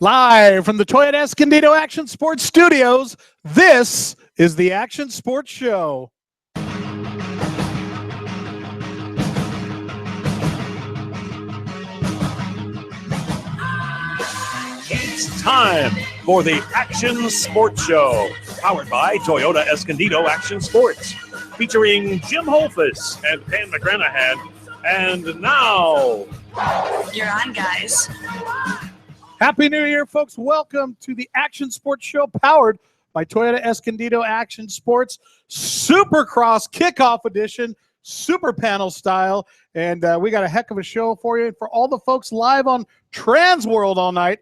Live from the Toyota Escondido Action Sports Studios, this is the Action Sports Show. It's time for the Action Sports Show, powered by Toyota Escondido Action Sports, featuring Jim Holthus and Dan McGranahan. And now, you're on, guys. Happy New Year, folks. Welcome to the Action Sports Show, powered by Toyota Escondido Action Sports Supercross Kickoff Edition, Super Panel style. And we got a heck of a show for you. And for all the folks live on Trans World all night,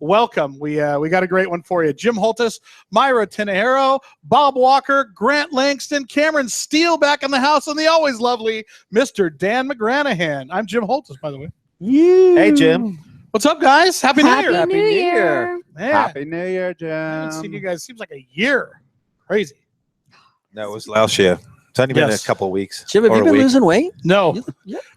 welcome. We got a great one for you. Jim Holthus, Mayra, Tinajero, Bob Walker, Grant Langston, Cameron Steele back in the house, and the always lovely Mr. Dan McGranahan. I'm Jim Holthus, by the way. Hey, Jim. What's up, guys? Happy New Year. Happy New Year. Man, Happy New Year, Jim. I haven't seen you guys. Seems like a year. Crazy. No, it was last year. It's only been a couple of weeks. Jim, have you been losing weight? No.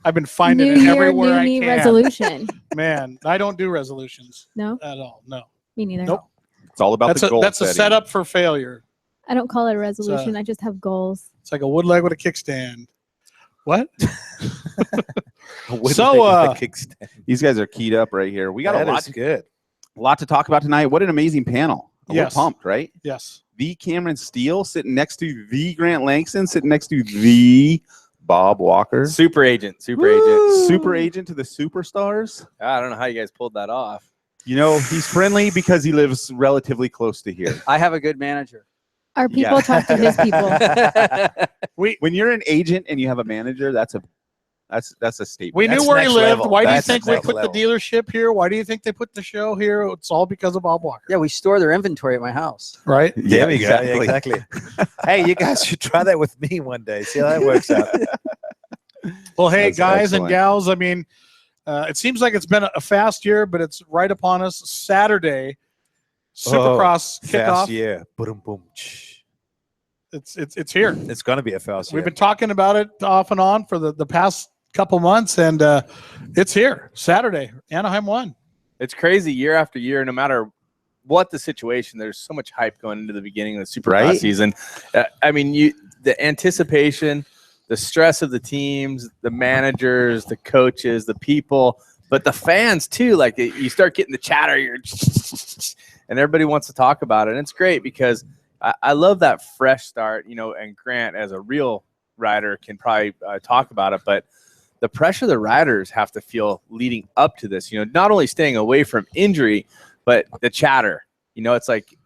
I've been finding New it year, everywhere I new can. resolution. Man, I don't do resolutions. No? At all. No. Me neither. Nope. It's all about the goal That's a setting. setup for failure. I don't call it a resolution. I just have goals. It's like a wood leg with a kickstand. What? So these guys are keyed up right here. We got a lot to talk about tonight. What an amazing panel. Yes. We're pumped, right? Yes. The Cameron Steele sitting next to the Grant Langston, sitting next to the Bob Walker. Super agent to the superstars. I don't know how you guys pulled that off. You know, he's friendly because he lives relatively close to here. I have a good manager. Our people talk to his people. When you're an agent and you have a manager, that's a statement. We knew where he lived. Level. Why do you That's think they next put level. the dealership here? Why do you think they put the show here? It's all because of Bob Walker. Yeah, we store their inventory at my house. Right? Yeah, we go. Yeah, exactly. Hey, you guys should try that with me one day. See how that works out. Well, hey, That's guys excellent. and gals, I mean, it seems like it's been a fast year, but it's right upon us. Saturday, Supercross kickoff. Fast year. Boom, boom. It's here. It's going to be a fast year. We've been talking about it off and on for the past couple months, and it's here. Saturday, Anaheim won. It's crazy year after year, no matter what the situation. There's so much hype going into the beginning of the Supercross season. I mean, the anticipation, the stress of the teams, the managers, the coaches, the people, but the fans too. Like you start getting the chatter, and everybody wants to talk about it. And it's great because I love that fresh start, you know, and Grant as a real rider can probably talk about it, but the pressure the riders have to feel leading up to this, you know, not only staying away from injury, but the chatter, you know, it's like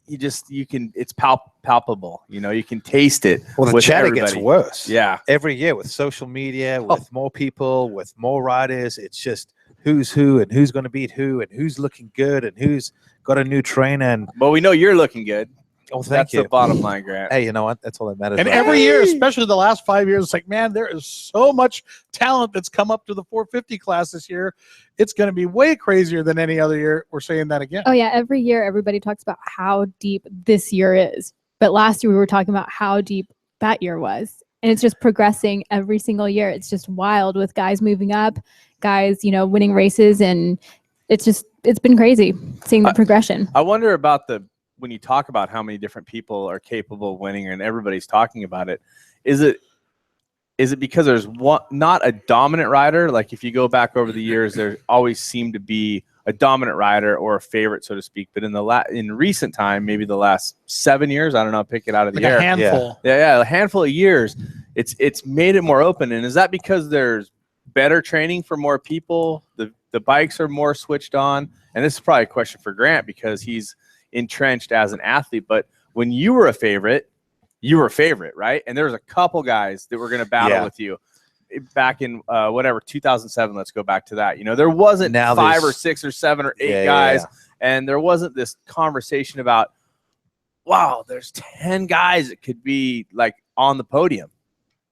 it's palpable, you know, you can taste it. Well, the chatter gets worse. Yeah. Every year with social media, with more people, with more riders, it's just who's who and who's going to beat who and who's looking good and who's got a new trainer. And well, we know you're looking good. oh, thank That's you. the bottom line, Grant. Hey, you know what? That's all that matters. And right every now. year, especially the last 5 years, it's like, man, there is so much talent that's come up to the 450 class this year. It's going to be way crazier than any other year. We're saying that again. Oh, yeah. Every year, everybody talks about how deep this year is. But last year, we were talking about how deep that year was. And it's just progressing every single year. It's just wild with guys moving up, guys, you know, winning races. And it's been crazy seeing the progression. I wonder about when you talk about how many different people are capable of winning and everybody's talking about it, is it because there's not a dominant rider? Like if you go back over the years, there always seemed to be a dominant rider or a favorite, so to speak. But in recent time, maybe the last 7 years, I don't know, pick it out of the Like air. a handful. Yeah, a handful of years. It's made it more open. And is that because there's better training for more people? The bikes are more switched on. And this is probably a question for Grant because he's entrenched as an athlete. But when you were a favorite, right? And there was a couple guys that were going to battle with you back in 2007. Let's go back to that. You know, there wasn't Now 5 or 6 or 7 or 8 guys, and there wasn't this conversation about, wow, there's 10 guys that could be like on the podium.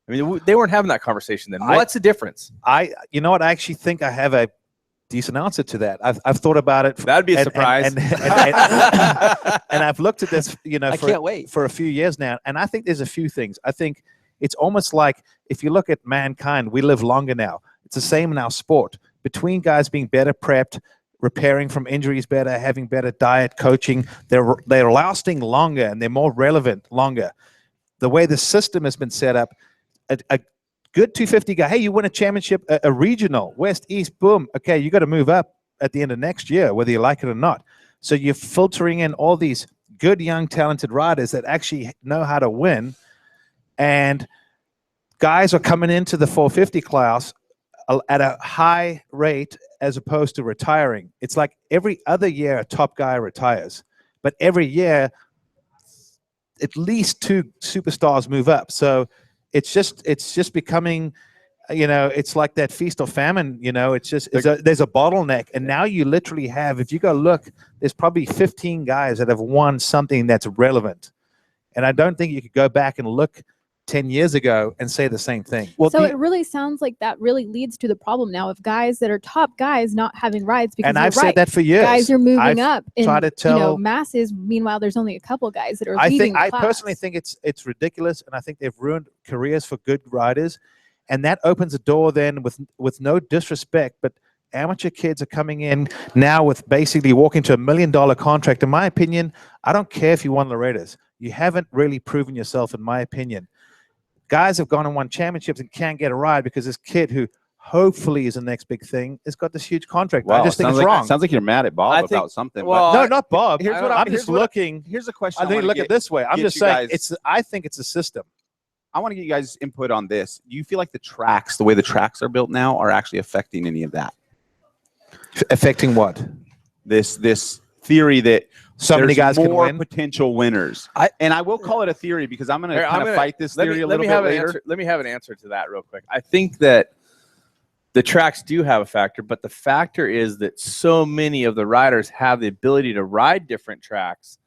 I mean, they weren't having that converation then. What's the difference? You know what? I actually think I have a decent answer to that. I've thought about it. That'd be a surprise. And I've looked at this, you know, can't wait. for a few years now. And I think there's a few things. I think it's almost like if you look at mankind, we live longer now. It's the same in our sport. Between guys being better prepped, repairing from injuries better, having better diet, coaching. They're lasting longer and they're more relevant longer. The way the system has been set up, a good 250 guy, hey, you win a championship, a regional, West, East, boom. Okay, you got to move up at the end of next year, whether you like it or not. So you're filtering in all these good, young, talented riders that actually know how to win. And guys are coming into the 450 class at a high rate as opposed to retiring. It's like every other year a top guy retires, but every year at least 2 superstars move up. So it's just becoming, it's like that feast or famine. It's just there's a bottleneck, and now you literally have, if you go look, there's probably 15 guys that have won something that's relevant, and I don't think you could go back and look 10 years ago and say the same thing. Well, so it really sounds like that really leads to the problem now of guys that are top guys not having rides, because and I've said that for years. Guys are moving up in to tell, masses. Meanwhile, there's only a couple guys that are leading the I class. personally think it's ridiculous, and I think they've ruined careers for good riders, and that opens a door then with no disrespect, but amateur kids are coming in now with basically walking to $1 million contract. In my opinion, I don't care if you won Loretta's. You haven't really proven yourself, in my opinion. Guys have gone and won championships and can't get a ride because this kid who hopefully is the next big thing has got this huge contract. Wow, I just think it's wrong. Sounds like you're mad at Bob about something. Well, no, not Bob. Here's what I'm just looking. Here's a question. I think look at it this way. I'm just saying I think it's a system. I want to get you guys' input on this. Do you feel like the way the tracks are built now, are actually affecting any of that? Affecting what? This theory that so many guys can win, potential winners. I will call it a theory because I'm going to kind of fight this theory a little bit later. Let me have an answer to that real quick. I think that the tracks do have a factor, but the factor is that so many of the riders have the ability to ride different tracks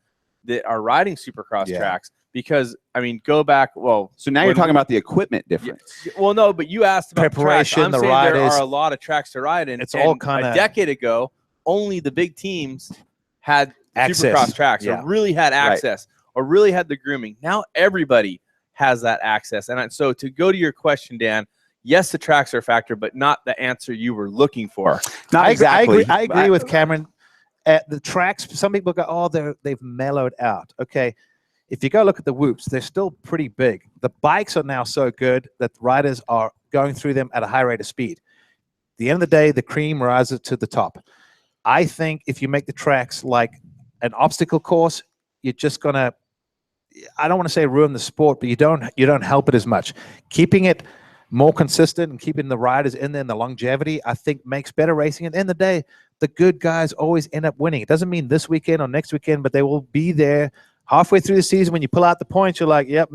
that are riding supercross tracks. Because, I mean, go back, so now you're talking about the equipment difference. Well, no, but you asked about preparation, the riders. There are a lot of tracks to ride in. It's all kind of a decade ago, only the big teams had access. Supercross tracks or really had access or really had the grooming. Now everybody has that access. And so to go to your question, Dan, yes, the tracks are a factor, but not the answer you were looking for. Not exactly. I agree with Cameron. At the tracks, some people go, oh, they've mellowed out. Okay. If you go look at the whoops, they're still pretty big. The bikes are now so good that riders are going through them at a high rate of speed. At the end of the day, the cream rises to the top. I think if you make the tracks like an obstacle course, you're just gonna, I don't want to say ruin the sport, but you don't help it as much. Keeping it more consistent and keeping the riders in there and the longevity, I think makes better racing. At the end of the day, the good guys always end up winning. It doesn't mean this weekend or next weekend, but they will be there halfway through the season. When you pull out the points, you're like, yep,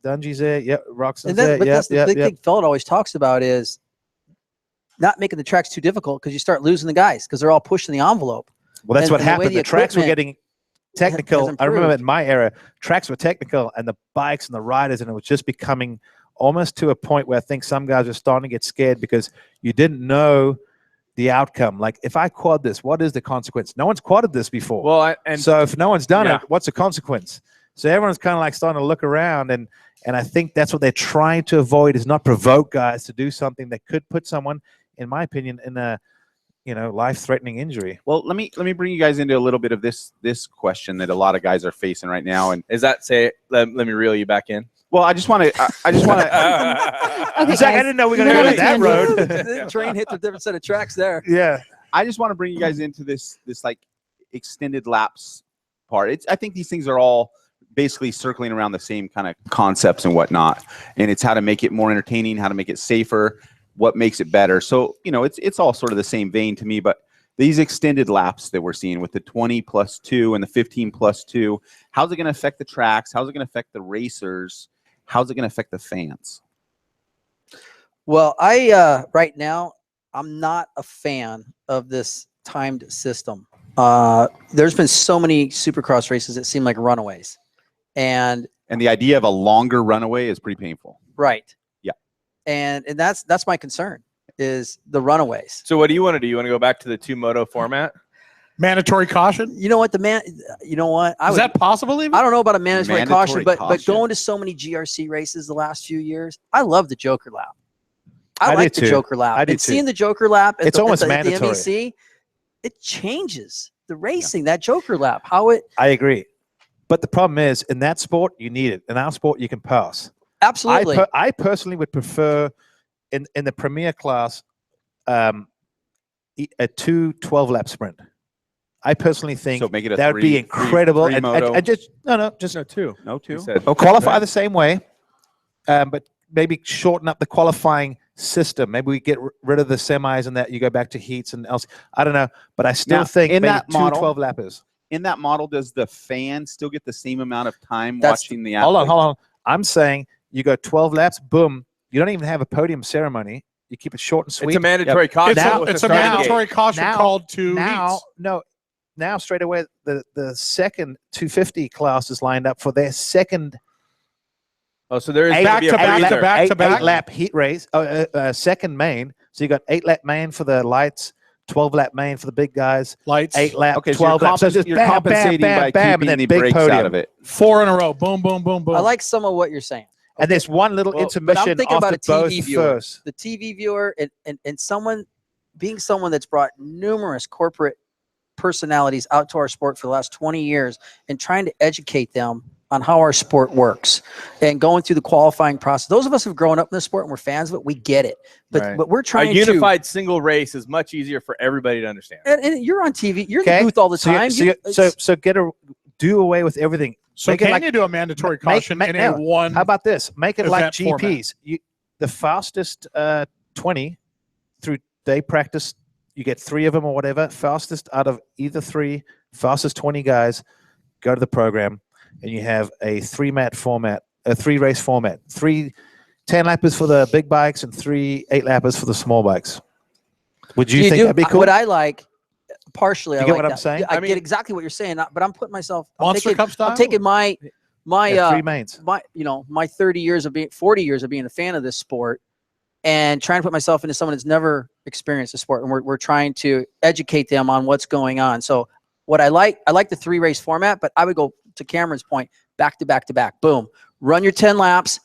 Dungy's there, yep, Roxon's there. But that's the big thing Phil always talks about is not making the tracks too difficult, because you start losing the guys because they're all pushing the envelope. Well, that's what happened. The tracks were getting technical. I remember in my era, tracks were technical, and the bikes and the riders, and it was just becoming almost to a point where I think some guys are starting to get scared because you didn't know the outcome. Like, if I quad this, what is the consequence? No one's quadded this before. Well, so if no one's done it, what's the consequence? So everyone's kind of like starting to look around, and I think that's what they're trying to avoid, is not provoke guys to do something that could put someone, in my opinion, in a life-threatening injury. Well, let me bring you guys into a little bit of this question that a lot of guys are facing right now. And is that let me reel you back in? Well, I just want to. Okay, Zach, I didn't know we were going to go down that road. The train hit a different set of tracks there. Yeah. I just want to bring you guys into this like extended laps part. I think these things are all basically circling around the same kind of concepts and whatnot. And it's how to make it more entertaining, how to make it safer, what makes it better. So, it's all sort of the same vein to me, but these extended laps that we're seeing with the 20+2 and the 15+2, how's it going to affect the tracks? How's it going to affect the racers? How's it going to affect the fans? Well, I right now, I'm not a fan of this timed system. There's been so many Supercross races that seem like runaways. And the idea of a longer runaway is pretty painful. Right. Yeah. And that's my concern, is the runaways. So what do you want to do? You want to go back to the 2-moto format? Mandatory caution? You know what? Is that possible even? I don't know about a mandatory caution, but going to so many GRC races the last few years, I love the Joker lap. I like the Joker lap. And seeing the Joker lap, it's almost mandatory. The MEC, it changes the racing, that Joker lap, how it. I agree. But the problem is, in that sport, you need it. In our sport, you can pass. Absolutely. I personally would prefer in the premier class a 2 12-lap sprint. I personally think So make it a that would be incredible. three moto. And just just No, two. No, two. You said. qualify the same way, but maybe shorten up the qualifying system. Maybe we get rid of the semis and that you go back to heats and else. I don't know, but I still Now, think in maybe that two model- 12-lappers. In that model, does the fan still get the same amount of time That's- watching the athlete? Hold on. I'm saying you go 12 laps, boom. You don't even have a podium ceremony. You keep it short and sweet. It's a mandatory caution. Now- with It's the a starting mandatory gate. caution Now- called to heats. Now straight away, the second 250 class is lined up for their second Oh, so there is eight, going to be a back to breather. back to back. 8-lap heat race, second main. So you got 8-lap main for the lights, 12-lap main for the big guys, Lights. 8-lap, Okay, so 12 laps. So just you're bam, compensating bam, by bam, keeping and the then big breaks podium. out of it. 4 in a row. Boom, boom, boom, boom. I like some of what you're saying. And there's one little Well, but I'm intermission thinking about after a both TV viewer. first. The TV viewer and someone being someone that's brought numerous corporate personalities out to our sport for the last 20 years and trying to educate them on how our sport works and going through the qualifying process. Those of us who've grown up in this sport and we're fans of it, we get it. But Right. but we're A trying unified single race is much easier for everybody to understand. and you're on TV, you're in Okay. the booth all the So, time. so do away with everything. So Make it can like- you do a mandatory caution in no. a one? How about this? Make it like event format. GPs. The fastest 20 through day practice, you get 3 of them or whatever. Fastest out of either 3, fastest 20 guys go to the program, and you have a 3-mat format, a 3-race format. 3 10-lappers for the big bikes and 3 8-lappers for the small bikes. Would you think that'd be cool? What I like, partially, You I get like what I'm that. saying? Yeah, I I mean- get exactly what you're saying, but I'm putting myself. Monster Cup style? I'm taking my Yeah, 3 mains. my 40 years of being a fan of this sport and trying to put myself into someone that's never experienced the sport, and we're trying to educate them on what's going on. So what I like the 3-race format, but I would go to Cameron's point, back to back to back. Boom. Run your 10 laps,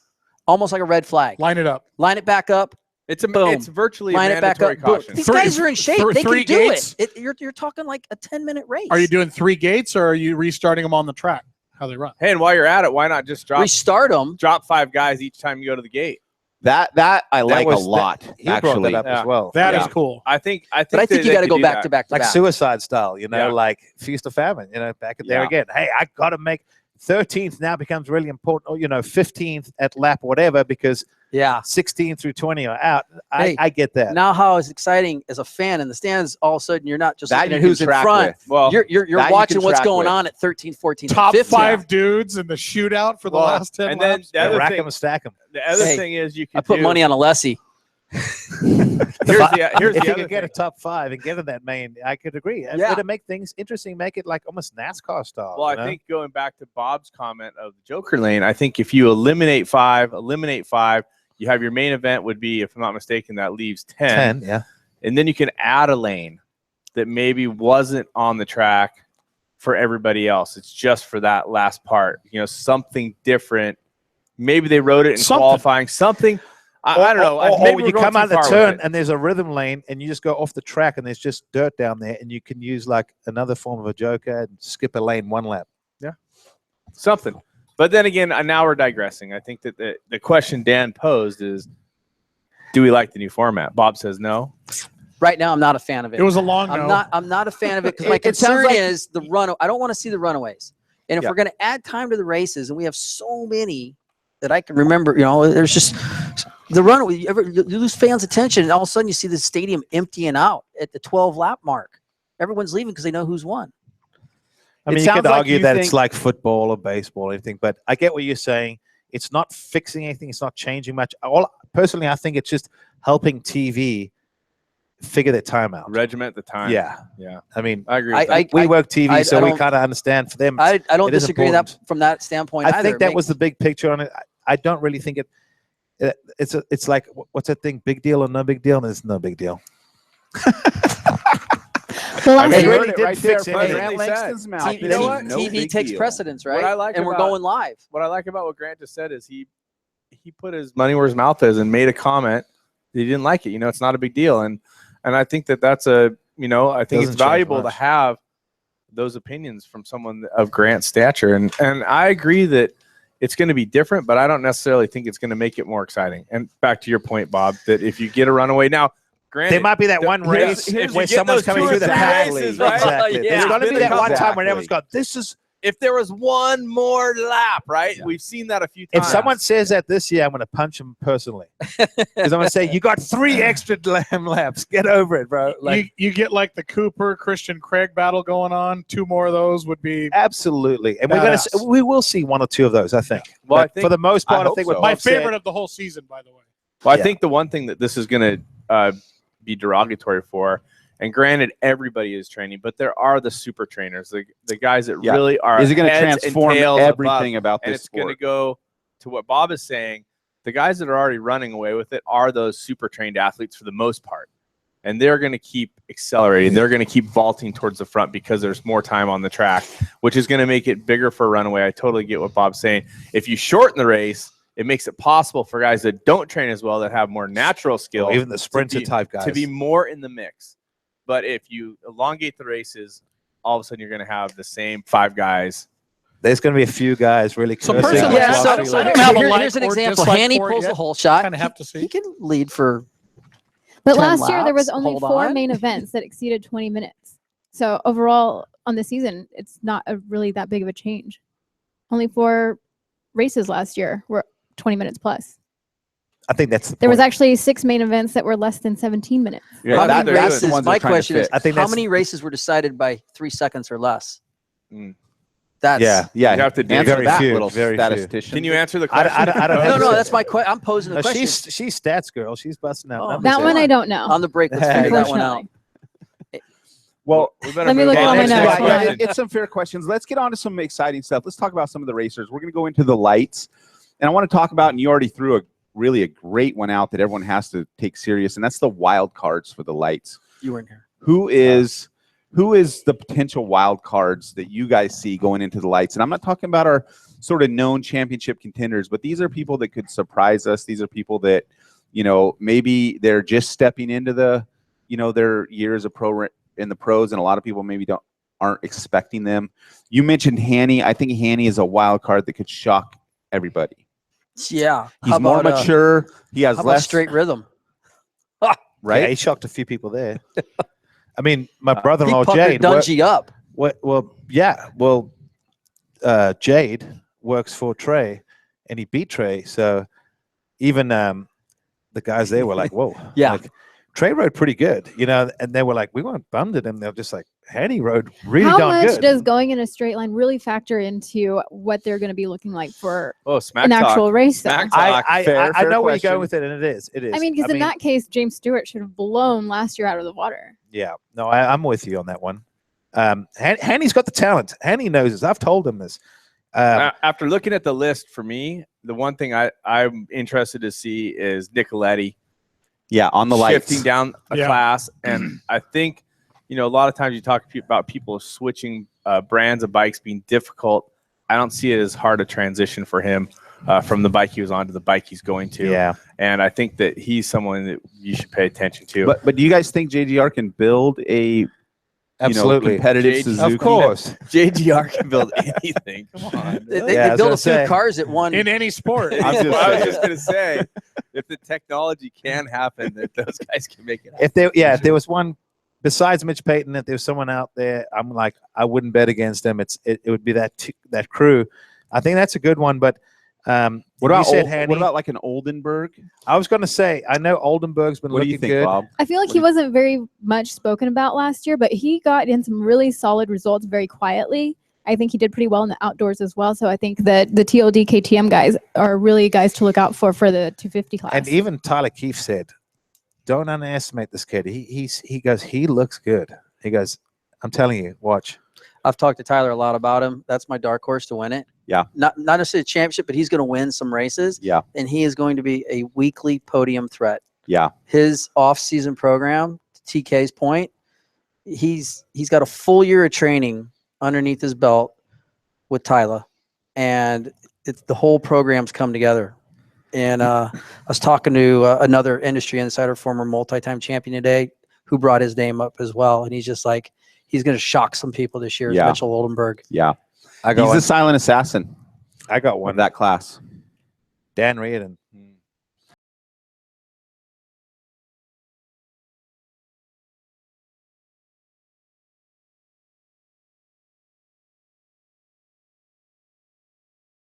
almost like a red flag. Line it up. Line it back up. It's Boom. it's virtually a Line it back mandatory up. Boom. caution. These Three- guys are in shape. three- They can three do gates? it. You're talking like a 10-minute race. Are you doing 3 gates or are you restarting them on the track? How they run? Hey, and while you're at it, why not just restart them? drop 5 guys each time you go to the gate? That I like was- a lot, He brought actually. that up Yeah. as well. That is Yeah. cool. I think But I think that you they got to could go do back that. to back to Like back. suicide style, Yeah. like feast or famine, back there Yeah. again. Hey, I got to make 13th now becomes really important, or 15th at lap whatever, because Yeah. 16 through 20 are out. Hey, I get that. Now, how is exciting as a fan in the stands? All of a sudden, you're not just That looking you at can who's in track front. with. Well, You're that you watching can what's track going with. on at 13, 14, Top 15. 5 dudes in the shootout for the Well, last 10 and then laps. the other rack thing- them and stack them. the other Hey, thing is you I could put money on Alessi. Here's If the you other could get a thing. top 5 and get in that main, I could agree. Yeah. It'd make things interesting, make it like almost NASCAR style. Well, I think going back to Bob's comment of the Joker lane, I think if you eliminate 5, you have your main event would be, if I'm not mistaken, that leaves 10. 10, yeah. And then you can add a lane that maybe wasn't on the track for everybody else. It's just for that last part, something different. Maybe they wrote it in Something. qualifying, something. I don't know. Or Maybe we're you going come too out of the far with turn it. and there's a rhythm lane and you just go off the track and there's just dirt down there and you can use like another form of a joker and skip a lane 1 lap. Something. But then again, now we're digressing. I think that the question Dan posed is, do we like the new format? Bob says no. Right now, I'm not a fan of it. It was a long no. I'm not a fan of it because my It sounds concern like- is the run. I don't want to see the runaways. And if Yeah. we're going to add time to the races, and we have so many that I can remember, there's just the runaway. You lose fans' attention, and all of a sudden you see the stadium emptying out at the 12-lap mark. Everyone's leaving because they know who's won. I mean, It you sounds could like argue you that it's think- like football or baseball or anything, but I get what you're saying. It's not fixing anything. It's not changing much. Personally, I think it's just helping TV figure their time out. Regiment the time. Yeah. Yeah. I mean, I agree with that. we work TV, I so we don't- kind of understand for them. I don't it is disagree that important. from that standpoint. I either. think that was the big picture on it. I don't really think it's like, what's that thing? Big deal or no big deal? And it's no big deal. The last They you year- really heard it did right fix there, it. Grant Grant Langston's mouth. TV, You know what? No TV big takes deal. precedence, What right? I like and we're about- going live. What I like about what Grant just said is he put his money where his mouth is and made a comment that he didn't like it. It's not a big deal. And I think that that's a I think it's Doesn't change valuable to much. have those opinions from someone of Grant's stature. And I agree that it's going to be different, but I don't necessarily think it's going to make it more exciting. And back to your point, Bob, that if you get a runaway now, granted, There might be that one race here's where you get someone's those coming 2 or through the 3 pack. races, right? Exactly. Yeah. There's going to be that one time when Exactly. everyone's going, this is. If there was one more lap, right? We've seen that a few times. If someone says that this year, I'm going to punch them personally. Because I'm going to say, you got 3 extra laps. Get over it, bro. You get like the Cooper Christian Craig battle going on. 2 more of those would be Absolutely. And Badass. we will see 1 or 2 of those, I think. Well, I But think- for the most part, I hope think what so. my Bob said- favorite of the whole season, by the way. Well, I Yeah. think the one thing that this is going to be derogatory for, and granted, everybody is training, but there are the super trainers, the guys that Yeah. really are. Is it going to heads and transform tails everything above, about and this it's going to sport? go to what Bob is saying. The guys that are already running away with it are those super trained athletes for the most part, and they're going to keep accelerating. They're going to keep vaulting towards the front because there's more time on the track, which is going to make it bigger for a runaway. I totally get what Bob's saying. If you shorten the race, it makes it possible for guys that don't train as well, that have more natural skill, Even the sprinter type guys. to be more in the mix. But if you elongate the races, all of a sudden you're going to have the same 5 guys. There's going to be a few guys really So cursing personally, on Yeah, the I so, don't- last so I few don't laps. have a like here's an or example. dislike Hanny for it pulls yet. a hole shot. Kinda have to see. He can lead for But 10 last year there was laps. only Hold 4 on. main events that exceeded 20 minutes. So overall on the season, it's not really that big of a change. Only 4 races last year were 20 minutes plus. I think that's the There was point. actually 6 main events that were less than 17 minutes. Yeah, how that- many that's races? the ones My they're trying to question is, fix. I think how that's- many races were decided by 3 seconds or less? Mm. That's Yeah. Yeah, You have to dig answer very that few, little very few. statistician. Can you answer the I don't- question? I don't- I don't No, have no, to- that's my question. I'm posing the No, question. she's stats girl. She's busting out Oh. numbers. That there. one I don't know. On the break, let's figure that one out. Unfortunately. Well, we better Let me move look on at to my the notes. next Hold on. question. it's some fair questions. Let's get on to some exciting stuff. Let's talk about some of the racers. We're going to go into the lights, and I want to talk about, and you already threw a great one out that everyone has to take serious, and that's the wild cards for the lights. You weren't here. Who is the potential wild cards that you guys see going into the lights? And I'm not talking about our sort of known championship contenders, but these are people that could surprise us. These are people that, maybe they're just stepping into the, their years of in the pros, and a lot of people maybe aren't expecting them. You mentioned Hanny. I think Hanny is a wild card that could shock everybody. Yeah. He's How more about, mature. He has How about less straight rhythm? right. Yeah, he shocked a few people there. I mean, my He brother-in-law puckered Jade. Dungy up. Jade works for Trey, and he beat Trey. So even the guys there were like, "Whoa, Yeah. Like, Trey rode pretty good, and they were like, we weren't bummed at him. They were just like, Hanny rode really How darn much good. does going in a straight line really factor into what they're going to be looking like for Oh, smack an talk. actual race? though? Smack I talk. Fair know where you're question. going with it, and it is. It is. I mean, because in that case, James Stewart should have blown last year out of the water. Yeah, no, I'm with you on that one. Hanny's got the talent. Hanny knows this. I've told him this. After looking at the list, for me, the one thing I'm interested to see is Nicoletti Yeah, on the lights. shifting down a Yeah. class. And I think, a lot of times you talk about people switching brands of bikes being difficult. I don't see it as hard a transition for him from the bike he was on to the bike he's going to. Yeah, And I think that he's someone that you should pay attention to. But do you guys think JGR can build a absolutely. competitive JG Suzuki? Of course. JGR can build anything. Come on. They, Yeah, I they was built gonna a few say. cars at one. In any sport. I'm just I was saying. just going to say, if the technology can happen, that those guys can make it happen. If there was one besides Mitch Payton, if there was someone out there, I'm like, I wouldn't bet against them. It would be that crew. I think that's a good one. But What you about said what Hanny? about like an Oldenburg? I was going to say, I know Oldenburg's been What do looking you think, good. Bob? I feel like he wasn't very much spoken about last year, but he got in some really solid results very quietly. I think he did pretty well in the outdoors as well. So I think that the TLD KTM guys are really guys to look out for the 250 class. And even Tyler Keefe said, "Don't underestimate this kid. He goes, he looks good. He goes, I'm telling you, watch." I've talked to Tyler a lot about him. That's my dark horse to win it. Yeah. Not necessarily a championship, but he's going to win some races. Yeah. And he is going to be a weekly podium threat. Yeah. His off-season program, to TK's point, he's got a full year of training underneath his belt with Tyler, and the whole program's come together. And I was talking to another industry insider, former multi-time champion today, who brought his name up as well. And he's just like, he's going to shock some people this year. Yeah. Mitchell Oldenburg. Yeah. I got He's one. the silent assassin I got of one. that class. Dan Reardon.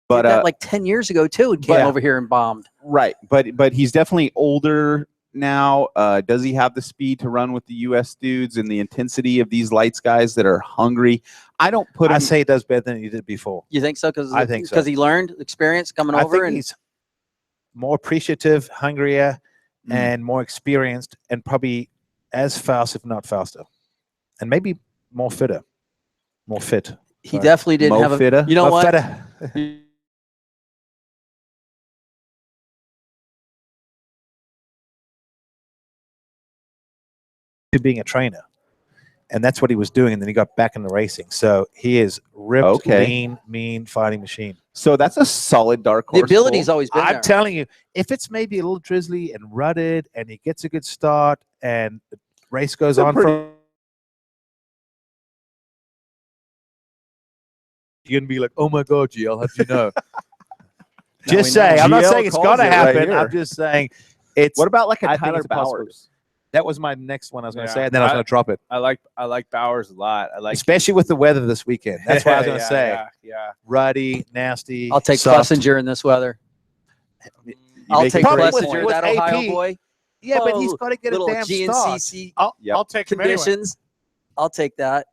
But Did that like 10 years ago too, and came yeah. over here and bombed. right, but he's definitely older now. Does he have the speed to run with the U.S. dudes and the intensity of these lights guys that are hungry? I don't put him. I say he does better than he did before. You think so? Because I think so. Because he learned experience coming I over, think and he's more appreciative, hungrier, and more experienced, and probably as fast, if not faster, and maybe more fitter, more fit. he definitely didn't Mo have a. Fitta? You know More what? fitter. To being a trainer, and that's what he was doing, and then he got back into racing. So he is ripped, Okay. lean, mean fighting machine. So that's a solid dark The horse. ability's bull. always been I'm there. telling you, if it's maybe a little drizzly and rutted, and he gets a good start, and the race goes It's a on pretty- for, you're gonna be like, "Oh my God, GL, how did you know?" Just say, I'm not GL saying it's calls gonna it right happen. here. I'm just saying it's. What about like a I think Tyler it's a possibility. Bowers? That was my next one I was going to Yeah. say, and then I was going to drop it. I like Bowers a lot. I like Especially with the weather this weekend. That's what I was going to Yeah, say. Yeah. Ruddy, nasty. I'll take soft. Plessinger in this weather. You I'll make a take great Plessinger, Plessinger, point. that With Ohio AP. boy. Yeah, but he's Oh, got to get a Little damn start. GNCC Yep. I'll take him anyway. conditions. I'll take that.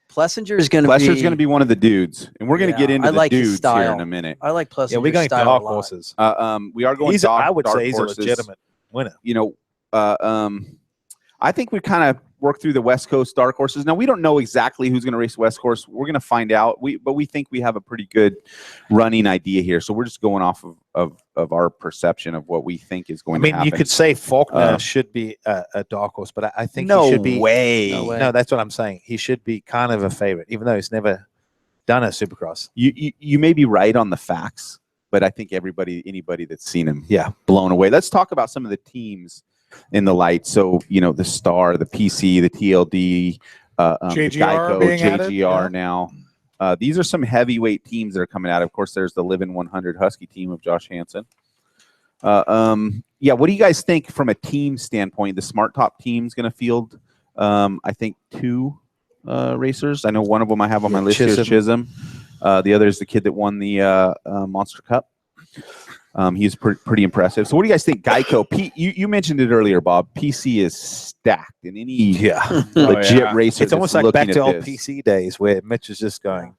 Plessinger is going to Plesser's be. going to be one of the dudes, and we're going to Yeah, get into I the like his dudes here style. in a minute. I like Plessinger. Yeah, we're going style dark a lot. horses. We are going. I would dark say he's horses. a legitimate winner. You know, I think we kind of work through the West Coast dark horses. Now we don't know exactly who's going to race West Coast. We're going to find out. But we think we have a pretty good running idea here. So we're just going off of our perception of what we think is I going mean, to happen. you could say Faulkner should be a dark horse, but I think no he should be. way. No way. No, that's what I'm saying. He should be kind of a favorite, even though he's never done a Supercross. You may be right on the facts, but I think anybody that's seen him, Yeah. blown away. Let's talk about some of the teams in the light. So, you know, the Star, the PC, the TLD, JGR Geico, being added, JGR yeah. now. These are some heavyweight teams that are coming out. Of course, there's the Living 100 Husky team of Josh Hansen. Yeah, what do you guys think from a team standpoint? The Smart Top team's going to field, I think, 2 racers. I know one of them I have on my list here is Chisholm. The other is the kid that won the Monster Cup. He's pretty impressive. So what do you guys think? Geico, you mentioned it earlier, Bob. PC is stacked in any legit racer. It's almost that's like back looking to at old this. PC days where Mitch is just going,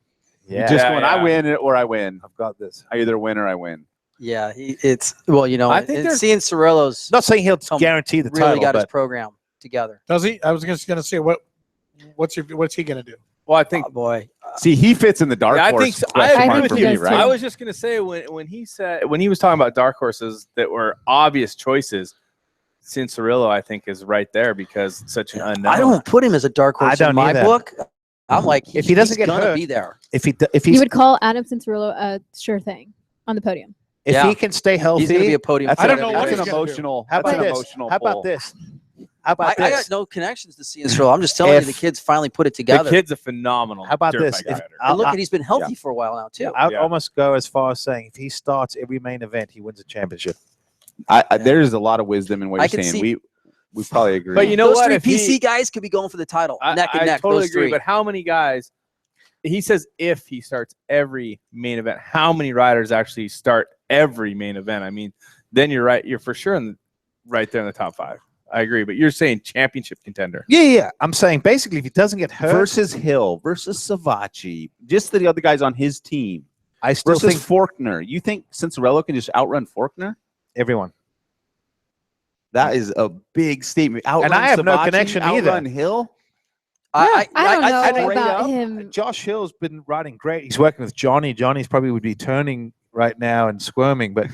You're just going, Yeah. I win or I win. I've got this. I either win or I win. Yeah, it's well, you know, I think and there's- seeing Cirillo's Not saying he'll Tom guarantee the really title, got his but program together. Does he? I was just going to say what's he going to do? Well, I think Oh, boy, See, he fits in the dark Yeah, I horse. think so. question I mark agree for with you me, guys, right? too. I was just gonna say when he was talking about dark horses that were obvious choices, Cirillo I think is right there because such an unknown. I don't put him as a dark horse I don't in my either. book. I'm like, If he doesn't he's get gonna hurt- be there. if he You he's would call Adam Cincerillo a sure thing on the podium. if Yeah. he can stay healthy, He's gonna be a podium. That's I don't fighter know every what That's he's race. an gonna do. emotional. how That's about an this? emotional. How about pull. this? How about I this? got no connections to Cirillo. I'm just telling you, the If- kid's finally put it The together. kid's a phenomenal. How about dirt this? bike If- rider. and look, at he's been healthy for a while now too. I'd Yeah. almost go as far as saying if he starts every main event, he wins a championship. There's a lot of wisdom in what I you're can saying. see- We probably agree. But you know those what? three If he- PC guys could be going for the title, neck and I neck. totally those agree. three. But how many guys? He says if he starts every main event, how many riders actually start every main event? I mean, then you're right. You're for sure right there in the top 5. I agree. But you're saying championship contender. Yeah. I'm saying basically if he doesn't get hurt, versus Hill, versus Savacci, just the other guys on his team. I still Versus think Faulkner. You think Cincerello can just outrun Faulkner? everyone. That is a big statement. Outrun I have no Savacci, connection either. outrun Hill? I don't know straight about up, him. Josh Hill's been riding great. He's working with Johnny. Johnny's probably would be turning right now and squirming, but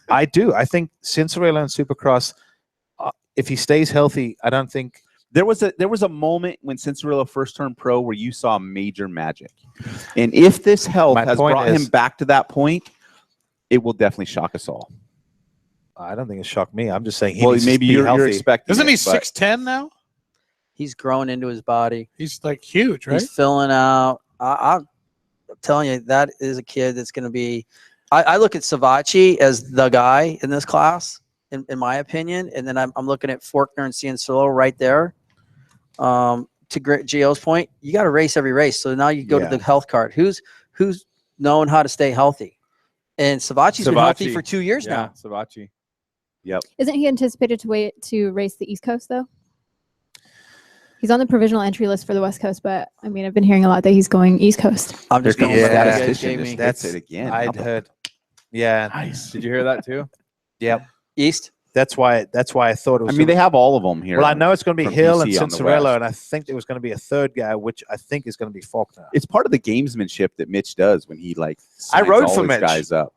I think Cincerello and Supercross, if he stays healthy, I don't think There was a moment when Cincerello first turned pro where you saw major magic. And if this health My has point brought is- him back to that point, it will definitely shock us all. I don't think it shocked me. I'm just saying he Well, needs to maybe be you're healthy. expecting Isn't he it, but 6'10" now? He's grown into his body. He's like huge, right? He's filling out. I'm telling you, that is a kid that's going to be. I look at Savachi as the guy in this class, in my opinion, and then I'm looking at Faulkner and Cianciolo right there. To Gio's point, you got to race every race. So now you go to the health card. Who's knowing how to stay healthy? And Savachi's been healthy for 2 years now. Savachi. Yep. Isn't he anticipated to race the East Coast though? He's on the provisional entry list for the West Coast, but I mean, I've been hearing a lot that he's going East Coast. I'm just going There's with a that. statistician Jamie. just That's hits it again. I'd heard. Yeah. Nice. Did you hear that too? Yep. East. That's why I thought it was. I mean, they have all of them here. Well, I know it's going to be from Hill and PC on the Cincerello, West. and I think there was going to be a third guy, which I think is going to be Faulkner. It's part of the gamesmanship that Mitch does when he like. I signs rode all for his Mitch. guys up.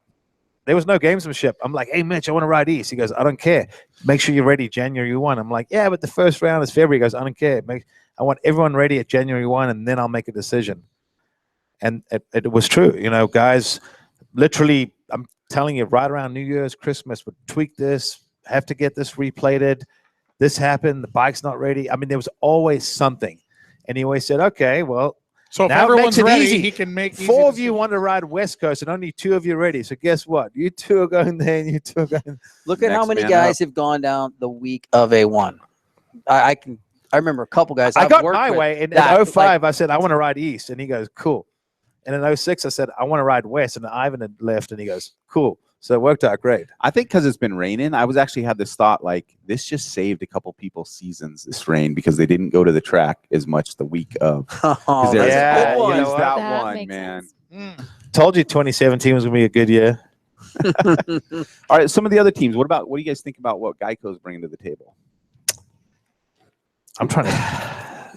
There was no gamesmanship. I'm like, hey, Mitch, I want to ride East. He goes, I don't care. Make sure you're ready January 1. I'm like, yeah, but the first round is February. He goes, I don't care. I want everyone ready at January 1, and then I'll make a decision. And it was true. You know, guys, literally, I'm telling you, right around New Year's, Christmas, would tweak this, have to get this replated. This happened. The bike's not ready. I mean, there was always something. And he always said, okay, well, So if now it everyone's makes it ready, easy. he can make easy 4 of you decisions. want to ride West Coast, and only 2 of you are ready. So guess what? You 2 are going there, and you 2 are going. Look at how Next many man guys have gone down the week of A1. I remember a couple guys. I I've got worked my with way. In that, 05, I said, I want to ride East. And he goes, cool. And in 06, I said, I want to ride West. And Ivan had left, and he goes, cool. So it worked out great. I think because it's been raining, I was actually had this thought like this just saved a couple people's seasons this rain because they didn't go to the track as much the week of. Oh, There's yeah, always you know what? that That one, makes man. sense. Told you 2017 was going to be a good year. All right, some of the other teams. What do you guys think about what Geico's bringing to the table? I'm trying to.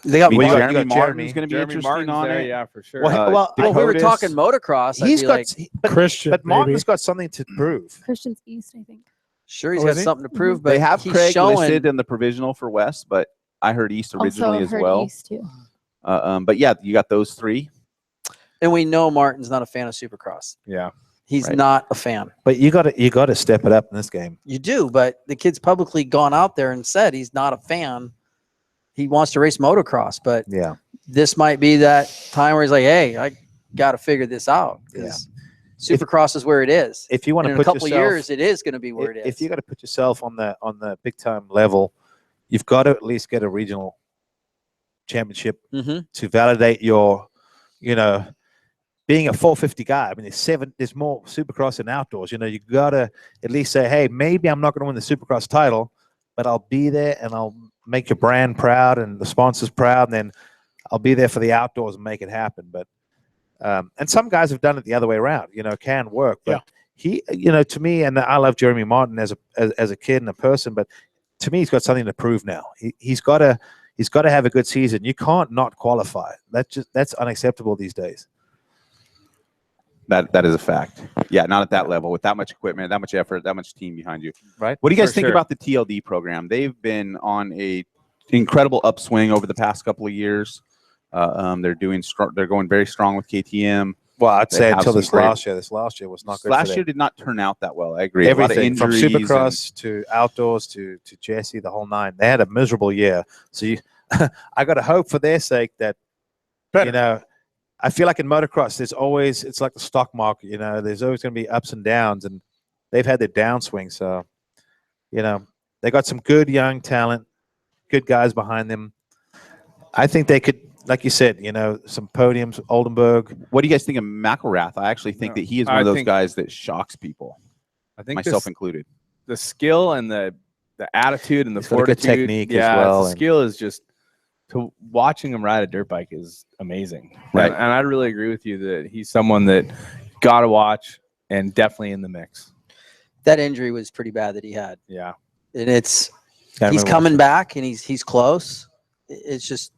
They got I mean, Well, you got- Jeremy you got Martin's Jeremy. going to be Jeremy interesting Martin's on there, it. yeah, for sure. Well, if we were Dakotas. talking motocross, I'd He's be got, like, but, Christian, but Martin's maybe. got something to prove. Christian's East, I think. sure, he's Oh, got is he? something to prove, but They have he's Craig showing. listed in the provisional for West, but I heard East originally Also as heard well. East too. But yeah, you got those 3. And we know Martin's not a fan of Supercross. Yeah. He's Right. not a fan. But you got to step it up in this game. You do, but the kid's publicly gone out there and said he's not a fan. He wants to race motocross, but Yeah. this might be that time where he's like, hey, I got to figure this out. 'Cause Supercross is where it is. If you want And to in a put couple yourself, years, it is going to be where it is. if you got to put yourself on the big time level, you've got to at least get a regional championship Mhm. to validate your, being a 450 guy. I mean, there's more Supercross than outdoors. You got to at least say, hey, maybe I'm not going to win the Supercross title, but I'll be there and I'll make your brand proud and the sponsors proud, and then I'll be there for the outdoors and make it happen. But and some guys have done it the other way around. Can work. But he, to me, and I love Jeremy Martin as a kid and a person, but to me, he's got something to prove now. He's got to have a good season. You can't not qualify. That's unacceptable these days. That is a fact. Yeah, not at that level with that much equipment, that much effort, that much team behind you. Right. What do you guys For think sure. about the TLD program? They've been on a incredible upswing over the past couple of years. They're going very strong with KTM. Well, I'd They say have until some this great- last year. This last year was not good. Last for year them. did not turn out that well. I agree. Everything a lot of from injuries Supercross to outdoors to Jesse, the whole 9. They had a miserable year. So I got to hope for their sake that Better. I feel like in motocross, it's like the stock market. There's always going to be ups and downs, and they've had their downswing. So, they got some good young talent, good guys behind them. I think they could, like you said, some podiums. Oldenburg. What do you guys think of McElrath? I actually think that he is one I of those think- guys that shocks people, I think myself included. the skill and the attitude and the He's got a good fortitude. technique as yeah, well, the and- skill is just to watching him ride a dirt bike is amazing. Right. And I really agree with you that he's someone that got to watch and definitely in the mix. That injury was pretty bad that he had. Yeah. And he's remember coming back and he's close. It's just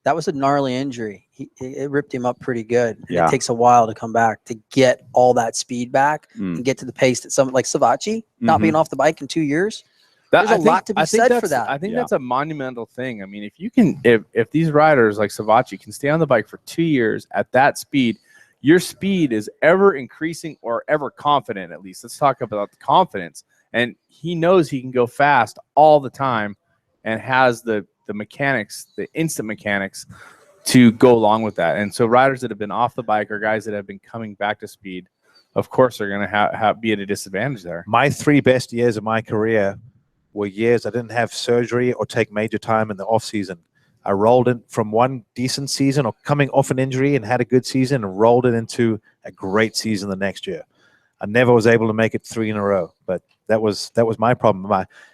that was a gnarly injury. It ripped him up pretty good. And Yeah. It takes a while to come back to get all that speed back Mm. and get to the pace that someone like Savachi not being off the bike in 2 years. There's a lot to be said for that. I think Yeah. that's a monumental thing. I mean, if you can, if these riders like Savachi can stay on the bike for 2 years at that speed, your speed is ever increasing or ever confident. At least let's talk about the confidence. And he knows he can go fast all the time, and has the mechanics, the instant mechanics, to go along with that. And so riders that have been off the bike or guys that have been coming back to speed, of course, are going to be at a disadvantage there. My 3 best years of my career were years I didn't have surgery or take major time in the off season. I rolled in from one decent season or coming off an injury and had a good season and rolled it into a great season the next year. I never was able to make it 3 in a row, but that was my problem.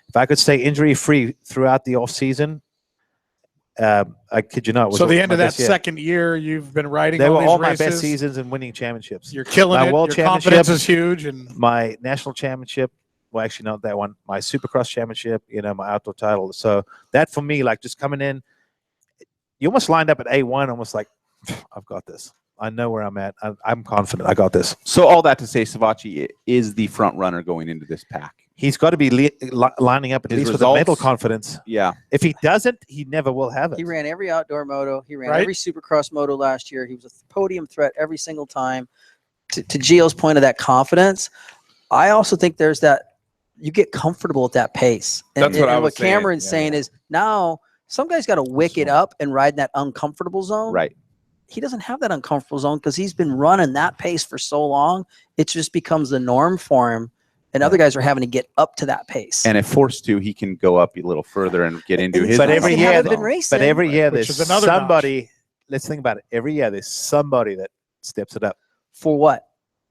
If I could stay injury free throughout the off season, I kid you not. So the end of that second year, you've been riding. They were all my races. best seasons and winning championships. You're killing my it. World Your confidence is huge, and my national championship. Well, actually, not that one. My Supercross championship. My outdoor title. So that for me, like just coming in, you almost lined up at A1, almost like I've got this. I know where I'm at. I'm confident. I got this. So all that to say, Savatgy is the front runner going into this pack. He's got to be lining up at least with the mental confidence. Yeah. If he doesn't, he never will have it. He ran every outdoor moto. He ran every Supercross moto last year. He was a podium threat every single time. To Gio's point of that confidence, I also think there's that you get comfortable at that pace. That's what Cameron's saying is now some guys got to wick it up and ride in that uncomfortable zone. Right. He doesn't have that uncomfortable zone because he's been running that pace for so long. It just becomes the norm for him. And other guys are having to get up to that pace. And if forced to, he can go up a little further and get into his. But every year, racing. There's somebody. Let's think about it. Every year, there's somebody that steps it up. For what?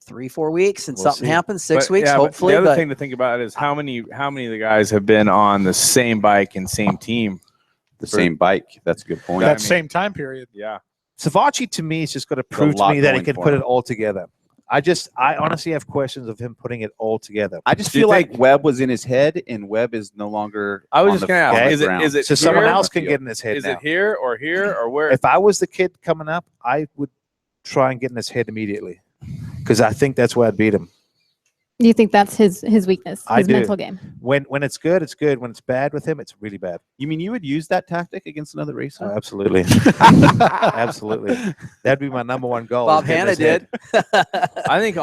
3-4 weeks, and something happens. 6 weeks, hopefully. The other thing to think about is how many of the guys have been on the same bike and same team. The same bike. That's a good point. That same time period. Yeah. Savatgy to me has just got to prove to me that he can put it all together. I honestly have questions of him putting it all together. I just feel like Webb was in his head, and Webb is no longer. I was just going to ask: is it so someone else can get in his head? Is it here or where? If I was the kid coming up, I would try and get in his head immediately, because I think that's where I'd beat him. You think that's his weakness, his mental game? When it's good, it's good. When it's bad with him, it's really bad. You mean you would use that tactic against another racer? Absolutely. Absolutely. That'd be my number one goal. Bob Hanna did. I think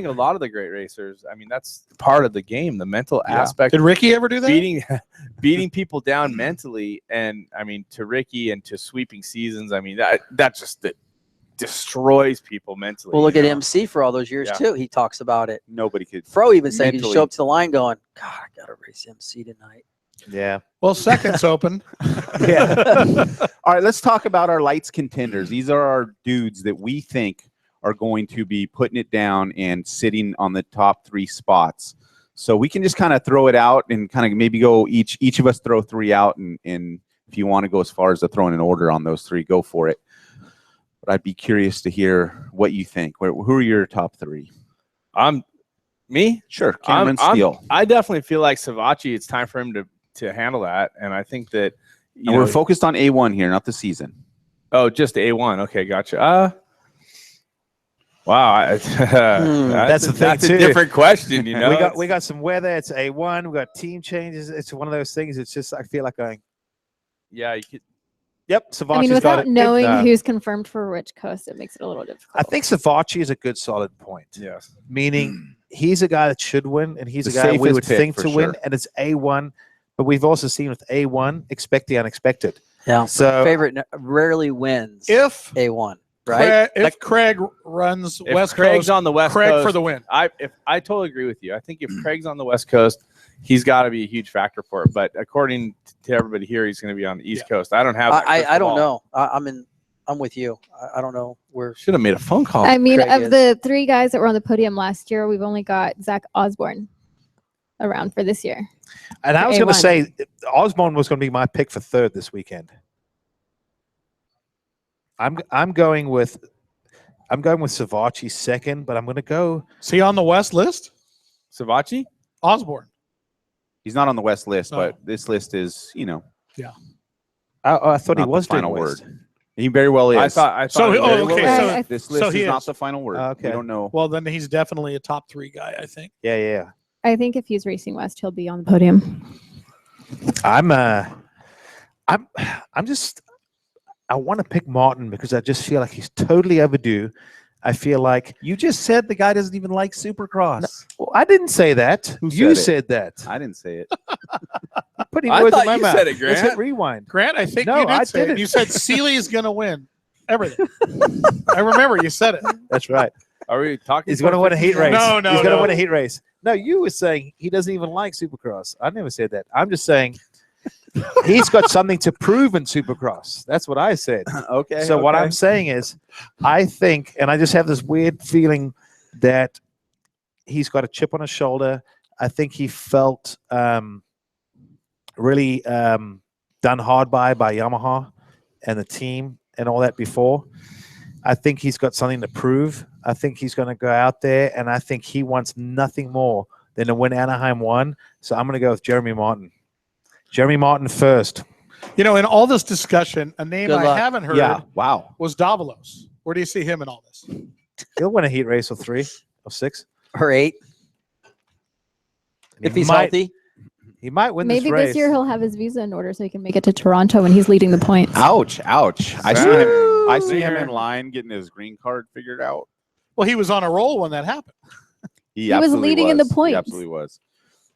a lot of the great racers, I mean, that's part of the game, the mental aspect. Did Ricky ever do that? Beating people down mentally, and I mean, to Ricky and to sweeping seasons, I mean, that just destroys people mentally. Well, look at MC for all those years too. He talks about it. Nobody could. Fro even said he'd show up to the line going, "God, I got to race MC tonight." Yeah. Well, second's open. Yeah. All right, let's talk about our lights contenders. These are our dudes that we think are going to be putting it down and sitting on the top 3 spots. So we can just kind of throw it out and kind of maybe go each of us throw 3 out, and if you want to go as far as to throw in an order on those 3, go for it. But I'd be curious to hear what you think. Who are your top 3? Me? Sure. Cameron, Steele. I definitely feel like Savatgy, it's time for him to handle that. And I think that we're focused on A1 here, not the season. Oh, just A1. Okay, gotcha. Wow. That's the thing, that's too. A different question, we got some weather. It's A1. We got team changes. It's one of those things. It's just I feel like going. Yeah, you could. Yep, Savatgy's I mean, without got it. knowing who's confirmed for which coast, it makes it a little difficult. I think Savatgy is a good solid point. Yes. Meaning he's a guy that should win, and he's a guy we would think to win, and it's A1. But we've also seen with A1, expect the unexpected. Yeah. So favorite rarely wins. If A1, right? If Craig runs West Craig's Coast, on the West Craig Coast for the win. I totally agree with you. I think if Craig's on the West Coast, he's got to be a huge factor for it. But according to everybody here, he's going to be on the East Coast. I don't have. I don't know. I'm with you. I don't know. Should have made a phone call. I mean, Craig of the 3 guys that were on the podium last year, we've only got Zach Osborne around for this year. And I was going to say Osborne was going to be my pick for 3rd this weekend. I'm going with Savatgy 2nd, but I'm going to go. Is he on the West list? Savatgy? Osborne. He's not on the West list, but this list is, Yeah. I thought he was the final doing word. West. He very well is. I thought. So, he very well okay, is. This list he is not is. the final word. Okay. We don't know. Well, then he's definitely a top 3 guy, I think. Yeah. I think if he's racing West, he'll be on the podium. I want to pick Martin because I just feel like he's totally overdue. I feel like You just said the guy doesn't even like Supercross. well, I didn't say that. Who You said said that. I didn't say it. Putting I words thought in my you mouth. said it, Let's Grant. hit rewind. Grant, I think No, you did I say it. didn't. You said Seeley's going to win everything. I remember you said it. That's right. Are we talking? He's going to win a heat race. No, no, He's going to no. win a heat race. No, you were saying he doesn't even like Supercross. I never said that. I'm just saying he's got something to prove in Supercross. That's what I said. Okay. So what I'm saying is, I think, and I just have this weird feeling that he's got a chip on his shoulder. I think he felt really done hard by Yamaha and the team and all that before. I think he's got something to prove. I think he's going to go out there, and I think he wants nothing more than to win Anaheim 1. So I'm going to go with Jeremy Martin. Jeremy Martin first. You know, in all this discussion, a name Good I luck. haven't heard Yeah. Wow. was Davalos. Where do you see him in all this? He'll win a heat race or 3 or 6. Or 8 if he's healthy. He might win Maybe this race. this year he'll have his visa in order so he can make it to Toronto when he's leading the points. Ouch. Ouch. I see him in Zinger. line getting his green card figured out. Well, he was on a roll when that happened. He was absolutely leading in the was. He points. absolutely was.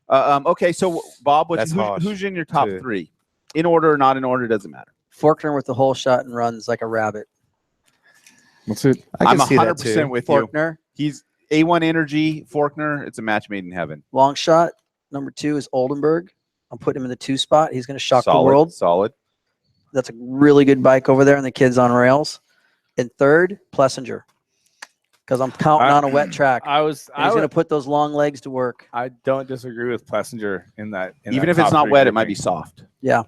Okay, so Bob, That's harsh, who's in your top too. 3? In order or not in order, doesn't matter. Faulkner with the whole shot and runs like a rabbit. What's it? I I'm can see that 100% too. with you. Faulkner, He's A1 energy, Faulkner. It's a match made in heaven. long shot. Number 2 is Oldenburg. I'm putting him in the 2 spot. He's going to shock Solid, the world. Solid. That's a really good bike over there, and the kid's on rails. And 3rd, Plessinger, because I'm counting on a wet track. I was. And he's going to put those long legs to work. I don't disagree with Plessinger in that. Even if it's not wet, it might be soft. Yeah.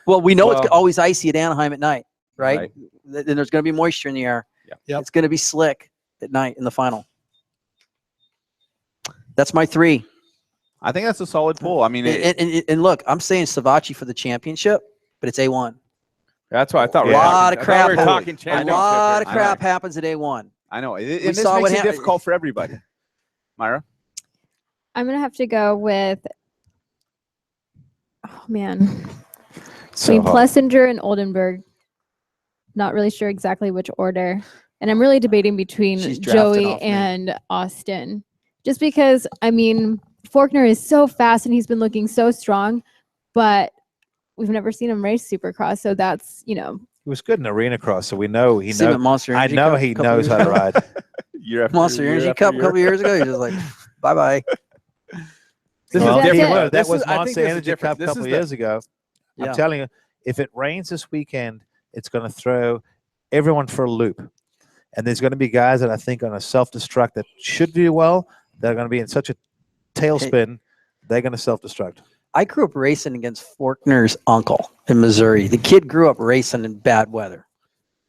Well, we know it's Well- always icy at Anaheim at night, right? Right. Then there's going to be moisture in the air. Yeah. Yep. It's going to be slick at night in the final. That's my 3. I think that's a solid pull. I mean, And look, I'm saying Savachi for the championship, but it's A1. That's what I thought. A we were lot talking- of I thought crap. we were talking A championship lot of here. crap happens at A1. I know. And this saw makes what it happened. difficult for everybody. Mayra? I'm going to have to go with, oh man, between Plessinger and Oldenburg. Not really sure exactly which order. And I'm really debating between She's drafting Joey off me. and Austin. Just because, I mean, Faulkner is so fast and he's been looking so strong, but we've never seen him race Supercross. So that's, you know, He was good in arena cross, so we know he See him at knows. Monster I Energy know Cup he a couple knows years how to ago. ride. Year after Monster year Energy after Cup a year. couple years ago. He's just like, bye-bye. This Well, is That's different. it. that This was is- I think Monster this is Energy different. Cup a This couple is of the- years ago. Yeah. I'm telling you, if it rains this weekend, it's going to throw everyone for a loop. And there's going to be guys that I think are going to self-destruct that should do well. They're going to be in such a tailspin, they're going to self-destruct. I grew up racing against Faulkner's uncle in Missouri. The kid grew up racing in bad weather.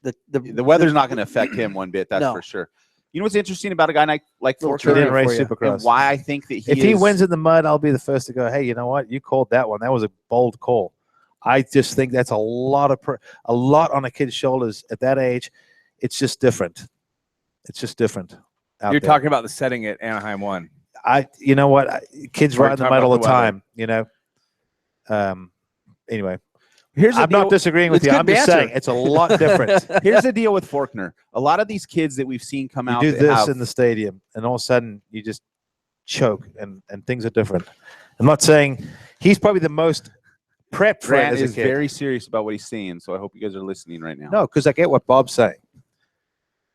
The weather's not going to affect him one bit, that's No. for sure. You know what's interesting about a guy like Little He Faulkner? trivia didn't race for you. Supercross. And why I think that If he is- wins in the mud, I'll be the first to go, hey, you know what? You called that one. That was a bold call. I just think that's a lot on a kid's shoulders at that age. It's just different. It's just different. out You're there. talking about the setting at Anaheim 1. You know what? Kids Or ride in the talking mud all about the the weather. time, you know. Anyway, Here's the I'm not deal- disagreeing with It's you. good I'm just banter. saying it's a lot different. Here's the deal with Faulkner. A lot of these kids that we've seen come You out do that this have, in the stadium, and all of a sudden you just choke, and things are different. I'm not saying he's probably the most prepped for it Grant as a is kid. very serious about what he's saying, so I hope you guys are listening right now. No, because I get what Bob's saying.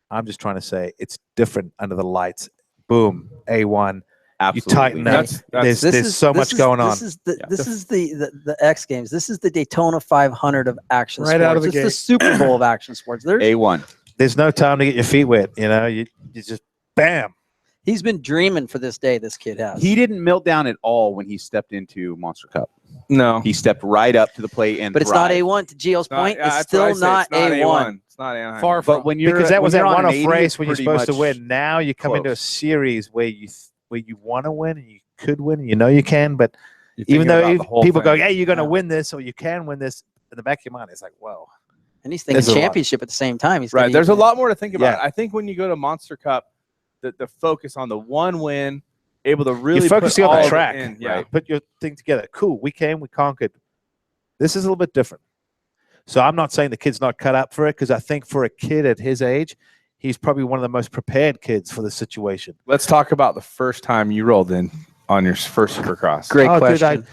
I'm just trying to say it's different under the lights. Boom, A1. absolutely. You tighten up. There's so much going on. This is the X Games. This is the Daytona 500 of action Right sports. out of the It's the gate. Super Bowl of action sports. There's, A1. There's no time to get your feet wet. You know, you just bam. he's been dreaming for this day. This kid has. He didn't melt down at all when he stepped into Monster Cup. No. He stepped right up to the plate and but it's not thrived. A1. To Gio's point, it's That's what I still say. not It's not A1. It's not Anaheim. Far from. But when you're Because that was when that you're on one-off an 80, race it's when you're pretty supposed to much win. Now you come into a close. series where you want to win and you could win and you know you can, but You're even thinking though about the whole people go, thing. "Hey, you're going to Yeah. win this or you can win this," in the back of your mind, it's like, "Whoa." And he's thinking There's a lot. championship at the same time. He's Right. gonna There's be- a lot more to think about. Yeah. I think when you go to Monster Cup, the focus on the one win, able to really You're focusing put on all the of it track, in. Yeah. right? Put your thing together. Cool, we came, we conquered. This is a little bit different. So I'm not saying the kid's not cut up for it because I think for a kid at his age, he's probably one of the most prepared kids for the situation. Let's talk about the first time you rolled in on your first Supercross. Great Oh, dude, question.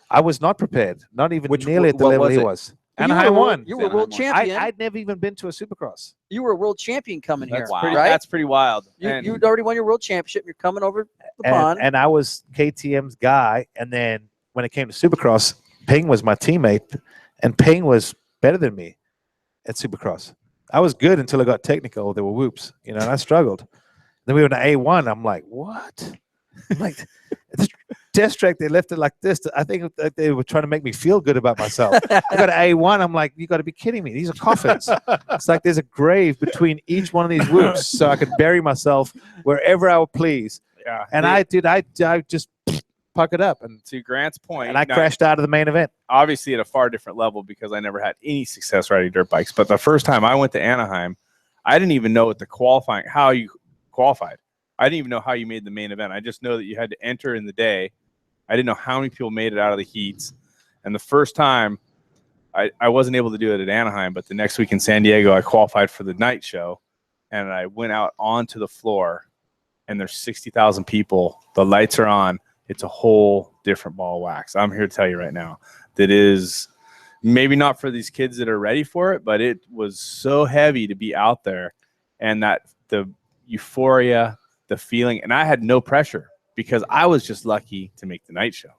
I was not prepared, not even Which- nearly at the what level was he it? was. You Anaheim were- won. You were world champion. I'd never even been to a Supercross. You were a world champion coming here, That's pretty. right? That's pretty wild. You'd already won your world championship. You're coming over the pond. And I was KTM's guy. And then when it came to Supercross, Ping was my teammate, and Ping was better than me at Supercross. I was good until I got technical. There were whoops, and I struggled. Then we were in A1. I'm like, what? I'm like, this test track, they left it like this. I think that they were trying to make me feel good about myself. I got an A1. I'm like, you got to be kidding me. These are coffins. It's like there's a grave between each one of these whoops, so I could bury myself wherever I would please. Yeah. And I just puckered up, and to Grant's point, I now, crashed out of the main event. obviously at a far different level because I never had any success riding dirt bikes. But the first time I went to Anaheim, I didn't even know what how you qualified. I didn't even know how you made the main event. I just know that you had to enter in the day. I didn't know how many people made it out of the heats. And the first time, I wasn't able to do it at Anaheim, but the next week in San Diego, I qualified for the night show. And I went out onto the floor, and there's 60,000 people. The lights are on. It's a whole different ball of wax. I'm here to tell you right now that is maybe not for these kids that are ready for it, but it was so heavy to be out there, and that the euphoria, the feeling, and I had no pressure because I was just lucky to make the night show.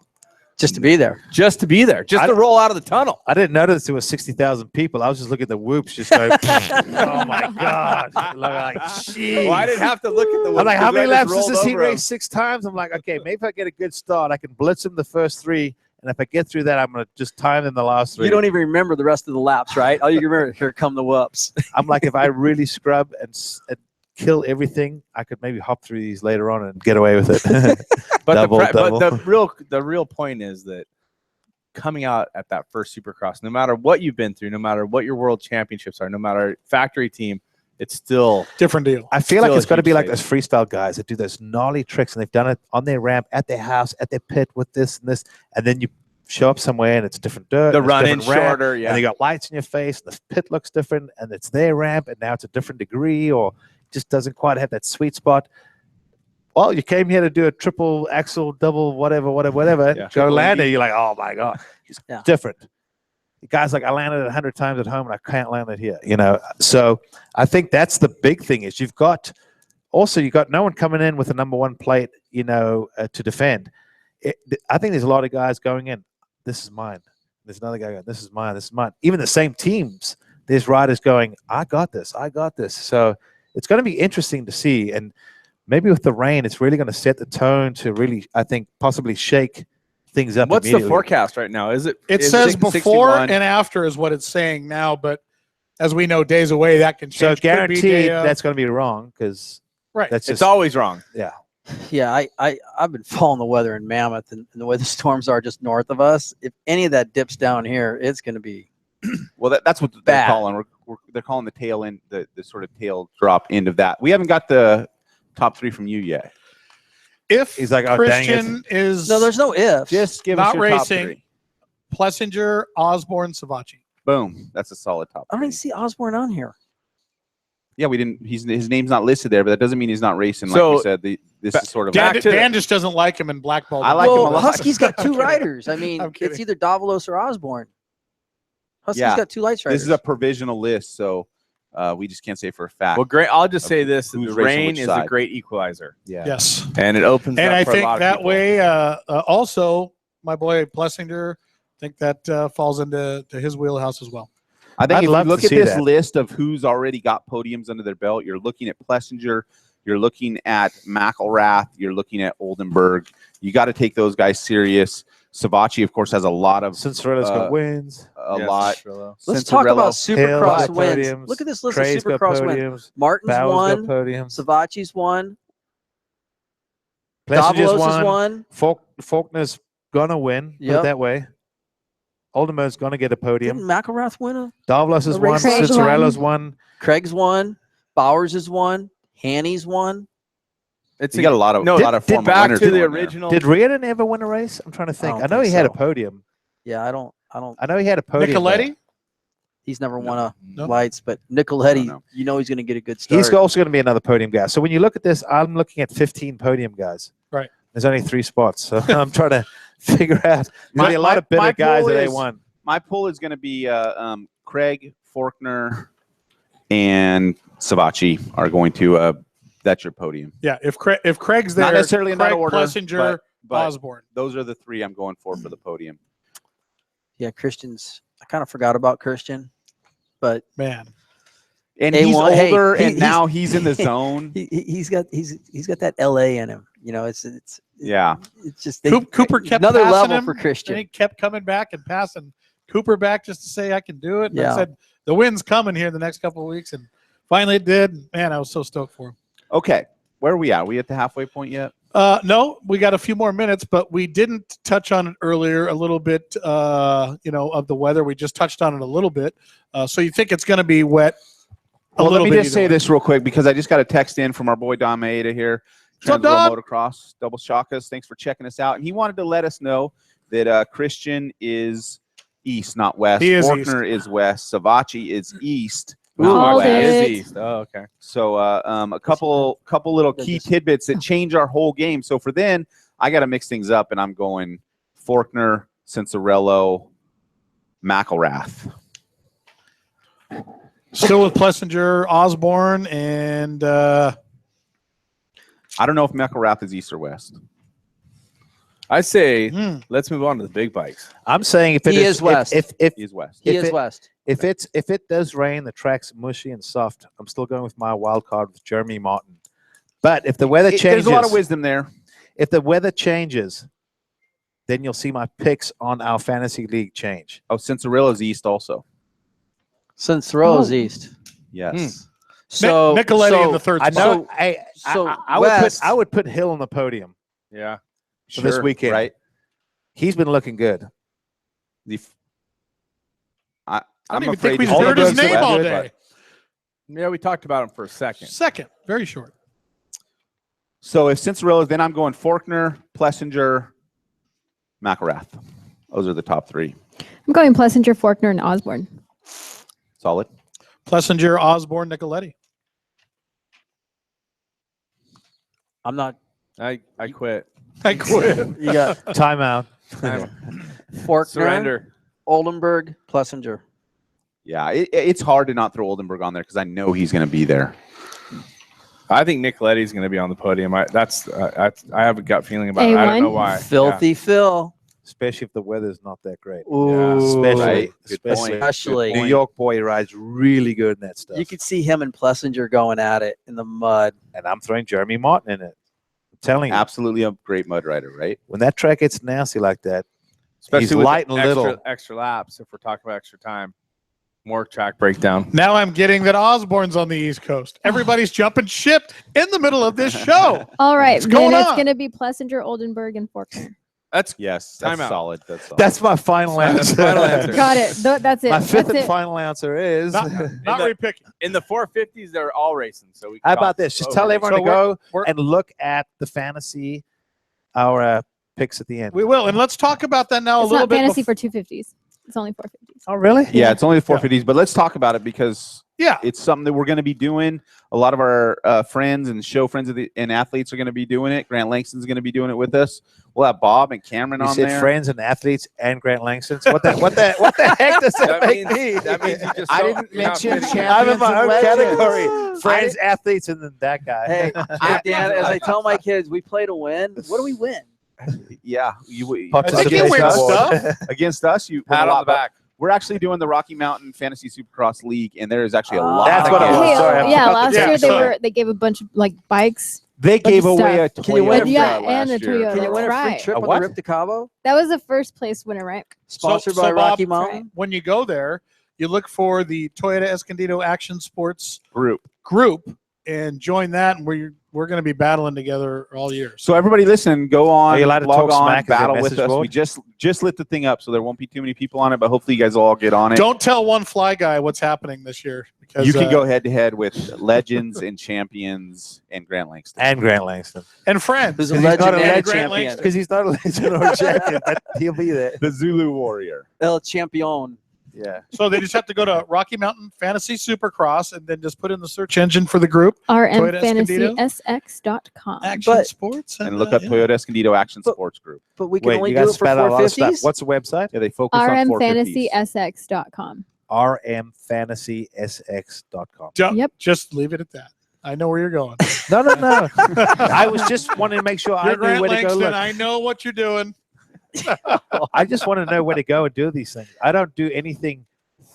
Just to be there. Just to be there. Just to roll out of the tunnel. I didn't notice there was 60,000 people. I was just looking at the whoops, just going, oh my God. Like, jeez. Well, I didn't have to look at the I'm like, how many laps does does this heat race? 6 times? I'm like, okay, maybe if I get a good start, I can blitz him the first 3. And if I get through that, I'm going to just time in the last 3. You don't even remember the rest of the laps, right? All you can remember, here come the whoops. I'm like, if I really scrub and kill everything, I could maybe hop through these later on and get away with it. But Double. the real point is that coming out at that first Supercross, no matter what you've been through, no matter what your world championships are, no matter factory team, it's still Different deal. I feel like Still it's a got to huge be like phase. those freestyle guys that do those gnarly tricks, and they've done it on their ramp, at their house, at their pit with this and this, and then you show up somewhere and it's different dirt. the and it's run in different ramp, shorter. Yeah. and they got lights in your face, and the pit looks different, and it's their ramp, and now it's a different degree, or just doesn't quite have that sweet spot. Well, you came here to do a triple axle, double, whatever. Yeah. Go land it. You're like, oh my God, it's Yeah. different. The guy's like, I landed it 100 times at home, and I can't land it here. So I think that's the big thing is you got no one coming in with a number 1 plate, to defend. I think there's a lot of guys going in. This is mine. There's another guy going, this is mine. This is mine. Even the same teams, there's riders going, I got this. So it's going to be interesting to see. And maybe with the rain, it's really going to set the tone to really, I think, possibly shake things up. What's the immediately. forecast right now? Is it? It is says 60, before 61? and after is what it's saying now, but as we know, days away, that can So change. Could be guaranteed day of. that's going to be wrong because right. that's It's just always wrong. Yeah, I've been following the weather in Mammoth and the way the storms are just north of us. If any of that dips down here, it's going to be Well, that's what they're Bad. calling. They're calling the tail end, the sort of tail drop end of that. We haven't got the top 3 from you yet. If He's like, oh, dang it. Christian is no. There's no ifs. Just give Not us your racing. top 3. Plessinger, Osborne, Savacci. Boom. That's a solid top I don't 3. even see Osborne on here. Yeah, we didn't. His name's not listed there, but that doesn't mean he's not racing. Like So, we said, this is sort of. Dan, Back to- Dan just doesn't like him in blackball. I like him a Well, lot. Husky's got 2 I'm kidding. riders. I mean, I'm it's kidding. either Davalos or Osborne. Husky's Yeah. got 2 lights riders. This is a provisional list, so we just can't say for a fact. Well, great. I'll just say this: that Who's the racing rain which is side. a great equalizer, yeah. Yes. and it opens. And up I for a think lot of that people. way, also, my boy Plessinger, I think that falls into his wheelhouse as well. I think I'd if you love to look at see this that. list of who's already got podiums under their belt, you're looking at Plessinger, you're looking at McElrath, you're looking at Oldenburg. You got to take those guys serious. Savacci, of course, has a lot of Cincerella's got wins. a lot. Let's talk about Hale's Supercross got wins. podiums. Look at this list Trey's of got Supercross wins. podiums. Martin's Bauer's won. got podiums. Savacci's won. Plessinger's Davalos has won. Faulkner's gonna win. Put it Yep. that way. Oldenburg's gonna get a podium. Didn't McElrath win a? Davalos has a won. race? Craig's Cincerella's won. Craig's won. Bowers has won. Hanny's won. It's You got a lot of Did- lot of did former back winners to the on there. original. Did Reardon ever win a race? I'm trying to think. don't I know think he had a so. podium. Yeah, I don't. I know he had a podium. Nicoletti? He's never won a No. lights, but Nicoletti, No. you know he's going to get a good start. He's also going to be another podium guy. So when you look at this, I'm looking at 15 podium guys. Right. There's only 3 spots, so I'm trying to figure out. Maybe a lot of bitter guys poll at is- A1. My poll is going to be Craig, Faulkner, and Savachi are going to. That's your podium. Yeah, if Craig's there, Not necessarily in that Craig, order, Plessinger, but Osborne. those are the 3 I'm going for the podium. Yeah, Christian's. I kind of forgot about Christian, but Man, And A1 he's hey, older, he- and he's- now he's in the zone. he's got that LA in him. You know, it's Yeah. it's just Cooper kept another passing level him, for and Christian. he kept coming back and passing Cooper back just to say I can do it. And Yeah. I said the win's coming here the next couple of weeks, and finally it did. Man, I was so stoked for him. Okay. Where are we at? Are we at the halfway point yet? No, we got a few more minutes, but we didn't touch on it earlier a little bit, of the weather. We just touched on it a little bit. So you think it's going to be wet Well, let me bit just say either way. this real quick because I just got a text in from our boy Don Maeda here. So, Transworld Don? Motocross, Double Shockas. Thanks for checking us out. And he wanted to let us know that Christian is east, not west. He is Faulkner is west. Savachi is east, Ooh, not Called west. it. Is east. Oh, okay. So a couple little key tidbits that change our whole game. So for then, I got to mix things up, and I'm going Faulkner, Cincerello, McElrath. Still with Plessinger, Osborne, and I don't know if McElrath is east or west. I say hmm, let's move on to the big bikes. I'm saying if it He is west. if He's west. He if is it- west. if it does rain, the track's mushy and soft. I'm still going with my wild card with Jeremy Martin. But if the weather changes, There's a lot of wisdom there. if the weather changes, then you'll see my picks on our fantasy league change. Oh, Cincerella's east also. Since Rose Oh. East. Yes. So Nicoletti in the third I spot. know. so I would West- put Hill on the podium Yeah. for this weekend. right? He's been looking good. I I'm don't even afraid think we've he's heard his gonna be name all west, day. Yeah, we talked about him for a second. Second, very short. So if Cincerella's, then I'm going Faulkner, Plessinger, McElrath. Those are the top 3. I'm going Plessinger, Faulkner, and Osborne. Solid. Plessinger, Osborne, Nicoletti. I'm not. I quit. I quit. You got Timeout. Faulkner, Surrender. Oldenburg, Plessinger. Yeah, it's hard to not throw Oldenburg on there because I know he's going to be there. I think Nicoletti's going to be on the podium. I have a gut feeling about it. I don't know A1? why. Filthy Phil. Especially if the weather's not that great. Ooh, Especially, Right. Good point. especially. New York boy rides really good in that stuff. You could see him and Plessinger going at it in the mud. And I'm throwing Jeremy Martin in it. I'm telling you, Absolutely a great mud rider, right? when that track gets nasty like that, Especially He's with light the and little. extra laps. If we're talking about extra time, more track breakdown. Now I'm getting that Osborne's on the East Coast. Everybody's jumping ship in the middle of this show. All right, What's then going it's on? going to be Plessinger, Oldenburg, and Faulkner. That's Yes, that's Time out. solid. That's solid. that's my final That's answer. the final answer. Got it. That's it. My That's fifth and it. final answer is. Not repicking. in the 450s. They're all racing. So we. How can about talk this? Just over tell it. everyone So to go we're- and look at the fantasy, our picks at the end. We will, and let's talk about that now It's a little not bit. fantasy bef- for 250s. It's only 450s. Oh, really? Yeah, it's only the 450s, but let's talk about it because Yeah. it's something that we're going to be doing. A lot of our friends and show friends and athletes are going to be doing it. Grant Langston's going to be doing it with us. We'll have Bob and Cameron You on said there. friends and athletes and Grant Langston. So what the heck does that, That make means, me? that means you just. I don't- didn't you're not mention fitting in. I'm in my own Champions and category. Friends, athletes, and then that guy. Hey, Dan, as I tell my kids, we play to win. What do we win? Yeah, Pucks I think you win stuff. against us. You win Pat a on lot, the back. We're actually doing the Rocky Mountain Fantasy Supercross League, and there is actually a Ah. lot. That's of what I games. was. Hey, Sorry, I yeah, forgot last the year game. they gave a bunch of like bikes. They Bunch gave of away a stuff. Can you win Toyota. a- Yeah, last and a year. Toyota. Can you win a free Right. trip A on the what? Rip to Cabo? That was the first place winner, right? Sponsored So, by Bob, Rocky That's Mountain. right. When you go there, you look for the Toyota Escondido Action Sports group. and join that, and we're going to be battling together all year. So everybody, listen, go on, Are you allowed to log talk on, smack? Is there a battle with message us. board? We just lit the thing up, so there won't be too many people on it, but hopefully you guys will all get on it. Don't tell one fly guy what's happening this year because You can go head to head with legends and champions and Grant Langston. And Grant Langston. and friends. Who's a Because he's not legend a and a legend. Grant champion. Langston. Because he's not a legend or a champion, but he'll be there. The Zulu Warrior. El Champion. Yeah. So they just have to go to Rocky Mountain Fantasy Supercross and then just put in the search engine for the group. Toyota Escondido. rmfantasysx.com. Action Sports. And look up Toyota Escondido Action Sports Group. But we can Wait, only you do guys it for spat out a lot of stuff. 450s? What's the website? Yeah, they focus on 450s. rmfantasysx.com. rmfantasysx.com. Yep. Just leave it at that. I know where you're going. No. I was just wanting to make sure I You're knew Grant where to go Langston. look. I know what you're doing. I just want to know where to go and do these things. I don't do anything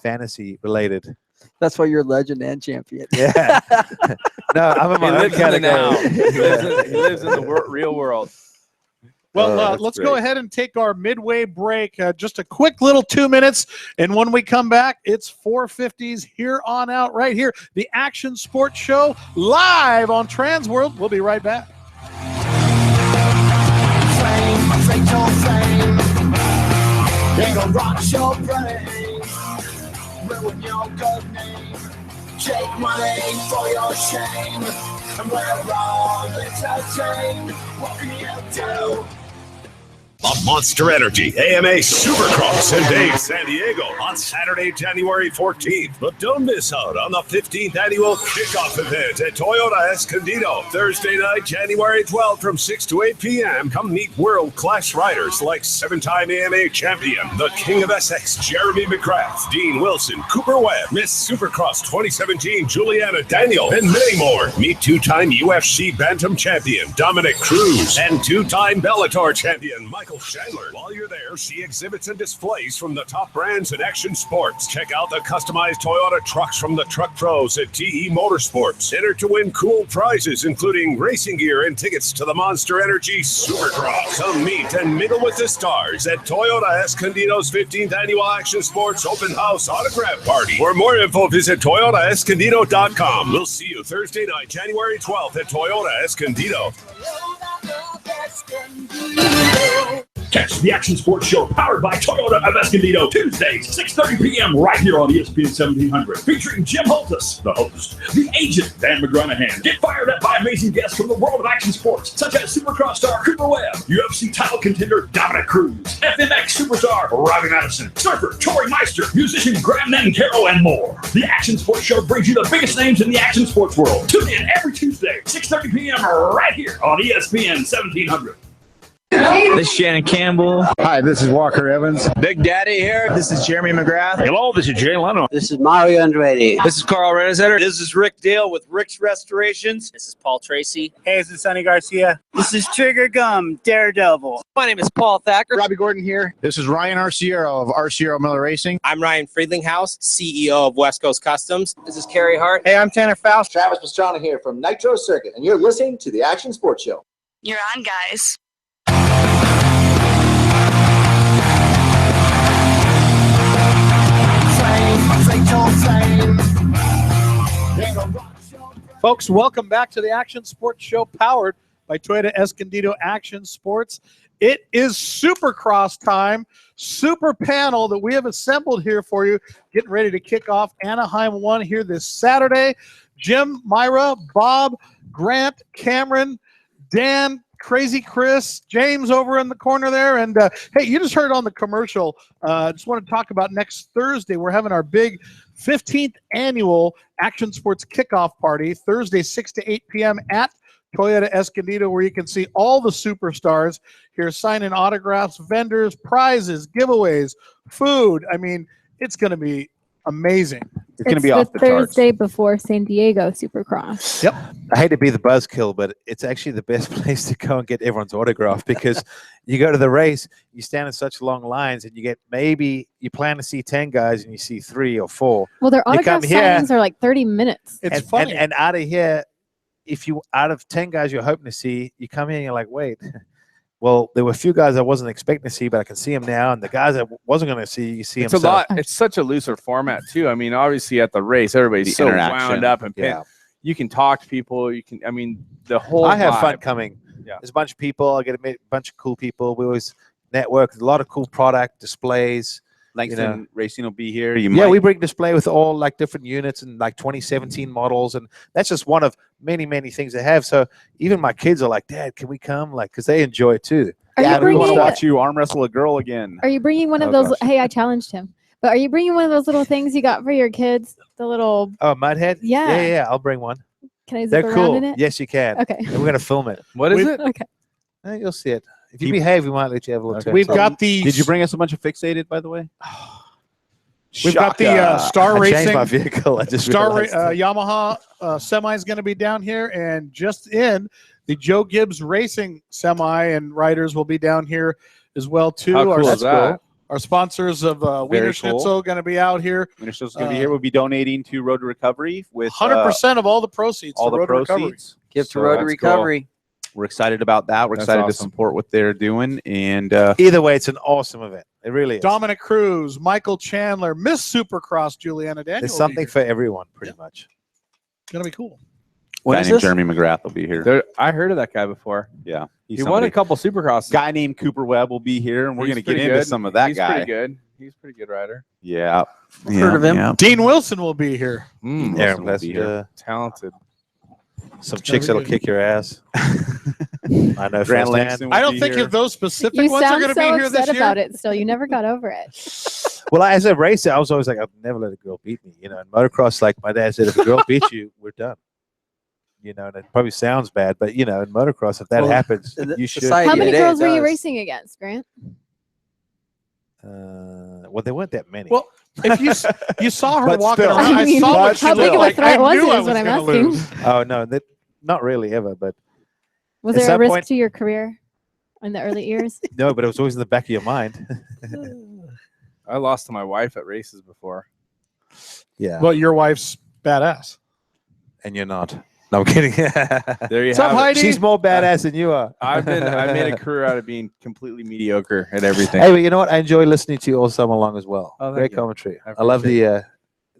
fantasy related. That's why you're a legend and champion. Yeah. No, I'm in He my own lives in the now. category. He lives in the real world. Well, that's let's great. go ahead and take our midway break. Just a quick little 2 minutes. And when we come back, it's 450s here on out right here. The Action Sports Show live on Transworld. We'll be right back. It'll rock your brain, ruin your good name, take money for your shame, and we're all entertained. What can you do? of Monster Energy AMA Supercross in Dade, San Diego on Saturday, January 14th. But don't miss out on the 15th annual kickoff event at Toyota Escondido. Thursday night, January 12th from 6 to 8 p.m. Come meet world-class riders like 7-time AMA champion, the King of Essex, Jeremy McGrath, Dean Wilson, Cooper Webb, Miss Supercross 2017, Juliana Daniel, and many more. Meet 2-time UFC Bantam champion, Dominic Cruz, and 2-time Bellator champion, Michael Chandler. While you're there, see exhibits and displays from the top brands in action sports. Check out the customized Toyota trucks from the Truck Pros at TE Motorsports. Enter to win cool prizes, including racing gear and tickets to the Monster Energy Supercross. Come meet and mingle with the stars at Toyota Escondido's 15th Annual Action Sports Open House Autograph Party. For more info, visit ToyotaEscondido.com. We'll see you Thursday night, January 12th at Toyota Escondido. Catch the Action Sports Show powered by Toyota of Escondido Tuesdays, 6:30 p.m. right here on ESPN 1700, featuring Jim Holthus, the host, the Agent Dan McGranahan. Get fired up by amazing guests from the world of action sports, such as Supercross star Cooper Webb, UFC title contender Dominic Cruz, FMX superstar Robbie Madison, surfer Tori Meister, musician Graham Nancaro, and more. The Action Sports Show brings you the biggest names in the action sports world. Tune in every Tuesday, 6:30 p.m. right here on ESPN 1700. This is Shannon Campbell. Hi, this is Walker Evans. Big Daddy here. This is Jeremy McGrath. Hello, this is Jay Leno. This is Mario Andretti. This is Carl Rennesetter. This is Rick Dale with Rick's Restorations. This is Paul Tracy. Hey, this is Sonny Garcia. This is Trigger Gum, Daredevil. My name is Paul Thacker. Robbie Gordon here. This is Ryan Arciero of Arciero Miller Racing. I'm Ryan Friedlinghouse, CEO of West Coast Customs. This is Kerry Hart. Hey, I'm Tanner Faust. Travis Pastrana here from Nitro Circuit, and you're listening to the Action Sports Show. You're on, guys. Folks, welcome back to the Action Sports Show powered by Toyota Escondido Action Sports. It is Supercross time, super panel that we have assembled here for you, getting ready to kick off Anaheim 1 here this Saturday. Jim, Mayra, Bob, Grant, Cameron, Dan, Crazy Chris, James over in the corner there. And hey, you just heard on the commercial, just want to talk about next Thursday. We're having our big 15th annual Action Sports Kickoff Party, Thursday, 6 to 8 p.m. at Toyota Escondido, where you can see all the superstars here signing autographs, vendors, prizes, giveaways, food. I mean, it's going to be amazing. It's going to be off the charts. Thursday before San Diego Supercross. Yep. I hate to be the buzzkill, but it's actually the best place to go and get everyone's autograph because you go to the race, you stand in such long lines, and you get maybe you plan to see 10 guys and you see 3 or 4. Well, their autograph come here, signings are like 30 minutes. It's funny. And out of here, if you out of 10 guys you're hoping to see, you come here and you're like, wait. Well, there were a few guys I wasn't expecting to see, but I can see them now. And the guys I wasn't going to see, you see them. It's a lot. It's such a looser format too. I mean, obviously at the race, everybody's so wound up and pinned. You can talk to people. You can. I mean, the whole. I have vibe. fun coming. Yeah. There's a bunch of people. I get to meet a bunch of cool people. We always network. A lot of cool product displays. Langston Racing will be here. We bring display with all like different units and like 2017 models, and that's just one of many things they have. So even my kids are like, Dad, can we come? Like, because they enjoy it too. Are you we want to bringing- watch you arm wrestle a girl again. Are you bringing one of those? Hey, I challenged him. But are you bringing one of those little things you got for your kids? The little. Oh, Mudhead? Yeah. Yeah. I'll bring one. Can I zip They're around cool. in it? Yes, you can. Okay. And we're going to film it. What is it? Okay. You'll see it. If you behave, we might let you have a little turn. We've got the. Did you bring us a bunch of fixated, by the way? We've got the Star I Racing. changed my vehicle. I just realized. Yamaha semi is going to be down here, and just in the Joe Gibbs Racing semi and riders will be down here as well too. How cool is that? Our sponsors of Wiener Schnitzel going to be out here. Wiener Schnitzel's going to be here. We'll be donating to Road to Recovery with 100% of all the proceeds. all to the Road to Recovery. proceeds. Give to So Road to that's Recovery. We're excited about that. We're That's excited to awesome. support what they're doing. And Either way, it's an awesome event. It really is. Dominic Cruz, Michael Chandler, Miss Supercross, Juliana Daniel. There's something for everyone, pretty much. Going to be cool. a guy named Jeremy McGrath will be here. I heard of that guy before. Yeah. He won a couple Supercrosses. Guy named Cooper Webb will be here, and we're going to get into some of that He's guy. pretty good. He's a pretty good rider. Yeah. Heard of him. Yeah. Dean Wilson will be here. Wilson Aaron will be here. Talented. Some chicks that'll kick your ass. I know. Grant firsthand. Langston will I don't be think here. if those specific You ones are sound going to so be here upset this about year. it still. You never got over it. Well, as a racer, I was always like, I'd never let a girl beat me. You know, in motocross, like my dad said, if a girl beats you, we're done. You know, and it probably sounds bad, but you know, in motocross, if that happens, you should. How many girls were you racing against, Grant? Well, there weren't that many. Well, if you saw her But walking still. around, I saw what she how big looked of a like. threat I was knew it? I Is what I'm gonna asking. lose. Oh no, not really ever. But Was at there a some risk point- to your career in the early years? no, but it was always in the back of your mind. I lost to my wife at races before. Yeah. Well, your wife's badass. And you're not. No, I'm kidding. There you What's up, have it. Heidi? She's more badass than you are. I made a career out of being completely mediocre at everything. Hey, but you know what? I enjoy listening to you all summer long as well. Oh, thank Great you. commentary. I I love appreciate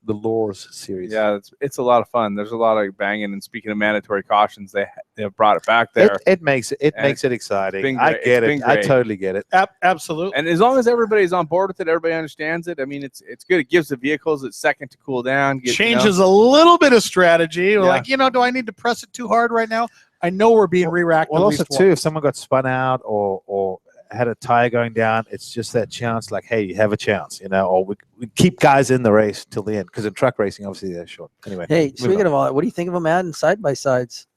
the Lures series. Yeah, it's a lot of fun. There's a lot of banging. And speaking of mandatory cautions, they have brought it back there. It makes it And makes it exciting. been I great. get It's it. been I great. totally get it. Absolutely. And as long as everybody's on board with it, everybody understands it. I mean, it's good. It gives the vehicles a second to cool down. Changes a little bit of strategy. We're Yeah. like, do I need to press it too hard right now? I know we're being re-racked. Well, at also least too, once. if someone got spun out or had a tire going down, it's just that chance. Like, hey, you have a chance, or we keep guys in the race till the end because in truck racing, obviously they're short. Anyway, Hey, move speaking on. of all that, what do you think of them adding side by sides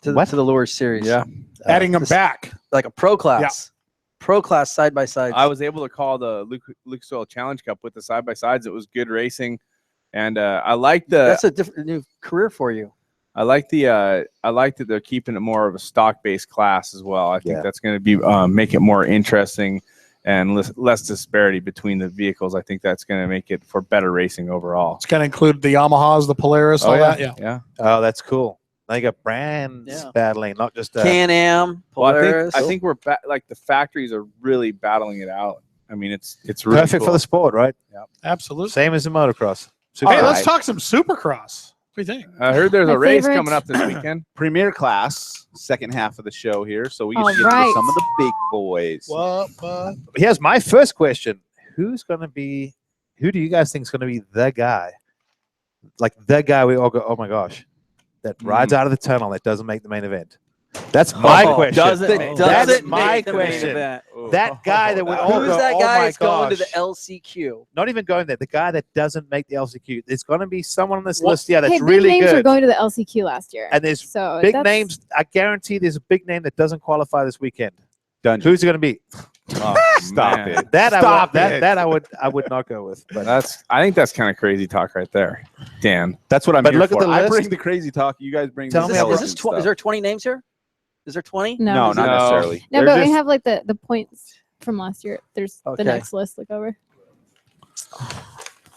to the Lures series? Yeah, adding them back like a pro class, side by sides. I was able to call the Lucas Oil Challenge Cup with the side by sides. It was good racing, and I like the. That's a different new career for you. I like that they're keeping it more of a stock based class as well. I think that's going to be make it more interesting and less disparity between the vehicles. I think that's going to make it for better racing overall. It's going to include the Yamahas, the Polaris, all that. Yeah. Oh, that's cool. They got brands battling, not just Can-Am, Polaris. Well, I think we're like the factories are really battling it out. I mean, it's really perfect cool. for the sport, right? Yeah, absolutely. Same as in motocross. Hey, let's talk some Supercross. What do you think? I heard there's My a race favorite- coming up this weekend. Premier class, second half of the show here, so we get All to get right. into some of the big boys. Here's my first question: who do you guys think is going to be the guy? Like the guy we all go, oh my gosh, that rides out of the tunnel that doesn't make the main event. That's my question. That's my question. That guy that we all Who's go, that oh guy my that's going to the gosh. LCQ? Not even going there. The guy that doesn't make the LCQ. There's going to be someone on this list, that's hey, big really names good. were going to the LCQ last year. And there's so big that's- names. I guarantee there's a big name that doesn't qualify this weekend. Dungeon. Who's it going to be? Oh, Stop man. it. That Stop I would, it. that I would not go with. But I think that's kind of crazy talk right there, Dan. That's what I'm But here look at for. the I list. bring the crazy talk. You guys bring Tell the me how- intelligent Is stuff. there 20 names here? Is there 20? No, No, not necessarily. No, They're but we just- have like the points from last year. There's Okay. the next list. Look over.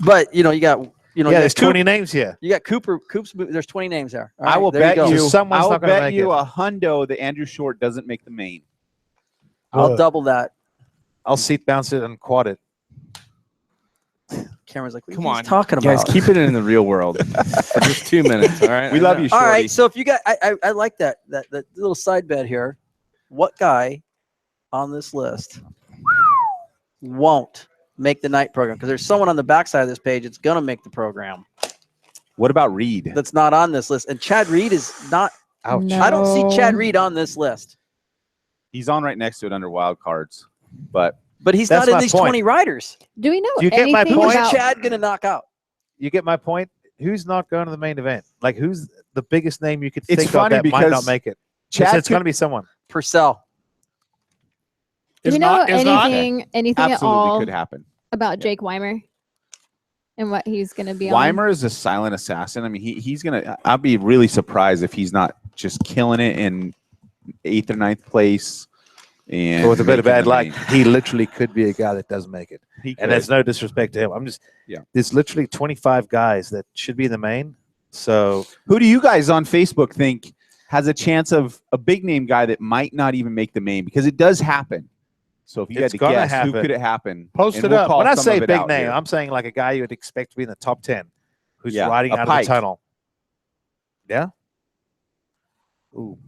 But you got there's Coop- 20 names here. You got Coops. There's 20 names there. All I right, will there bet go. you. Someone's I'll not gonna bet make you it. a hundo that Andrew Short doesn't make the main. I'll double that. I'll seat bounce it and quad it. Cameron's like, what Come are you on, talking guys, about? keep it in the real world for just 2 minutes. All right, We love you, All Shorty. right, so if you got, I like that little side bet here. What guy on this list won't make the night program? Because there's someone on the backside of this page that's gonna make the program. What about Reed? That's not on this list, and Chad Reed is not. Ouch. I don't see Chad No. Reed on this list. He's on right next to it under wild cards, but But he's That's not in my these point. 20 riders. Do we know Do you get my anything point? Who's about Chad going to knock out? You get my point? Who's not going to the main event? Like, who's the biggest name you could It's think of funny that might not because make it? Chad It's going to be someone. Purcell. Do we know anything at Absolutely all could happen. about Jake Weimer and what he's going to be on? Weimer is a silent assassin. I mean, he's gonna. I'd be really surprised if he's not just killing it in 8th or 9th place. And But with a bit of making bad the luck, main. he literally could be a guy that doesn't make it. He And could. there's no disrespect to him. I'm just, there's literally 25 guys that should be in the main. So Who do you guys on Facebook think has a chance of a big name guy that might not even make the main? Because it does happen. So if you had it's to gonna guess, happen. who could it happen? Post And it we'll up. call When I some say of it big out name, here. I'm saying like a guy you would expect to be in the top 10 who's Yeah, riding a out Pike. of the tunnel. Yeah. Ooh,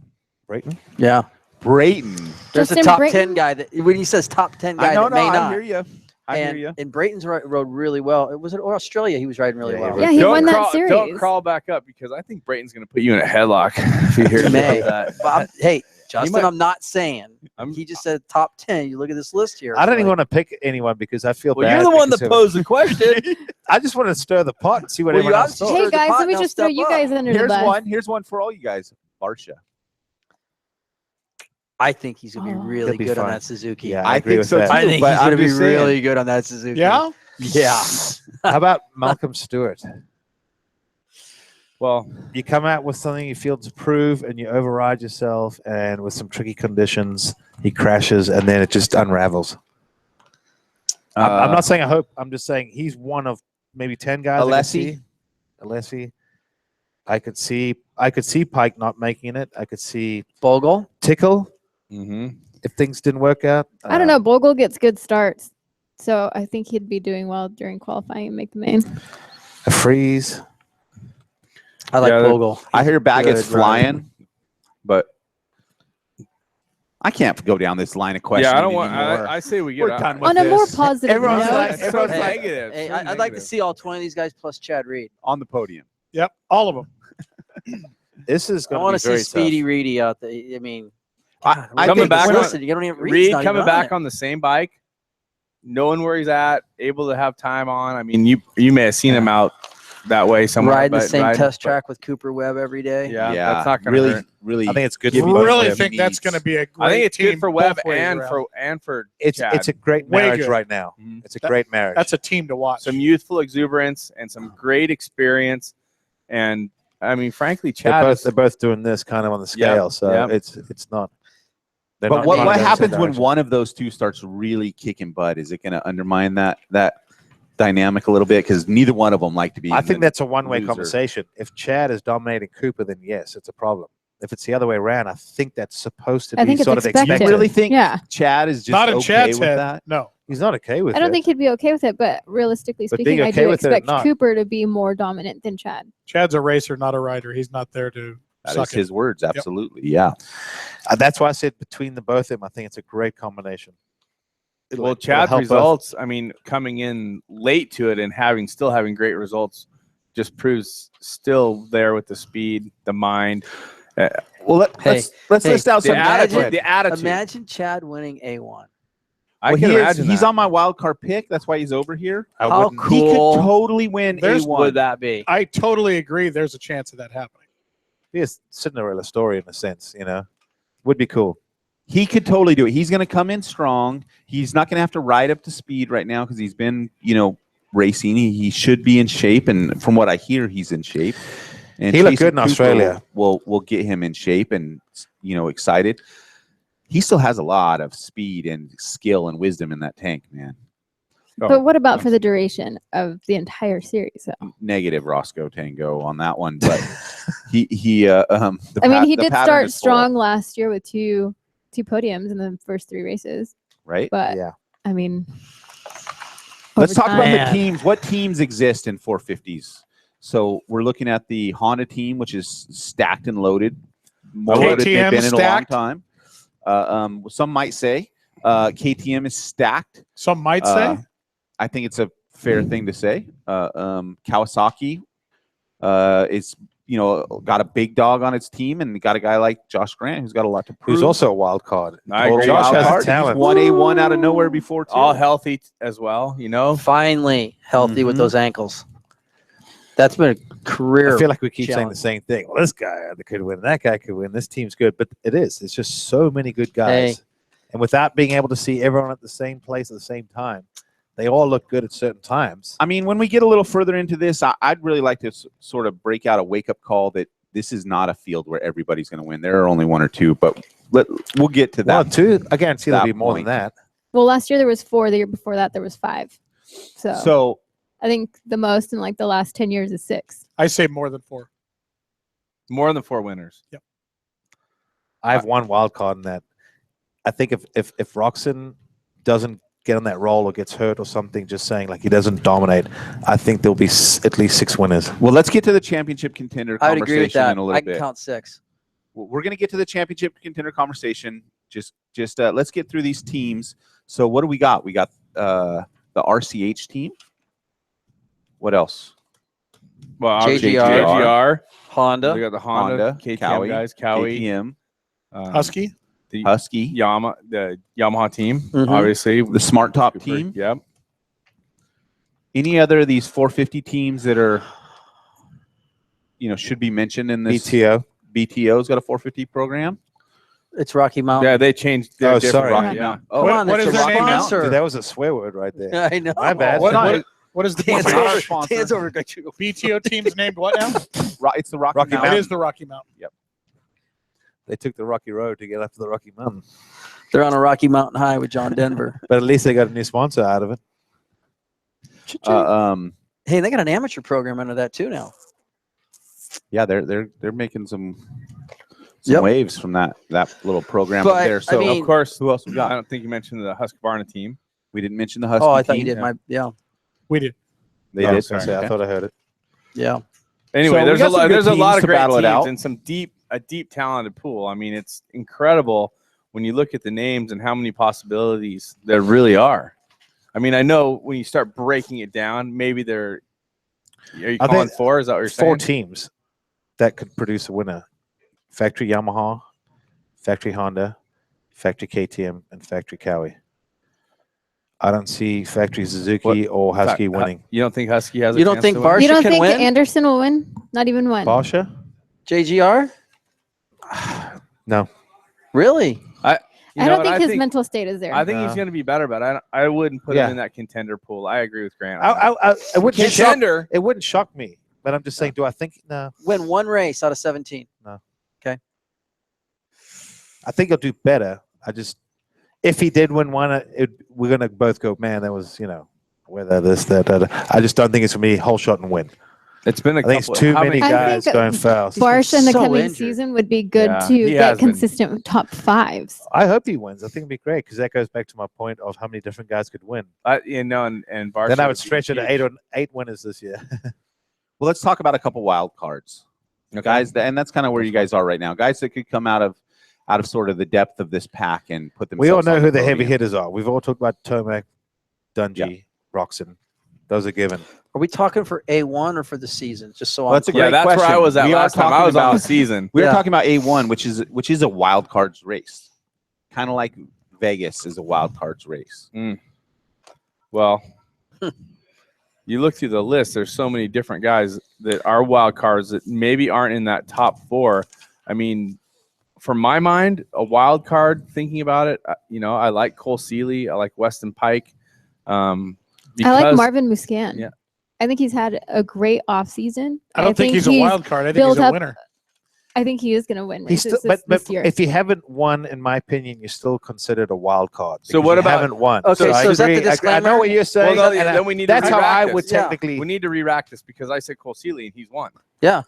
Brayton? Yeah. Brayton. There's a Justin top Brayton? 10 guy that when he says top 10 guy I know, that may I not. hear you. I hear you. And Brayton's rode really well. It was in Australia. He was riding really well. Yeah, he won that series. Don't crawl back up because I think Brayton's going to put you in a headlock if you hear He may. that. But hey, Justin, might- I'm not saying. He just said top 10. You look at this list here. I don't it's even like- want to pick anyone because I feel Well, bad. you're the one that because posed the question. I just want to stir the pot and see what Well, you everyone else obviously thought. Hey stirred the guys, pot, let me now just throw step you up. guys under the Here's bus. one. Here's one for all you guys. Barsha. I think he's going to be really That'd be good on fun. that Suzuki. Yeah, I agree think with so that. too. I think but he's going to I'm be just saying. really good on that Suzuki. Yeah? Yeah. How about Malcolm Stewart? Well, You come out with something you feel to prove and you override yourself, and with some tricky conditions, he crashes and then it just unravels. I'm not saying I hope. I'm just saying he's one of maybe 10 guys. Alessi? Alessi. I could see Pike not making it. I could see Bogle. Tickle mm-hmm. if things didn't work out. I don't know. Bogle gets good starts. So I think he'd be doing well during qualifying and make the main. A freeze. I like Yeah, Bogle. I hear Baggett's Good rider. flying, but I can't go down this line of questioning Yeah, I don't want. anymore. I say we get We're out. done with On a more this. positive Everyone's note, like- Everyone's Hey, negative. Hey, So I'd like to negative. see all 20 of these guys plus Chad Reed. On the podium. Yep, all of them. This is I going want to to be very see Speedy tough. Reedy out there. I mean, I Coming think back when- on- listen, you don't even Reed coming back on the same bike, knowing where he's at, able to have time on. I mean, you may have seen him out that way somewhere. riding the but same riding- test track with Cooper Webb every day. Yeah, Yeah, that's not going to really, hurt. really. I think it's good give for you both Really of them. think that's going to be a great I think it's team good for Webb both ways and around. for It's Chad. a great Way marriage good. right now. Mhm. It's a great marriage. That's a team to watch. some youthful exuberance and some great experience. And I mean, frankly, they're Chad both is, they're both doing this kind of on the scale, Yep, so yep. it's not. they're But not what trying to go in the same happens when direction. one of those two starts really kicking butt? Is it going to undermine that dynamic a little bit? Because neither one of them like to be. I in think the that's a one-way loser. conversation. If Chad is dominating Cooper, then yes, it's a problem. If it's the other way around, I think that's supposed to I be think it's sort of expected. expected. You really think Yeah. Chad is just Not in okay Chad's with head. that? No. He's not okay with I don't it. think he'd be okay with it, but realistically But speaking, being I okay do with it or expect not? Cooper to be more dominant than Chad. Chad's a racer, not a rider. He's not there to That suck is it. his words. Absolutely. Yeah. That's why I said between the both of them, I think it's a great combination. well, it'll Chad's help both. results. I mean, coming in late to it and still having great results, just proves still there with the speed, the mind. Well, let's list out the some attitude. The attitude. Imagine Chad winning A1. I Well, can he is- imagine he's that. on my wild card pick. That's why he's over here. How He cool could totally win There's- A1. would that be? I totally agree. There's a chance of that happening. He is Cinderella story in a sense, would be cool. He could totally do it. He's going to come in strong. He's not going to have to ride up to speed right now because he's been, racing. He should be in shape, and from what I hear, he's in shape. And He looked Jason good in Cooper Australia. Will get him in shape and excited. He still has a lot of speed and skill and wisdom in that tank, man. But what about for the duration of the entire series? Though? Negative Roscoe Tango on that one, but he He did start strong last year with two podiums in the first 3 races. right? But Yeah. I mean, Let's talk about Man. the teams. What teams exist in 450s? So we're looking at the Honda team, which is stacked and loaded. More loaded than KTM they've been in a long stacked? time. Some might say KTM is stacked. Some might say. I think it's a fair thing to say. Kawasaki is got a big dog on its team, and got a guy like Josh Grant who's got a lot to prove. Who's also a wild card. I agree. Josh has Card. a talent. He's won A1 out of nowhere before too. All healthy as well, Finally healthy with those ankles. That's been a career. I feel like we keep saying challenge. the same thing. Well, this guy could win. That guy could win. This team's good. But it is. It's just so many good guys. Hey. And without being able to see everyone at the same place at the same time, they all look good at certain times. I mean, when we get a little further into this, I'd really like to sort of break out a wake-up call that this is not a field where everybody's going to win. There are only one or two, but we'll get to that. Well, two. I guarantee there'll be more than point. that. Well, last year there was 4. The year before that there was 5. So I think the most in like the last 10 years is 6. I say more than 4. more than 4 winners. Yep. I have one wild card in that. I think if Roxon doesn't get on that roll or gets hurt or something, just saying like he doesn't dominate, I think there'll be at least 6 winners. Well, let's get to the championship contender I would conversation agree with that. in a little I can bit. count 6. We're going to get to the championship contender conversation. Just let's get through these teams. So what do we got? We got the RCH team. What else? Well, JGR, Honda. We got the Honda KTM Cowie, guys, Cowie, KTM, Husky, the Husky, the Yamaha team, Mhm. obviously the Smart Top team. Yep. Any other of these 450 teams that are, should be mentioned in this? BTO's got a 450 program. It's Rocky Mountain. Yeah, they changed. Oh, different sorry. Rocky Yeah. Mountain. Oh, what is their name now? sponsor. Dude, that was a swear word right there. I know. My bad. What is the Dan's BTO over, sponsor? Dan's over. BTO team's named what now? It's the Rocky Rocky Mountain. It is the Rocky Mountain. They took the Rocky Road to get up to the Rocky Mountain. They're on a Rocky Mountain high with John Denver. But at least they got a new sponsor out of it. Hey, they got an amateur program under that too now. Yeah, they're making some Yep. waves from that little program But, up there. I So mean- Of course, who else we I got? don't think you mentioned the Husqvarna team. We didn't mention the Husky Oh, I thought team. you did. Yeah. We did. They Oh, did. sorry, Okay. I thought I heard it. Yeah. Anyway, So we there's got a some lot. good There's a lot teams of to great battle it teams out. and a deep talented pool. I mean, it's incredible when you look at the names and how many possibilities there really are. I mean, I know when you start breaking it down, maybe are you I calling think 4? Is that what you're saying? 4 teams that could produce a winner: Factory Yamaha, Factory Honda, Factory KTM, and Factory Cowie. I don't see Factory Suzuki or Husky winning. You don't think Husky has a You don't chance think to win? Barsha You don't can think win? Anderson will win? Not even one. Barsha? JGR? No. Really? I don't think his mental state is there. I think he's No. going to be better, but I wouldn't put Yeah. him in that contender pool. I agree with Grant. on that. It wouldn't shock, Contender. it wouldn't shock me, but I'm just saying, do I think? No. Win one race out of 17. No. Okay. I think he'll do better. If he did win one, we're going to both go, man, that was, whether this, that. I just don't think it's going to be whole shot and win. It's been a I think it's couple. too how many I guys think going fast. Barsha in the so coming injured. season would be good Yeah, to he get has been. consistent top 5s. I hope he wins. I think it'd be great because that goes back to my point of how many different guys could win. and Barsha Then I would be stretch it to huge. 8 winners this year. Well, let's talk about a couple wild cards, guys. And that's kind of where you guys are right now. Guys that could come out of sort of the depth of this pack and put themselves. We all know on who the heavy podium. hitters are. We've all talked about Tomac, Dungey, Roxon. Those are given. Are we talking for A1 or for the season? Just so Well, that's a I'm great Yeah, that's question. where I was at We are last time. I talking was on the about- season. We were Yeah. talking about A1, which is a wild cards race, kind of like Vegas is a wild cards race. Well, you look through the list. There's so many different guys that are wild cards that maybe aren't in that top 4. I mean, from my mind, a wild card. Thinking about it, I like Cole Seeley. I like Weston Pike. I like because- Marvin Muscan. Yeah. I think he's had a great offseason. I don't think he's a wild card. I think he's built a up- winner. I think he is going to win He's races still, but this year. if you haven't won, in my opinion, you're still considered a wild card. So because what you about- haven't won? Okay, I so is that the agree. I disclaimer? know what you're saying. Well, and then we need to that's how I re-rack would this. Yeah. technically. We need to re-rack this because I said Cole Seeley and he's won. Yeah.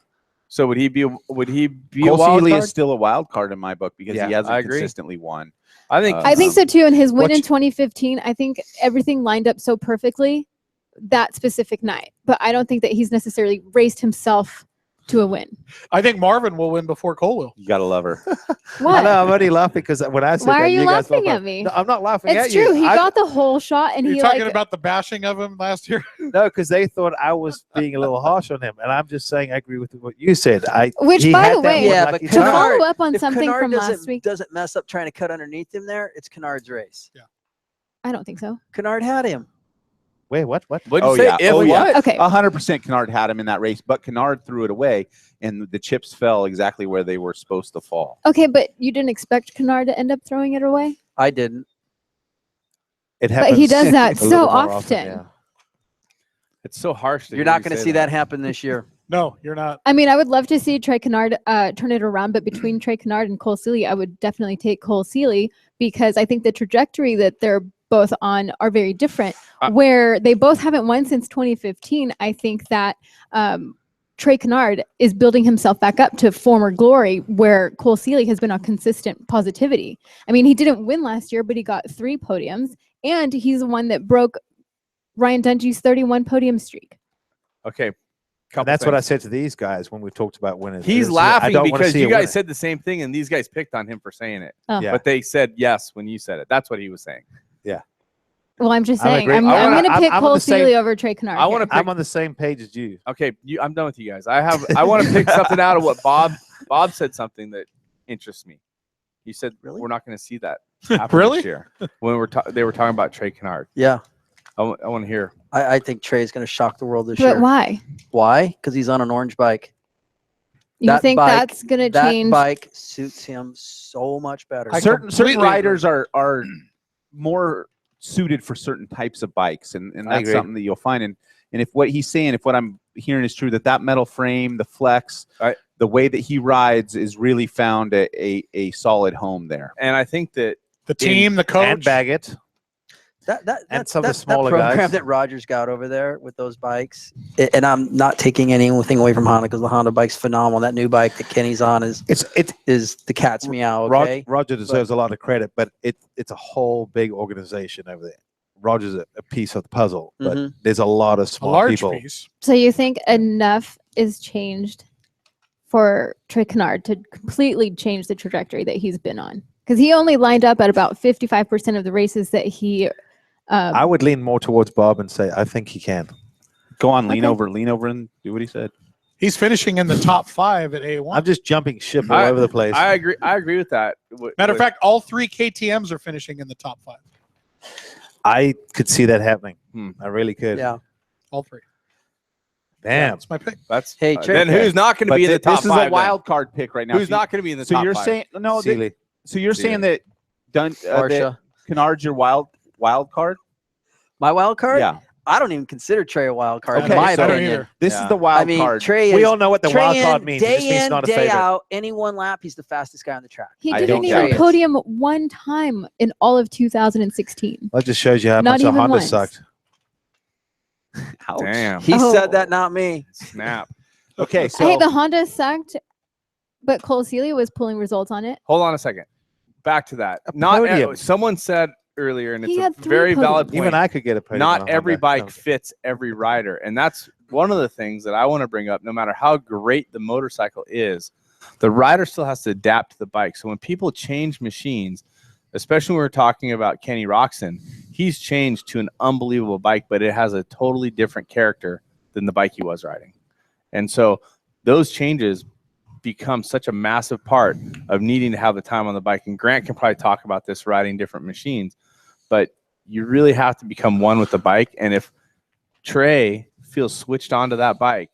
So would he be a Cole wild Seeley card? is still a wild card in my book because Yeah, he hasn't I agree. consistently won. I think I think so too. And his win in What's- 2015, I think everything lined up so perfectly that specific night. But I don't think that he's necessarily raced himself to a win. I think Marvin will win before Cole will. You gotta love her. What? I know, I'm only laughing because when I said Why that, are you guys thought laughing at about- me? No, I'm not laughing at It's you. true. He I- got the whole shot, and You're he talking like about the bashing of him last year. No, because they thought I was being a little harsh on him, and I'm just saying I agree with what you said. Which, he by had the that way, one Yeah, lucky but to time. follow up on if something Kennard from doesn't, last week. doesn't mess up trying to cut underneath him there, it's Kennard's race. I don't think so. Kennard had him. Wait, what? What'd Oh, you say? yeah. If Oh, yeah. what? Okay. 100% Kennard had him in that race, but Kennard threw it away, and the chips fell exactly where they were supposed to fall. Okay, but you didn't expect Kennard to end up throwing it away? I didn't. It But he happens does that a so little more often. yeah. It's so harsh. You're not going to see that happen this year. No, you're not. I mean, I would love to see Trey Kennard turn it around, but between Trey Kennard and Cole Seeley, I would definitely take Cole Seeley because I think the trajectory that they're both on are very different. Where they both haven't won since 2015, I think that Trey Kennard is building himself back up to former glory, where Cole Seeley has been on consistent positivity. I mean, he didn't win last year, but he got 3 podiums, and he's the one that broke Ryan Dungey's 31 podium streak. Okay. And that's what I said to these guys when we talked about winners. He's Is, I laughing don't wanna because see you a guys winner. said the same thing, and these guys picked on him for saying it. Oh. Yeah. But they said yes when you said it. That's what he was saying. Yeah. Well, I'm just I'm saying, agreeing. I'm going to I'm pick on Cole the same- Seeley over Trey Kennard. I want to here. pick. I'm on the same page as you. Okay, I'm done with you guys. I want to pick something out of what Bob said, something that interests me. He said we're not going to see that happen Really? this year. When they were talking about Trey Kennard. Yeah. I want to hear. I think Trey's going to shock the world this But year. why? Why? Because he's on an orange bike. You That think bike- that's going to That change? bike suits him so much better. Certain completely riders are more suited for certain types of bikes, and I that's agree. something that you'll find. And if what he's saying, if what I'm hearing is true, that metal frame, the flex, the way that he rides is really found a solid home there. And I think that The team, the coach. And Baggett. That some of the that smaller program guys. that Rogers got over there with those bikes, and I'm not taking anything away from Honda because the Honda bike's phenomenal. That new bike that Kenny's on is the cat's meow. Okay, Roger deserves a lot of credit, but it's a whole big organization over there. Roger's a piece of the puzzle, but Mhm. there's a lot of A small large people. piece. So you think enough is changed for Trey Kennard to completely change the trajectory that he's been on? Because he only lined up at about 55% of the races that he. I would lean more towards Bob and say I think he can. Go on, lean Okay. over, and do what he said. He's finishing in the top 5 at A1. I'm just jumping ship all over the place. I agree with that. Matter of fact, all 3 KTMs are finishing in the top 5. I could see that happening. I really could. Yeah. All 3. Damn. That's my pick. That's Hey, Trey, then who's not going to But be in the top this is 5? a wild card pick right now. Who's So you- not going to be in the so top you're 5? saying no? Seeley. So you're saying that that Porsche. Kennard's your wild card? My wild card. Yeah. I don't even consider Trey a wild card. Okay, in my so opinion. this Yeah. is the wild I mean, card. Trey We is- all know what the Trey wild card in, means. It just Day means in, not a day favorite. out, any one lap, he's the fastest guy on the track. He I didn't don't even doubt it. podium one time in all of 2016. That just shows you how Not much a even Honda once. sucked. Ouch. Damn. He Oh. said that, not me. Snap. Okay, so Hey, the Honda sucked, but Cole Seeley was pulling results on it. Hold on a second. Back to that. A Not podium. someone said earlier, and He it's had a 3 very valid podiums. point. Even I could get a podium on Not a every Honda. bike No. fits every rider, and that's one of the things that I want to bring up. No matter how great the motorcycle is, the rider still has to adapt to the bike. So when people change machines, especially when we're talking about Kenny Roxon, he's changed to an unbelievable bike, but it has a totally different character than the bike he was riding. And so those changes become such a massive part of needing to have the time on the bike. And Grant can probably talk about this riding different machines, but you really have to become one with the bike. And if Trey feels switched onto that bike,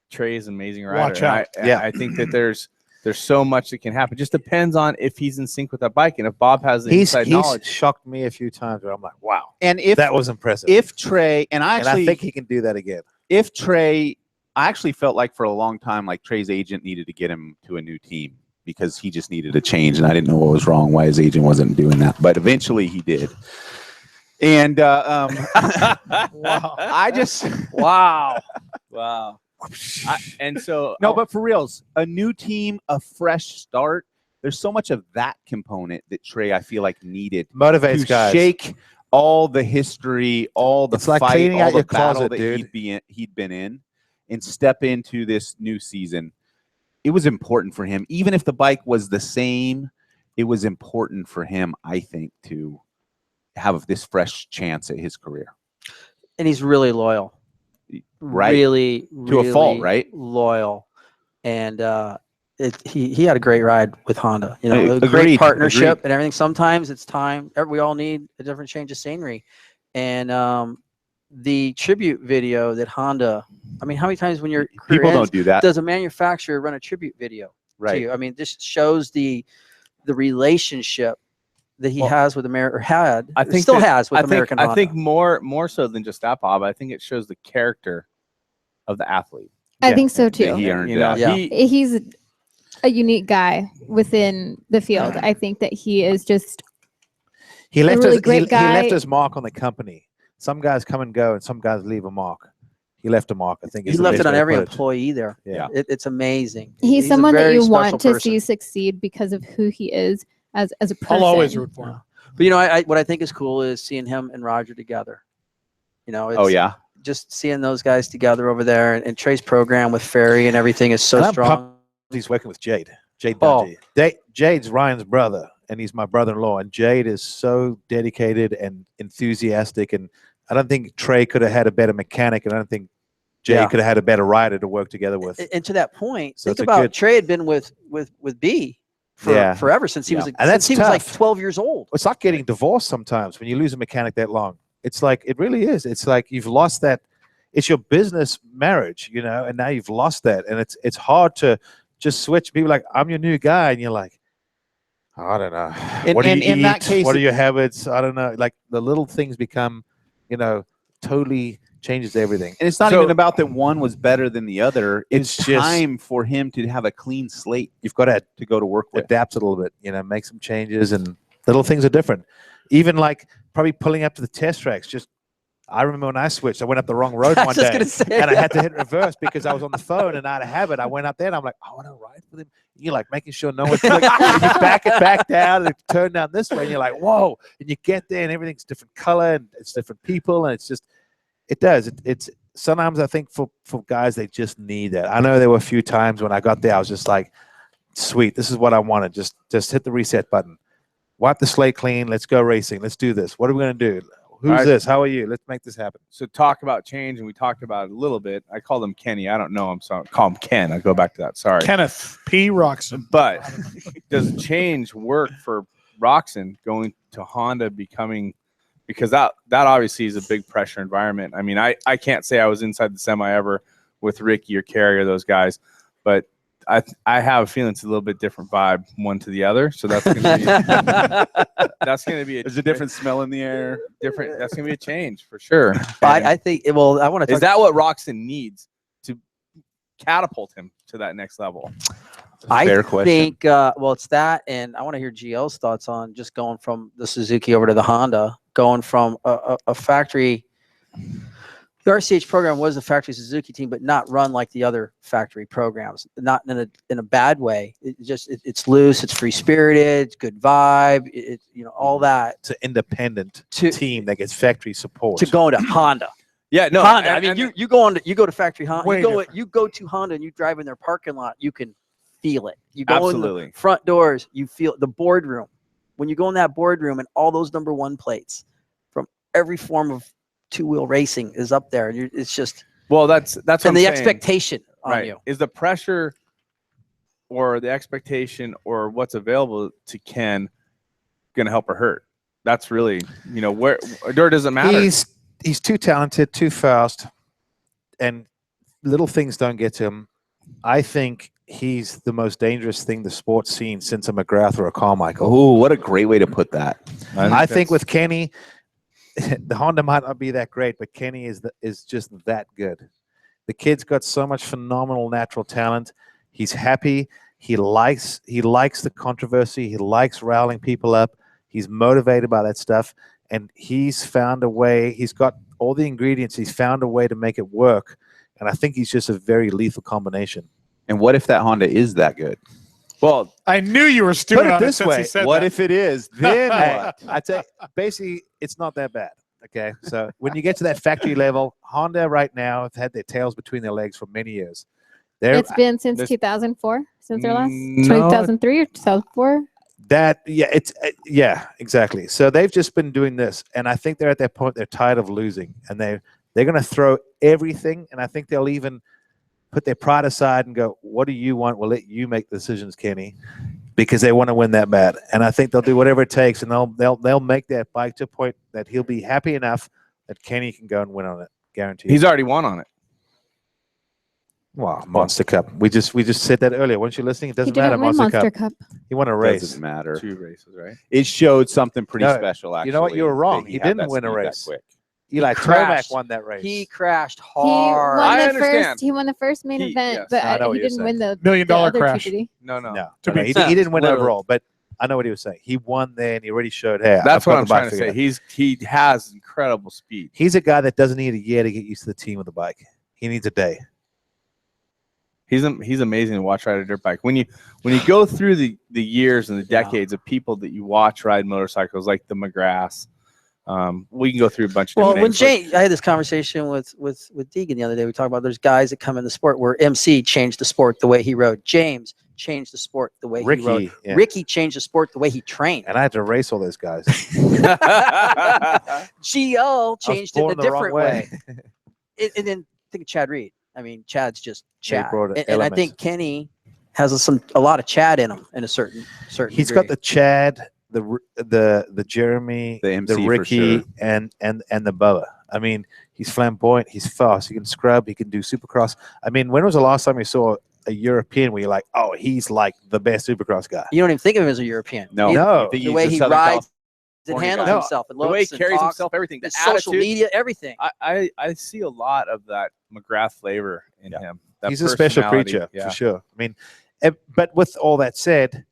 Trey is an amazing rider. Watch out. And I think that there's so much that can happen. It just depends on if he's in sync with that bike. And if Bob has the He's inside knowledge. shocked me a few times where I'm like, wow, and if that was impressive. if Trey and I and actually I think he can do that again. if Trey, I actually felt like for a long time, like Trey's agent needed to get him to a new team because he just needed a change, and I didn't know what was wrong, why his agent wasn't doing that, but eventually he did. And Wow. I just Wow. Wow. And so no, but for reals, a new team, a fresh start. There's so much of that component that Trey, I feel like, needed Motivates to guys. shake all the history, all the It's like fight, cleaning all out the your battle closet, that dude. he'd been in, and step into this new season. It was important for him. Even if the bike was the same, it was important for him, I think, to have this fresh chance at his career. And he's really loyal. Right. Really, to a fault, right? Loyal. And he had a great ride with Honda. You know, a Agreed, great partnership agreed. and everything. Sometimes it's time. We all need a different change of scenery. And the tribute video that Honda, I mean, how many times when your career People ends, don't do that. does a manufacturer run a tribute video to Right. you? I mean, this shows the relationship that he has with America, or had, I think still that- has with I think, American Honda. I think more so than just that, Bob. I think it shows the character of the athlete. I think so That too. he earned You know, that. He's a unique guy within the field. I think that he is just He left really his great he guy. left his mark on the company. Some guys come and go, and some guys leave a mark. He left a mark. I think he is the left best it on way to every put it. employee there. Yeah. It's amazing. he's a someone that very you special want to person. see succeed because of who he is as a person. I'll always root for him. But you know, what I think is cool is seeing him and Roger together. You know, it's Oh, yeah. just seeing those guys together over there, and Trey's program with Ferry and everything is so And I'm strong. pumped he's working with Jade. Jade Oh. Dungey. Jade's Ryan's brother, and he's my brother-in-law. And Jade is so dedicated and enthusiastic. And I don't think Trey could have had a better mechanic, and I don't think Jade Yeah. could have had a better rider to work together with. And to that point, So think it's a about good- Trey had been with B for Yeah. forever since he Yeah. was And since that's he was like tough. 12 years old. It's like getting divorced sometimes when you lose a mechanic that long. It's like, it really is. It's like you've lost that. It's your business marriage, you know, and now you've lost that. And it's hard to just switch. People like, I'm your new guy. And you're like, I don't know. What do you in eat? that case, What are your habits? I don't know. Like the little things become, you know, totally changes everything. And it's not So- even about that one was better than the other. It's It's just- time for him to have a clean slate You've got to to go to work with. adapt a little bit, you know, make some changes, and little things are different. Even like probably pulling up to the test tracks. Just I remember when I switched, I went up the wrong road I one was just day, gonna say, and I had to hit reverse because I was on the phone, and out of habit, I went up there and I'm like, I want to ride with him. You're like making sure no one's like, and you back it back down and turn down this way, and you're like, whoa! And you get there, and everything's different color, and it's different people, and it's just, it does. It's sometimes I think for guys they just need that. I know there were a few times when I got there, I was just like, sweet, this is what I wanted. Just hit the reset button, wipe the slate clean. Let's go racing. Let's do this. What are we gonna do? Who's Right. this? How are you? Let's make this happen. So talk about change, and we talked about it a little bit. I call him Kenny. I don't know him, so I'll call him Ken. I go back to that. Sorry. Kenneth P. Roxon. But does change work for Roxon going to Honda becoming, because that obviously is a big pressure environment. I mean, I can't say I was inside the semi ever with Ricky or Kerry or those guys, but I have a feeling it's a little bit different vibe one to the other. So that's going to be There's a different smell in the air. different. That's going to be a change for sure. I think. Well, I want to. Is that what Roxon needs to catapult him to that next level? I Fair question. think, well, it's that, and I want to hear GL's thoughts on just going from the Suzuki over to the Honda, going from a factory. The RCH program was a factory Suzuki team, but not run like the other factory programs. Not in a bad way. It's loose, it's free spirited, it's good vibe. It you know, all that It's an independent To- team that gets factory support. to go to Honda. Yeah, no. Honda. and- I mean, and- you go to factory Honda. Way You go to Honda and you drive in their parking lot. You can feel it. You go in Absolutely. the front doors. You feel the boardroom. When you go in that boardroom and all those number one plates from every form of two-wheel racing is up there. It's just well, that's what and I'm the saying. expectation on Right. you. Is the pressure or the expectation or what's available to Ken going to help or hurt? That's really, you know, where or does it matter? He's too talented, too fast, and little things don't get to him. I think he's the most dangerous thing the sport's seen since a McGrath or a Carmichael. Oh, what a great way to put that. I think with Kenny, the Honda might not be that great, but Kenny is just that good. The kid's got so much phenomenal natural talent. He's happy. He likes the controversy. He likes riling people up. He's motivated by that stuff, and he's found a way. He's got all the ingredients. He's found a way to make it work, and I think he's just a very lethal combination. And what if that Honda is that good? well, I knew you were stewing Put it on it this since way, he said What that. if it is? Then Hey, what? I tell you, basically, it's not that bad. Okay, so when you get to that factory level, Honda right now have had their tails between their legs for many years. It's been since 2004, since their last No. 2003 or 2004. Yeah, exactly. So they've just been doing this, and I think they're at that point. They're tired of losing, and they're going to throw everything. And I think they'll even put their pride aside and go, "What do you want? We'll let you make the decisions, Kenny," because they want to win that bad. And I think they'll do whatever it takes, and they'll make that bike to a point that he'll be happy enough that Kenny can go and win on it. Guaranteed. He's already won on it. Wow, Monster Cup. We just said that earlier. Weren't you listening? It doesn't He didn't matter. win Monster Cup. He won a race. Doesn't matter. 2 races, right? It showed something pretty No, special. Actually, you know what? You were wrong. that He had didn't that win a speed that race. quick. Eli crashed. Tomac won that race. He crashed He hard. won I the understand. first. He won the first main event, yes. but I know what he you're didn't win the $1 million the other two, crash. did he? No. No, he didn't win Literally. overall, but I know what he was saying. He won there, and he already showed, hey, That's I've what got I'm the bike trying to say. figured out. He has incredible speed. He's a guy that doesn't need a year to get used to the team with the bike. He needs a day. He's amazing to watch ride a dirt bike. When you go through the years and the decades of people that you watch ride motorcycles, like the McGraths, we can go through a bunch of Well, different when names. I had this conversation with Deegan the other day. We talked about there's guys that come in the sport where MC changed the sport the way he rode. James changed the sport the way he rode. Ricky, yeah. Ricky changed the sport the way he trained. And I had to race all those guys. GL changed it in born a the wrong different way. And then think of Chad Reed. I mean, Chad's just Chad. brought And I elements. think Kenny has a lot of Chad in him in a certain He's degree. got the Chad, the Jeremy, The MC the for Ricky, sure. and the Bubba. I mean, he's flamboyant. He's fast. He can scrub. He can do supercross. I mean, when was the last time you saw a European where you're like, oh, he's like the best supercross guy? You don't even think of him as a European. No, No. The way he rides and California handles guy. himself and the way he looks and carries talks, himself, everything, the his social attitude. media, everything. I see a lot of that McGrath flavor in him. That He's a special personality. creature Yeah. for sure. I mean, but with all that said,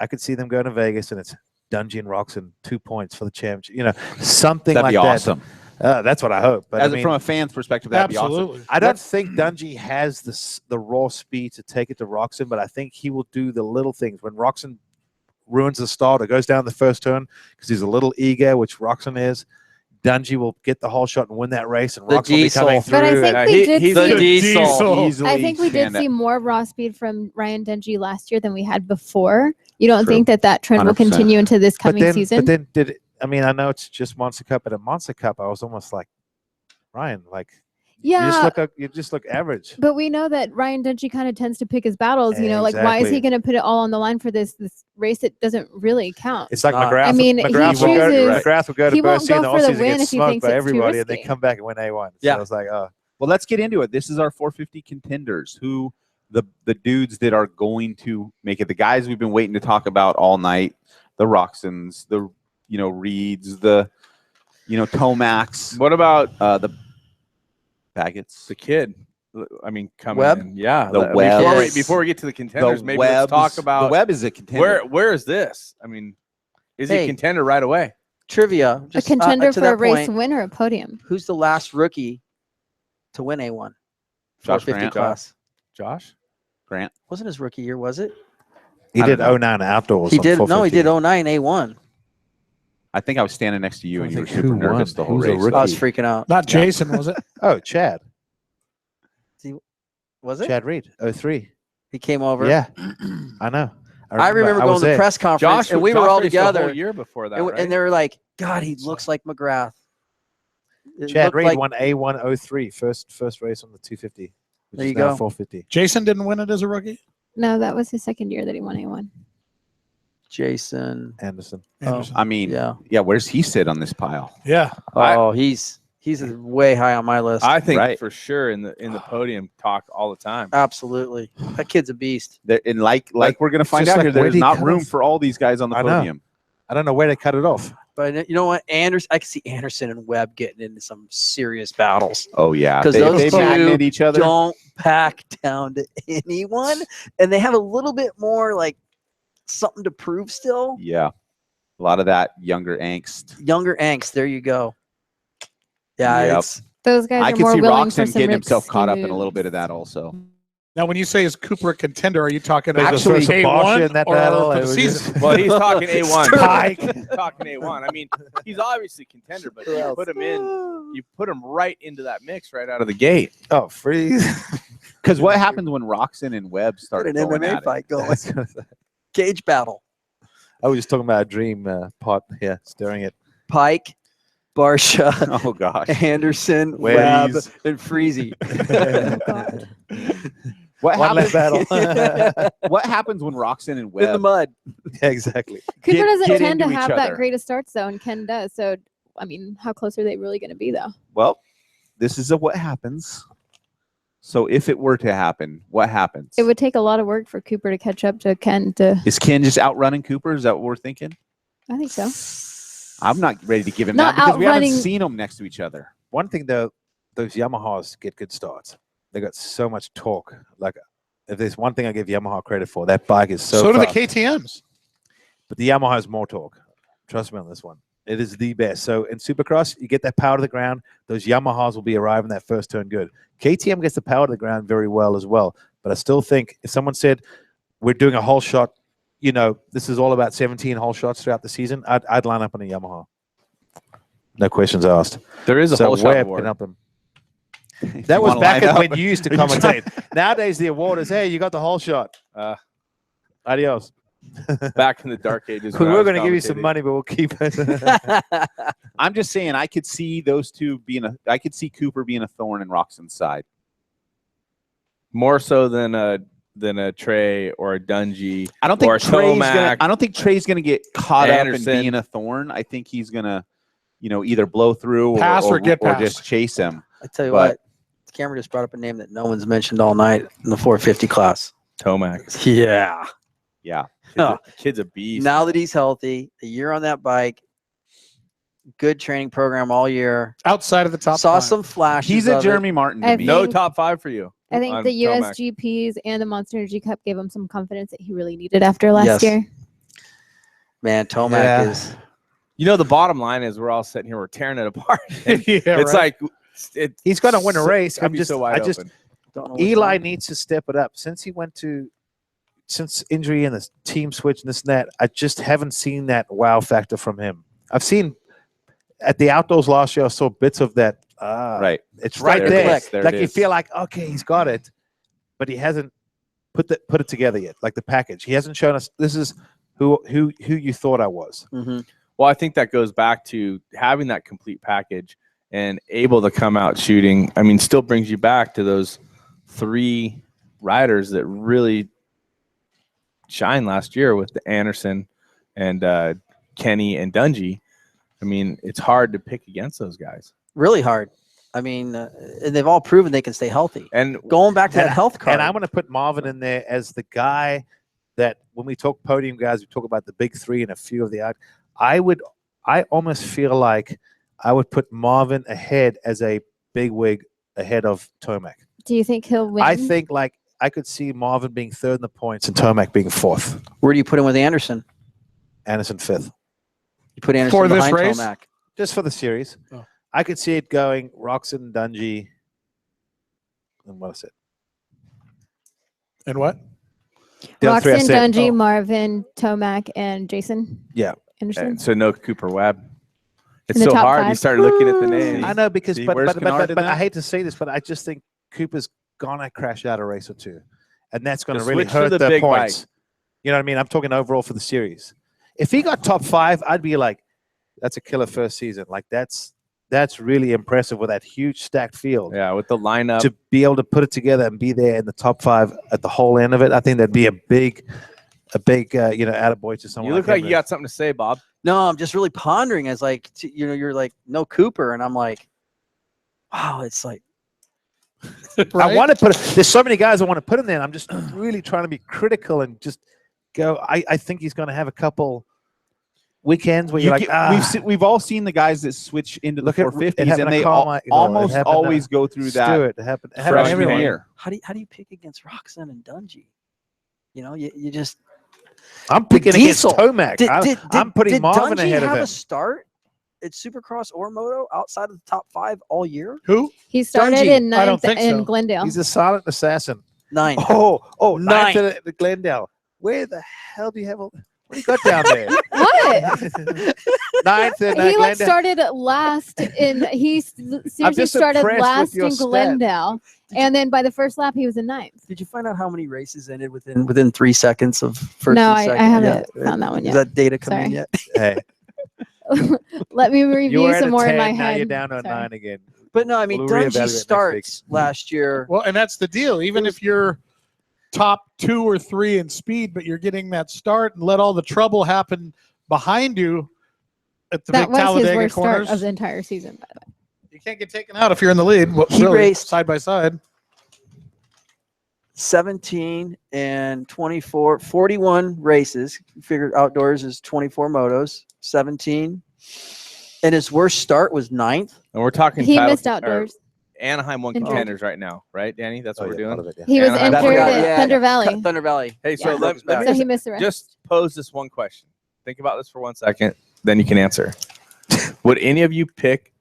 I could see them going to Vegas and it's Dungey and Roxon 2 points for the championship. You know, something That'd like be that. awesome. That's what I hope. But I mean, From a fan's perspective, that'd be awesome. Absolutely. I don't think Dungey has the raw speed to take it to Roxon, but I think he will do the little things. When Roxon ruins the start or goes down the first turn because he's a little eager, which Roxon is, Dungey will get the whole shot and win that race, and The Roxon will be coming diesel. through. But I think and we did he's see. a diesel. Easily I think we did stand see up. more raw speed from Ryan Dungey last year than we had before. You don't True. think that trend will 100%. continue into this but coming then, season? But then did it, I mean, I know it's just Monster Cup, but at Monster Cup, I was almost like, Ryan, like, yeah, you just look average. but we know that Ryan Dungey kind of tends to pick his battles. You know, like why is he Exactly. going to put it all on the line for this race that doesn't really count? It's like not. McGrath. I mean, he McGrath will go, chooses- McGrath will go to he won't Bercy and the go for the Aussies and win get if he smoked thinks by it's too everybody, and they risky. come back and win A1. So Yeah. I was like, oh. Well, let's get into it. This is our 450 contenders. Who the dudes that are going to make it? The guys we've been waiting to talk about all night. The Roxons, the Reeds, the Tomacs. What about the Baggett's? the kid? I mean, coming Webb? in. Yeah. The before Webb. we- Before we get to the contenders, The maybe let's talk Webbs. about the Webb is a contender. where is this? I mean, is he a Hey. contender right away? Trivia. A Just, contender to for a that race point, win or a podium? who's the last rookie to win A1? Josh 450 Grant. class. Josh? Grant. Wasn't his rookie year, was it? He I did don't know. 09 outdoors. He on did. No, he 450. did 09 A1. I think I was standing next to you, I and you were think super who nervous won? the whole Who's a race. rookie? I was freaking out. Not Jason, was it? Oh, Chad. Was it? Chad Reed, 03. He came over. Yeah, I know. I remember I going was to the there. press conference, Josh and we were all raced the whole together. year before that, And, right? and they were like, God, he looks like McGrath. It Chad looked Reed like- won A1 03, first race on the 250. Which There is you now go. 450. Jason didn't win it as a rookie. No, that was his second year that he won A1. Jason. Anderson. Anderson. I mean, Yeah. where's he sit on this pile? Yeah. Oh, he's way high on my list. I think Right. for sure in the podium talk all the time. Absolutely. That kid's a beast. And like we're gonna it's find just out like, here, where there's did he not cut room off? for all these guys on the I know. podium. I don't know where they cut it off. But you know what? I can see Anderson and Webb getting into some serious battles. Oh yeah, Because they those two magnet each other. don't pack down to anyone. And they have a little bit more like something to prove still. Yeah, a lot of that younger angst. Younger angst. There you go. Yeah, Yep. it's Those guys I are can more see willing for Roxon some getting himself risky caught up in a little moves. bit of that also. Now, when you say is Cooper a contender, are you talking Actually, A1 in that or battle, for it the was season? Well, he's talking A1. Pike. He's talking A1. I mean, he's obviously contender, but you put him in, you put him right into that mix right out of the gate. Oh, freeze. Because what happens when Roxon and Webb start An going MMA at fight it? going. Cage battle. I was just talking about a dream pot here, stirring it. Pike, Barsha, Oh gosh. Anderson, Webb, Ways. and Freezy. What One left happens? battle. What happens when Roxon and In the Webb mud. Yeah, exactly. Cooper Get- doesn't get tend to into have each that other. great a start though, and Ken does. So, I mean, how close are they really going to be though? Well, this is what happens. So if it were to happen, what happens? It would take a lot of work for Cooper to catch up to Ken. Is Ken just outrunning Cooper? Is that what we're thinking? I think so. I'm not ready to give him Not that because we haven't outrunning- seen them next to each other. One thing though, those Yamahas get good starts. They got so much torque. Like, if there's one thing I give Yamaha credit for, that bike is So do the fast. KTMs. But the Yamaha has more torque. Trust me on this one. It is the best. So in Supercross, you get that power to the ground. Those Yamahas will be arriving that first turn good. KTM gets the power to the ground very well as well. But I still think if someone said we're doing a whole shot, this is all about 17 whole shots throughout the season, I'd line up on a Yamaha. No questions asked. There is a So whole shot Webb award. can help them. If That you was wanna back line up. when you used to commentate. Nowadays, the award is, hey, you got the whole shot. Adios. Back in the dark ages. We're when I was going to give you some commentating. money, but we'll keep it. I'm just saying I could see those two I could see Cooper being a thorn in Roxon's side. More so than a Trey or a Dungy. I don't or think a Trey's Tomac. gonna. I don't think Trey's gonna get caught Anderson. up in being a thorn. I think he's gonna, either blow through Pass or get past. just chase him. I tell you But- what, Cameron just brought up a name that no one's mentioned all night in the 450 class. Tomac. Yeah. Yeah. Kid's a beast. Now that he's healthy, a year on that bike, good training program all year. Outside of the top Saw five. some flashes. He's a of it. Jeremy Martin to I me. No think- top 5 for you. I think on the Tomac. USGPs and the Monster Energy Cup gave him some confidence that he really needed after last Yes. year. Man, Tomac Yeah. is. The bottom line is we're all sitting here, we're tearing it apart. And Yeah, it's right. like He's going to win a race. Could be so wide open. Don't know what's Eli wrong. needs to step it up. Since injury and the team switch and this and that, I just haven't seen that wow factor from him. I've seen at the outdoors last year, I saw bits of that. Right. It's right There it there. is. There Like it you is. feel like, okay, he's got it, but he hasn't put it together yet. Like the package, he hasn't shown us this is who you thought I was. Mhm. Well, I think that goes back to having that complete package and able to come out shooting. I mean, still brings you back to those 3 riders that really shined last year with the Anderson and Kenny and Dungy. I mean, it's hard to pick against those guys. Really hard. I mean, they've all proven they can stay healthy. And Going back to that health card. And I'm going to put Marvin in there as the guy that when we talk podium guys, we talk about the big 3 and a few of the out. I almost feel like I would put Marvin ahead as a big wig ahead of Tomac. Do you think he'll win? I think like I could see Marvin being 3rd in the points and Tomac being 4th. Where do you put him with Anderson? Anderson 5th. You put Anderson For this behind race? Tomac. Just for the series. Oh. I could see it going Roxon, Dungy, and what is it? And what? The other 3 I Roxon, said. Dungy, Oh, Marvin, Tomac, and Jason yeah. Anderson. And so no Cooper Webb. It's In the so top hard. You 5. start looking at the names. I know because, See, but where's Kennard in I that? hate to say this, but I just think Cooper's gonna crash out a race or 2, and that's gonna Just really switch to hurt the the big points. bike. You know what I mean? I'm talking overall for the series. If he got top 5, I'd be like, that's a killer first season. Like that's really impressive with that huge stacked field. Yeah, with the lineup. To be able to put it together and be there in the top 5 at the whole end of it, I think that'd be a big attaboy to someone. You look him. like you got something to say, Bob. No, I'm just really pondering as like, you're like, no Cooper. And I'm like, wow, it's like, I want to put. There's so many guys I want to put in there. And I'm just really trying to be critical and just go. I think he's going to have a couple weekends where you're like, we've all seen the guys that switch into the Look at- it 450s, happened and to they Carmichael, it almost happened to always go through that Stewart. It happened to freshman everyone. year. how do you pick against Roxon and Dungy? You just. I'm picking against Diesel. Tomac. I'm putting did Marvin Dungy ahead of have him. a start at Supercross or Moto outside of the top 5 all year? Who? He started Dungy. in I don't 9th think in so. Glendale. He's a silent assassin. Ninth. Oh, ninth Ninth. at the Glendale. Where the hell do you have all? What do you got down there? What? Ninth at He Glendale. started last in. He seriously just started impressed with last your in stat. Glendale, and then by the first lap he was in ninth. Did you find out how many races ended within 3 seconds of first? No, and I second? haven't found that one Is yet. that data coming in Sorry. yet? Hey, Let me you were review at some a more 10, in my now head. you're down to a Sorry. 9 again. But no, I mean, We'll Dungy reevaluate next starts last year. Well, and that's the deal. Even if you're top 2 or 3 in speed, but you're getting that start and let all the trouble happen behind you at the That big was his Talladega worst corners. start of the entire season, by the way. You can't get taken out if you're in the lead. Well, He really, raced- side by side. 17 and 24, 41 races. Figure outdoors is 24 motos, 17. And his worst start was 9th. And we're talking He title- missed or outdoors. Anaheim won Injured. contenders right now, right, Danny? That's what we're doing. He was Anaheim- injured That's- at yeah, Thunder yeah. Valley. Thunder Valley. Hey, so Yeah. let me So he missed the rest. just pose this one question. Think about this for 1 second, then you can answer. Would any of you pick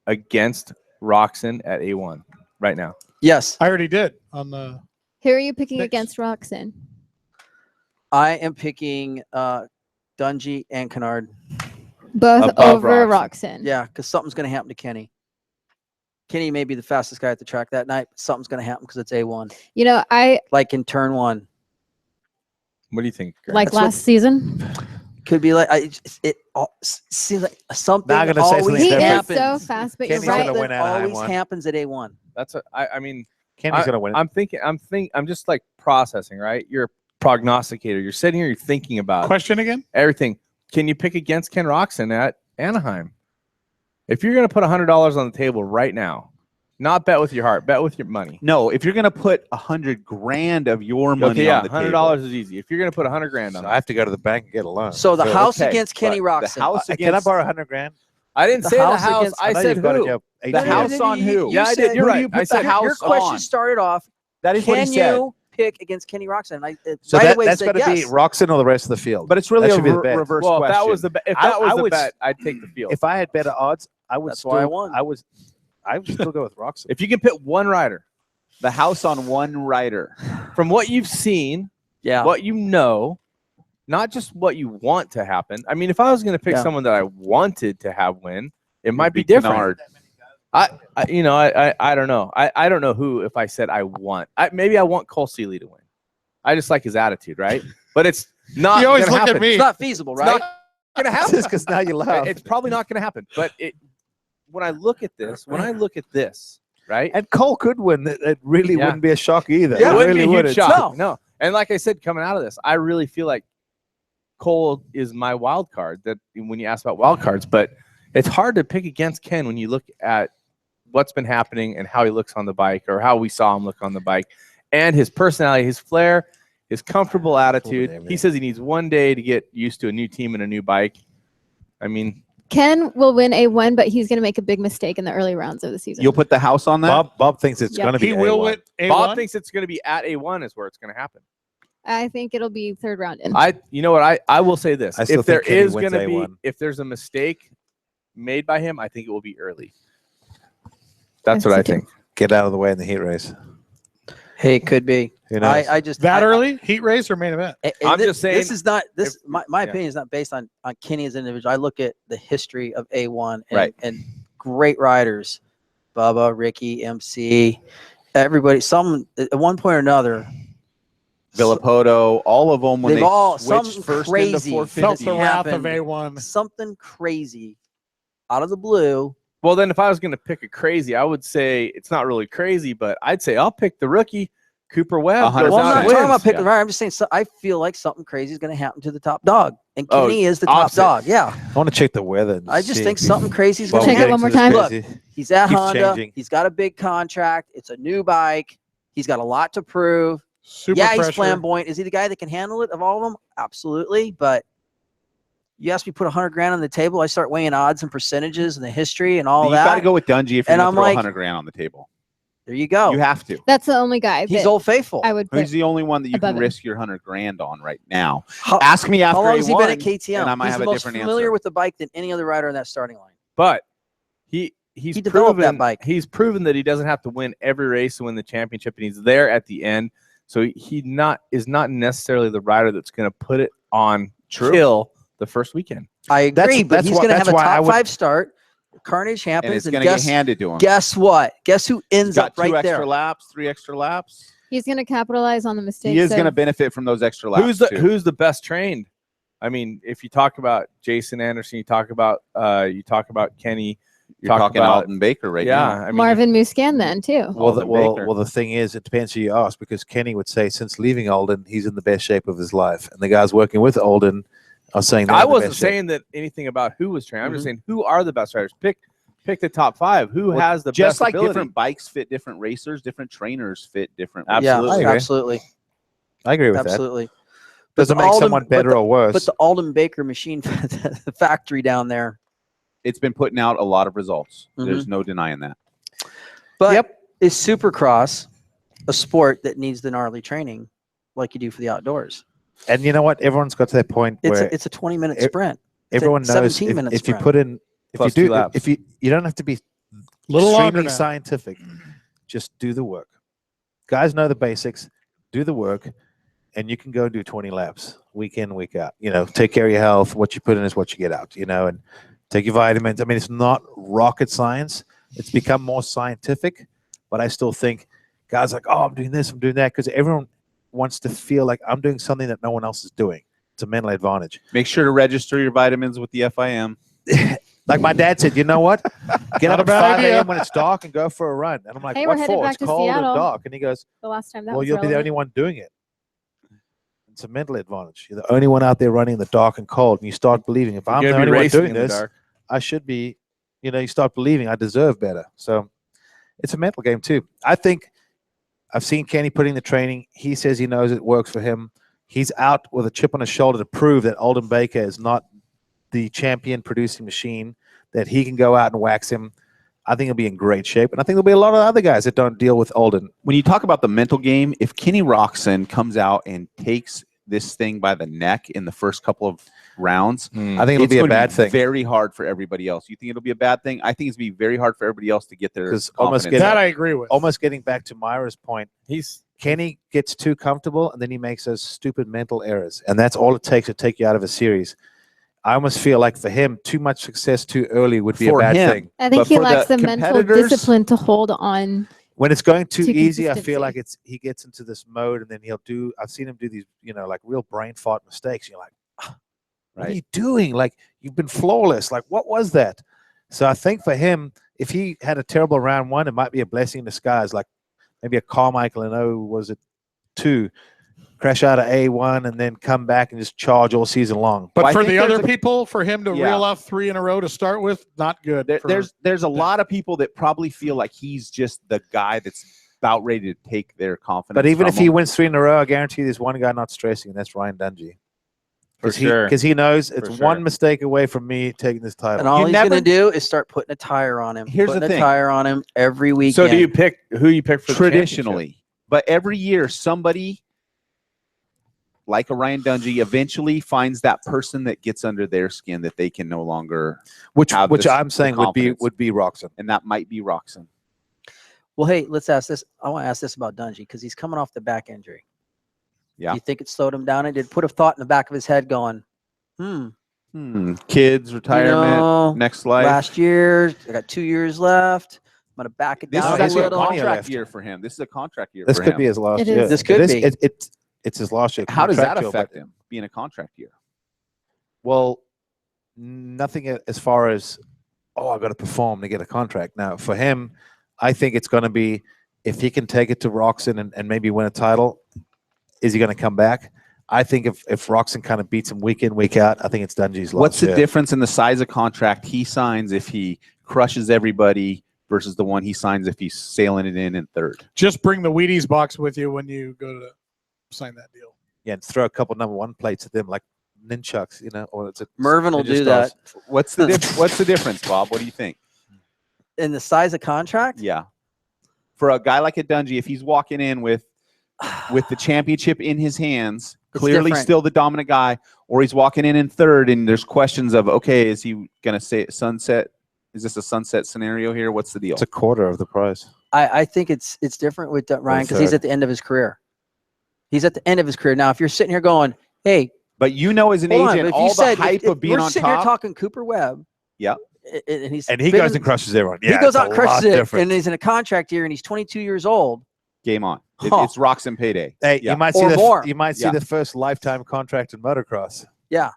against Roxon at A1 right now? Yes, I already did on the. Who are you picking Picks. against Roxon? I am picking Dungy and Kennard. Both Above over Roxon. Roxon. Yeah, because something's going to happen to Kenny. Kenny may be the fastest guy at the track that night, but something's going to happen because it's A1. You know, I Like in turn 1. What do you think? Grant? like That's what- last season. Could be like it seems like something Now I'm gonna say always something He is different. so fast, but Kenny's you're right. gonna win Anaheim always one. happens at A1. That's I mean, Kenny's going to win it. I'm just like processing, right? You're a prognosticator. You're sitting here, you're thinking about Question again? everything. Can you pick against Ken Roxon at Anaheim? If you're going to put $100 on the table right now, not bet with your heart, bet with your money. No, if you're going to put $100,000 of your money Okay, yeah, on the $100 table, is easy. If you're going to put $100,000 on So I have to go to the bank and get a loan. So the house okay, against Kenny but the Roxon. house Can I against borrow $100,000? I didn't The say the house house. against- I know said you've got it, who? Joe. the house on who? Yeah, I did. said- You're who do right. you put I the said house Your question on? started off. That is what he Can said. you pick against Kenny Roxon? And I So right away that's said going to be yes. Roxon or the rest of the field. But it's really That a should be the bet. reverse Well, question. if that was the if I- that was I the would- bet, I'd take the field. If I had better odds, I would That's still. why I won. I would still go with Roxon. If you can pick one rider the house on one rider. from what you've seen, Yeah. what you know, not just what you want to happen. I mean, if I was going to pick Yeah. someone that I wanted to have win, it might be be different. Kennard. I don't know. I don't know who. If I said I want, maybe I want Cole Seeley to win. I just like his attitude, right? But it's not. You always gonna look at happen. me. It's not feasible, It's right? not gonna happen. Just because now you laugh. It's probably not going to happen. But when I look at this, right? And Cole could win. It really Yeah. wouldn't be a shock either. Yeah, it it wouldn't really be a huge wouldn't. shock. No. And like I said, coming out of this, I really feel like Cole is my wild card. That when you ask about wild cards, but it's hard to pick against Ken when you look at what's been happening and how he looks on the bike, or how we saw him look on the bike, and his personality, his flair, his comfortable attitude. there, man. He says he needs 1 day to get used to a new team and a new bike. I mean, Ken will win A1, but he's going to make a big mistake in the early rounds of the season. You'll put the house on that? Bob thinks it's Yeah. going to be He will A1. win A1. Bob thinks it's going to be at A1 is where it's going to happen. I think it'll be third round in. You know what? I will say this: I still if there think Kenny is wins going to be, A1. if there's a mistake made by him, I think it will be early. That's what I think. Get out of the way in the heat race. Hey, it could be. Who knows? I just that I- early heat race or main event? I'm just saying, this is not this. if- My yeah. opinion is not based on Kenny as an individual. I look at the history of A1 and, Right. and great riders, Bubba, Ricky, MC, everybody. Some at one point or another, Villapoto, all of them when They've they all- switched something first crazy into Felt 450. the wrath of happened. A1. something crazy out of the blue. well, then if I was going to pick a crazy, I would say it's not really crazy, but I'd say I'll pick the rookie, Cooper Webb. 100%. goes Well, I'm out not and talking wins. about picking Yeah. the rider. I'm just saying I feel like something crazy is going to happen to the top dog, and Oh, Kenny is the top opposite. dog. Yeah, I want to check the weather. And I just see. think something crazy is While going to Check it we're happen. one getting more to this time. Look, crazy. he's at Keeps Honda. changing. He's got a big contract. It's a new bike. He's got a lot to prove. Super yeah, pressure. he's flamboyant. Is he the guy that can handle it of all of them? Absolutely. But you ask me to put $100,000 on the table, I start weighing odds and percentages and the history and all You that. got to go with Dungy if you're And going I'm to throw like- $100,000 on the table. There you go. You have to. That's the only guy. He's that Old Faithful. I would put. Who's the only one that you above can him. risk your $100,000 on right now? How, Ask me after how long has he been at A1, KTM? and I might He's have the a most different familiar answer. with the bike than any other rider in that starting line. But he's He developed that proven bike. He's proven that he doesn't have to win every race to win the championship, and he's there at the end. So he is not necessarily the rider that's going to put it on kill the first weekend. I agree, but he's going to have a top 5 start. Carnage happens, and it's going to get handed to him. Guess what? Guess who ends up right there? 2 extra laps, 3 extra laps. He's going to capitalize on the mistakes. He is going to benefit from those extra laps. Who's the best trained? I mean, if you talk about Jason Anderson, you talk about Kenny. You're talking about Alden Baker right now. I mean, Marvin Muscan then too. Well, the thing is, it depends who you ask, because Kenny would say since leaving Alden, he's in the best shape of his life, and the guys working with Alden are saying I wasn't saying that anything about who was trained. I'm just saying who are the best riders. Pick the top 5. Who has the just best like ability? Different bikes fit different racers, different trainers fit different. Absolutely, yeah, absolutely. I agree with absolutely. That. Doesn't make someone better or worse. But the Alden Baker machine, the factory down there, it's been putting out a lot of results. There's no denying that. But is Supercross a sport that needs the gnarly training like you do for the outdoors? And you know what? Everyone's got to that point where it's a 20-minute sprint. Everyone knows if you put in, if you don't have to be extremely scientific, just do the work. Guys know the basics, do the work, and you can go do 20 laps week in, week out. You know, take care of your health. What you put in is what you get out, you know, and take your vitamins. I mean, it's not rocket science. It's become more scientific, but I still think guys are like, oh, I'm doing this, I'm doing that, because everyone wants to feel like I'm doing something that no one else is doing. It's a mental advantage. Make sure to register your vitamins with the FIM. Like my dad said, you know what? Get up at 5 a.m. when it's dark and go for a run. And I'm like, Hey, what we're headed for? back It's to cold and Seattle. dark. And he goes, The last time that well, was you'll be the relevant. only one doing it. It's a mental advantage. You're the only one out there running in the dark and cold. And you start believing, if I'm the only one doing this, I should be, you know, you start believing I deserve better. So it's a mental game too. I think I've seen Kenny putting the training. He says he knows it works for him. He's out with a chip on his shoulder to prove that Alden Baker is not the champion producing machine, that he can go out and wax him. I think he'll be in great shape. And I think there'll be a lot of other guys that don't deal with Alden. When you talk about the mental game, if Kenny Roczen comes out and takes this thing by the neck in the first couple of rounds, I think it'll be a bad thing. Very hard for everybody else. You think it'll be a bad thing? I think it's going to be very hard for everybody else to get their confidence. That I agree with. Almost getting back to Mayra's point, Kenny gets too comfortable and then he makes those stupid mental errors. And that's all it takes to take you out of a series. I almost feel like for him, too much success too early would be a bad thing. I think he lacks the mental discipline to hold on. When it's going too easy, I consistency. feel like he gets into this mode, and then I've seen him do these, you know, like real brain fart mistakes. You're like, what are you doing? Like, you've been flawless. Like, what was that? So I think for him, if he had a terrible round one, it might be a blessing in disguise. Like maybe a Carmichael in 2, crash out of A1 and then come back and just charge all season long. But for the other people, for him to reel off 3 in a row to start with, not good. There's a lot of people that probably feel like he's just the guy that's about ready to take their confidence. But even from if he him. wins 3 in a row, I guarantee there's one guy not stressing, and that's Ryan Dungey. For sure. Because he knows it's one mistake away from me taking this title. And all he's going to do is start putting a tire on him. Here's the thing. A tire on him every weekend. So do you pick who you pick for traditionally? But every year, somebody like a Ryan Dungey eventually finds that person that gets under their skin that they can no longer which have I'm saying would be Roczen. And that might be Roczen. Well, hey, let's ask this. I want to ask this about Dungey because he's coming off the back injury. Yeah. Do you think it slowed him down? It did put a thought in the back of his head going, kids, retirement, next life. Last year, I got 2 years left. I'm going to back it This down is a actually a little. contract year for him. This is a contract year This for could him. be his last It year. is. This could be. It's his last year. How does that contractual, affect but- him, being a contract year? Well, nothing as far as, I've got to perform to get a contract. Now, for him, I think it's going to be, if he can take it to Roczen and maybe win a title, is he going to come back? I think if Roczen kind of beats him week in, week out, I think it's Dungey's last What's the year. difference in the size of contract he signs if he crushes everybody versus the one he signs if he's sailing it in third? Just bring the Wheaties box with you when you go to sign that deal. Yeah, and throw a couple #1 plates at them like nunchucks, you know, or it's Mervin will ninja do stars. that. What's the difference, Bob? What do you think? In the size of contract? Yeah. For a guy like a Dungey, if he's walking in with the championship in his hands, clearly different. still the dominant guy, or he's walking in third and there's questions of, okay, is he going to say sunset? Is this a sunset scenario here? What's the deal? It's a quarter of the price. I think it's different with Ryan because he's third. at the end of his career. He's at the end of his career. Now, if you're sitting here going, hey, but you know, as an hold on, agent, but if all you the said, hype of being we're on sitting here top. talking Cooper Webb. Yeah. And he goes and crushes everyone. Yeah, he goes it's out and a crushes lot it, different. and he's in a contract year, and he's 22 years old. Game on. Huh. It's rocks and payday. Hey, Yeah. you might see Or more. you might see the first lifetime contract in motocross. Yeah,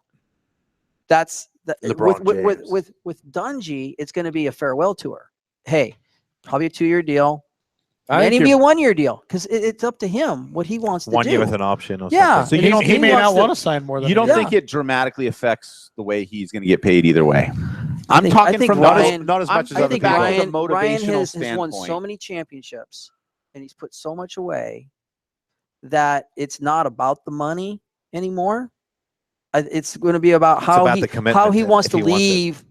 that's LeBron with Dungy. It's going to be a farewell tour. Hey, probably a 2-year deal. I Maybe think be a you're- 1-year deal because it's up to him what he wants to 1 do. year with an option or Yeah, something. So and he may wants not want to sign more than You don't a year. think it dramatically affects the way he's going to get paid either way? I think from Ryan, not as much as I other think people. Ryan, From a Ryan motivational has won standpoint. so many championships, and he's put so much away that it's not about the money anymore. It's going to be about how about he the commitment how he and wants if to he wants it. leave.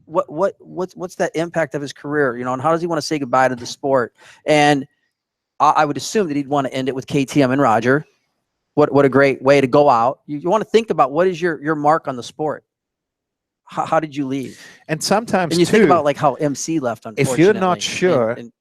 What's that impact of his career? You know, and how does he want to say goodbye to the sport? And I would assume that he'd want to end it with KTM and Roger. What a great way to go out. You want to think about what is your mark on the sport. How did you leave? And sometimes And you too, think about like how MC left. Unfortunately, if you're not sure, and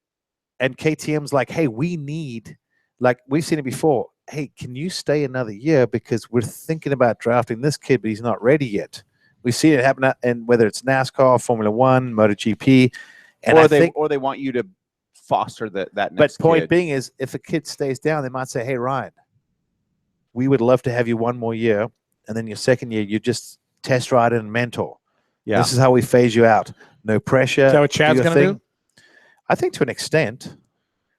and KTM's like, hey, we need, like we've seen it before. Hey, can you stay another year because we're thinking about drafting this kid, but he's not ready yet. We see it happen, and whether it's NASCAR, Formula One, MotoGP, and or they want you to foster that But next point kid. being is, if a kid stays down, they might say, hey, Ryan, we would love to have you one more year, and then your second year, you just test ride and mentor. Yeah. This is how we phase you out. No pressure. Is that what Chad's your gonna do? thing. I think to an extent.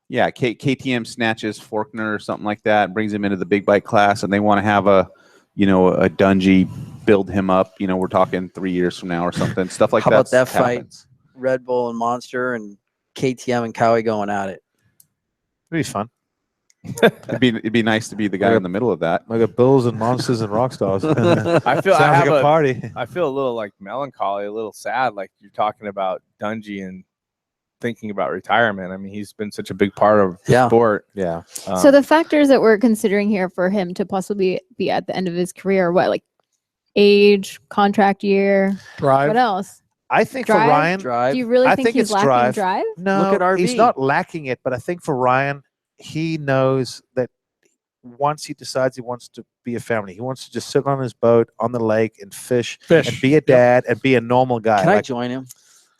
Yeah, KTM snatches Faulkner or something like that, brings him into the big bike class, and they want to have a Dungy build him up. You know, we're talking 3 years from now or something. Stuff like how that. about that fight? happens. Red Bull and Monster and KTM and Cowie going at it. It'd be fun. It'd be nice to be the guy in the middle of that. I got Bulls and Monsters and rock stars. I feel Sounds I have like a party. I feel a little like melancholy, a little sad. Like you're talking about Dungy and thinking about retirement. I mean, he's been such a big part of the sport. Yeah. So the factors that we're considering here for him to possibly be at the end of his career are what, like age, contract year, drive. What else? I think Drive? for Ryan, Drive. Do you really I think think he's it's lacking drive. drive? no, Look at RV. he's not lacking it, but I think for Ryan, he knows that once he decides he wants to be a family, he wants to just sit on his boat on the lake and fish. And be a dad and be a normal guy. Can I Like, join him?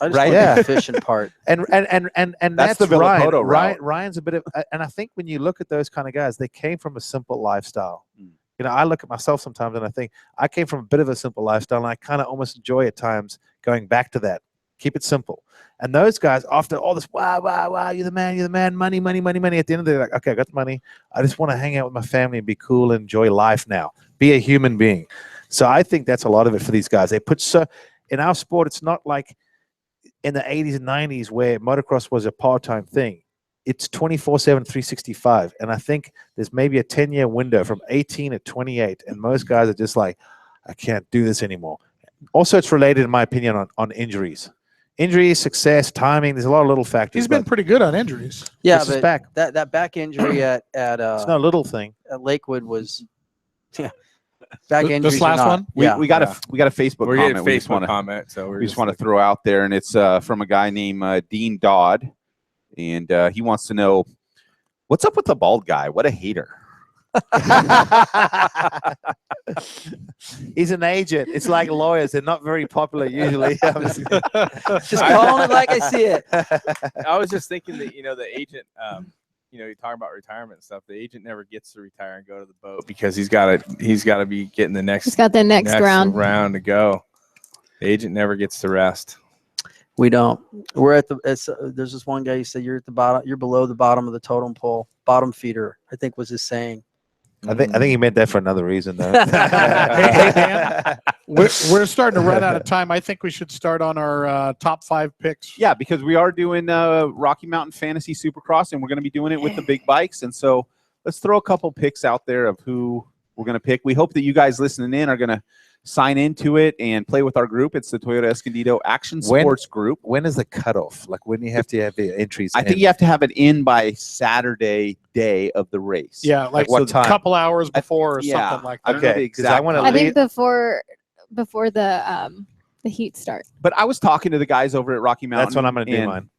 I just Right? want Yeah. the fishing part. and that's the Ryan. Villapoto route. Ryan's a bit of, and I think when you look at those kind of guys, they came from a simple lifestyle. You know, I look at myself sometimes and I think I came from a bit of a simple lifestyle, and I kind of almost enjoy at times going back to that. Keep it simple. And those guys, after all this, wow, you're the man, money. At the end of the day, like, okay, I got the money. I just want to hang out with my family and be cool and enjoy life now. Be a human being. So I think that's a lot of it for these guys. They put in our sport, it's not like in the 80s and 90s where motocross was a part-time thing. It's 24/7, 365. And I think there's maybe a 10-year window from 18 to 28. And most guys are just like, I can't do this anymore. Also, it's related, in my opinion, on injuries. Injuries, success, timing. There's a lot of little factors. He's been pretty good on injuries. Yeah, This is but back. that back injury at It's no little thing. at Lakewood was back This injuries. last are not, one? We got a Facebook We're comment. getting We just Facebook want to comment, so we just want to throw out there, and it's from a guy named Dean Dodd, and he wants to know what's up with the bald guy. What a hater. He's an agent. It's like lawyers. They're not very popular usually. Just calling it like I see it. I was just thinking that the agent, you're talking about retirement and stuff. The agent never gets to retire and go to the boat because he's got to be getting the next. He's got the next round to go. The agent never gets to rest. We don't. We're at there's this one guy who said you're at the bottom. You're below the bottom of the totem pole. Bottom feeder, I think, was his saying. I think he meant that for another reason, though. Hey, Dan, we're starting to run out of time. I think we should start on our top 5 picks. Yeah, because we are doing Rocky Mountain Fantasy Supercross, and we're going to be doing it with the big bikes. And so let's throw a couple picks out there of who we're going to pick. We hope that you guys listening in are going to sign into it and play with our group. It's the Toyota Escondido Action Sports Group. When is the cutoff? Like, when do you have to have the entries? I think you have to have it in by Saturday day of the race. Yeah, like what a time? couple hours before or Yeah. something like I that. don't know the because I exact want to I think leave. before the heat start. But I was talking to the guys over at Rocky Mountain. That's what I'm going to do and mine.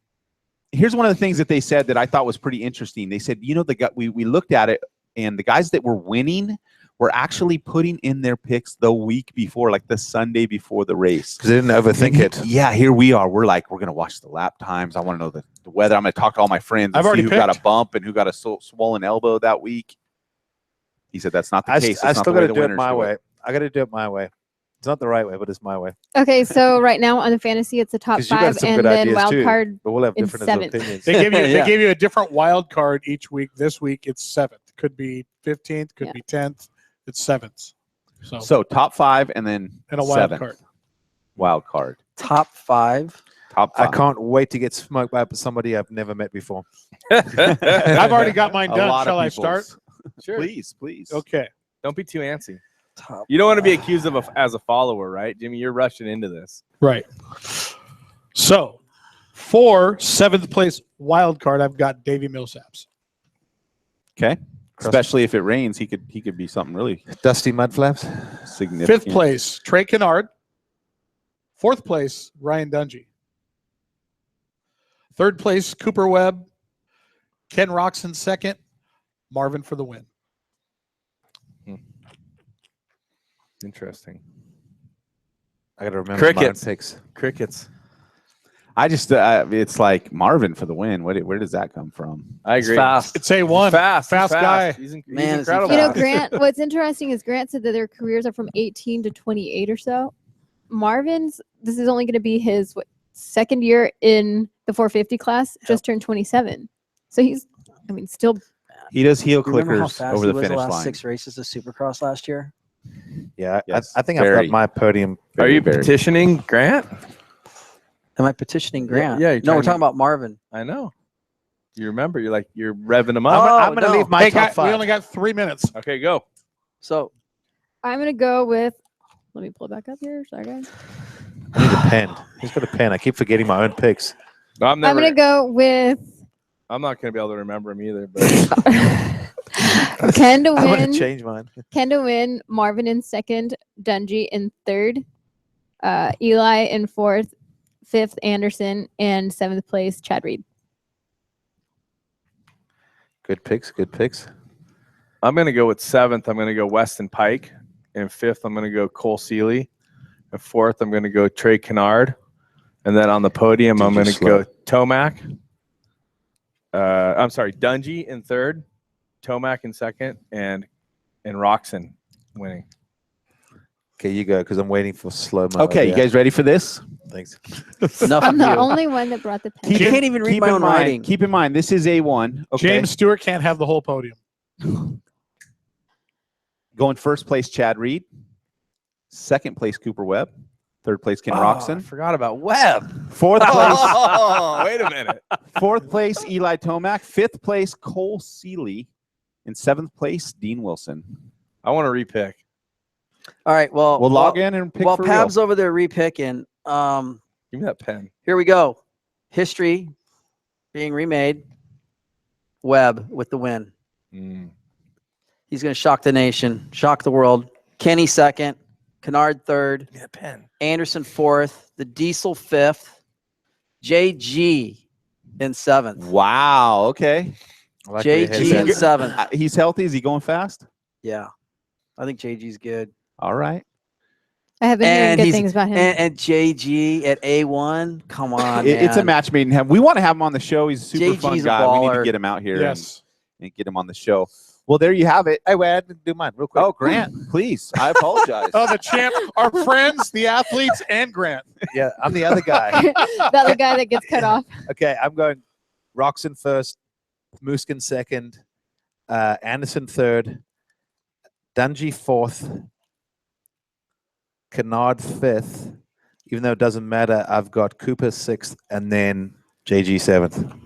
Here's one of the things that they said that I thought was pretty interesting. They said, we looked at it and the guys that were winning were actually putting in their picks the week before, like the Sunday before the race. Because they didn't overthink it. Yeah, here we are. We're like, we're going to watch the lap times. I want to know the weather. I'm going to talk to all my friends and I've see already who got picked. a bump and who got a swollen elbow that week. He said that's not the case. I That's not still the way got to the do it winners my do way. I got to do it my way. It's not the right way, but it's my way. Okay, so right now on the fantasy, it's the top 'Cause you got 5 some and good then ideas wild too, card but we'll have in different 7th. opinions. They give you Yeah. they give you a different wild card each week. This week it's 7th. Could be 15th. Could Yeah. be 10th. It's 7th. So top 5 and then and a wild 7th. card. Wild card. Top 5. Top I 5. can't wait to get smoked by somebody I've never met before. I've already got mine A done. lot Shall of I start? people's. Sure. Please. Okay. Don't be too antsy. Top You don't want to be 5. accused of as a follower, right, Jimmy? You're rushing into this. Right. So for 7th place wild card, I've got Davey Millsaps. Okay. Especially if it rains, he could be something really Dusty Mudflaps. significant. 5th place, Trey Kennard. 4th place, Ryan Dungey. 3rd place, Cooper Webb. Ken Roxon 2nd. Marvin for the win. Interesting. I got to remember my Crickets. picks. Crickets. I just it's like Marvin for the win. Where does that come from? I It's agree. fast. It's A1. Fast guy. He's Man, is he incredible. You know, fast. Grant, what's interesting is Grant said that their careers are from 18 to 28 or so. Marvin's, this is only going to be his 2nd year in the 450 class, just turned 27. So he's, still. He does heel Remember how clickers fast over he the was finish last line. 6 races of Supercross last year? Yeah, Yes, I think very. I've got my podium. Are you Very. petitioning Grant? Am I petitioning Grant? yeah, you're No, we're trying talking to- about Marvin. I know. You remember? You're revving him I'm, up. I'm going to no. leave my Hey, top we 5. only got 3 minutes. Okay, go. So I'm going to go with, let me pull it back up here. Sorry, guys. I need a pen. He's got a pen. I keep forgetting my own picks. No, I'm going to go with I'm not going to be able to remember him either. But Ken to I'm going win. to change mine. Ken to win, Marvin in 2nd, Dungey in 3rd, Eli in 4th, 5th, Anderson, and 7th place, Chad Reed. Good picks. Good picks. I'm going to go with 7th. I'm going to go Weston Pike. And 5th, I'm going to go Cole Seeley. And 4th, I'm going to go Trey Kennard. And then on the podium, I'm going to go Tomac. I'm sorry, Dungey in 3rd, Tomac in 2nd, and Roxon winning. Okay, you go because I'm waiting for slow mo. Okay, you guys ready for this? Thanks. enough I'm of the you. only one that brought the pen. You can't even read my own writing. Keep in mind, this is A1. Okay. James Stewart can't have the whole podium. Going 1st place, Chad Reed. 2nd place, Cooper Webb. 3rd place, Ken I Roxon. forgot about Webb. 4th place, Oh, wait a minute. 4th place, Eli Tomac. 5th place, Cole Seeley. And 7th place, Dean Wilson. I want to repick. All right. Well, We'll log in and pick while for Pab's real. over there repicking, Give me that pen. here we go. History being remade. Webb with the win. He's going to shock the nation, shock the world. Kenny 2nd, Kennard 3rd, Give me that pen. Anderson 4th, the Diesel 5th, JG in 7th. Wow. Okay. JG in 7th. He's healthy. Is he going fast? Yeah. I think JG's good. All right. I have been hearing And good he's- things about him. And JG at A1. Come on, It's a man. match made in heaven. We want to have him on the show. He's a super JG's fun a guy. We need to baller. get him out here Yes. and get him on the show. Well, there you have it. Hey, wait, I didn't do mine real quick. Oh, Grant, please. I apologize. Oh, the champ, our friends, the athletes, and Grant. Yeah, I'm the other guy. the other guy that gets cut off. Okay, I'm going Roxon 1st, Muskin 2nd, Anderson 3rd, Dungey 4th, Kennard 5th. Even though it doesn't matter, I've got Cooper 6th and then JG 7th.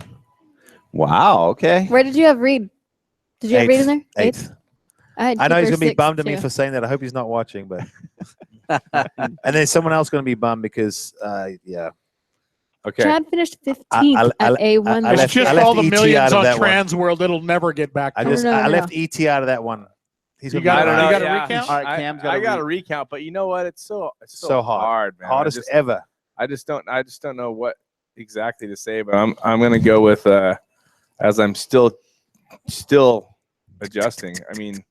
Wow. Okay. Where did you have Reed? Did you have Reed in there? 8th. had I know he's Cooper going to be 6th bummed at me too. for saying that. I hope he's not watching, but. And then someone else going to be bummed because, yeah. Okay. Chad finished 15th at A1. I It's left- just I left all the ET millions out of on that one. Trans World. It'll never get back. I to just it. I left ET out of that one. He's You gonna be got it. all You right. got a recount? All right, Cam's got I a got a recount, but you know what? It's so So hard. hard, man. Hardest ever. I just don't know what exactly to say, but I'm gonna go with as I'm still adjusting. I mean,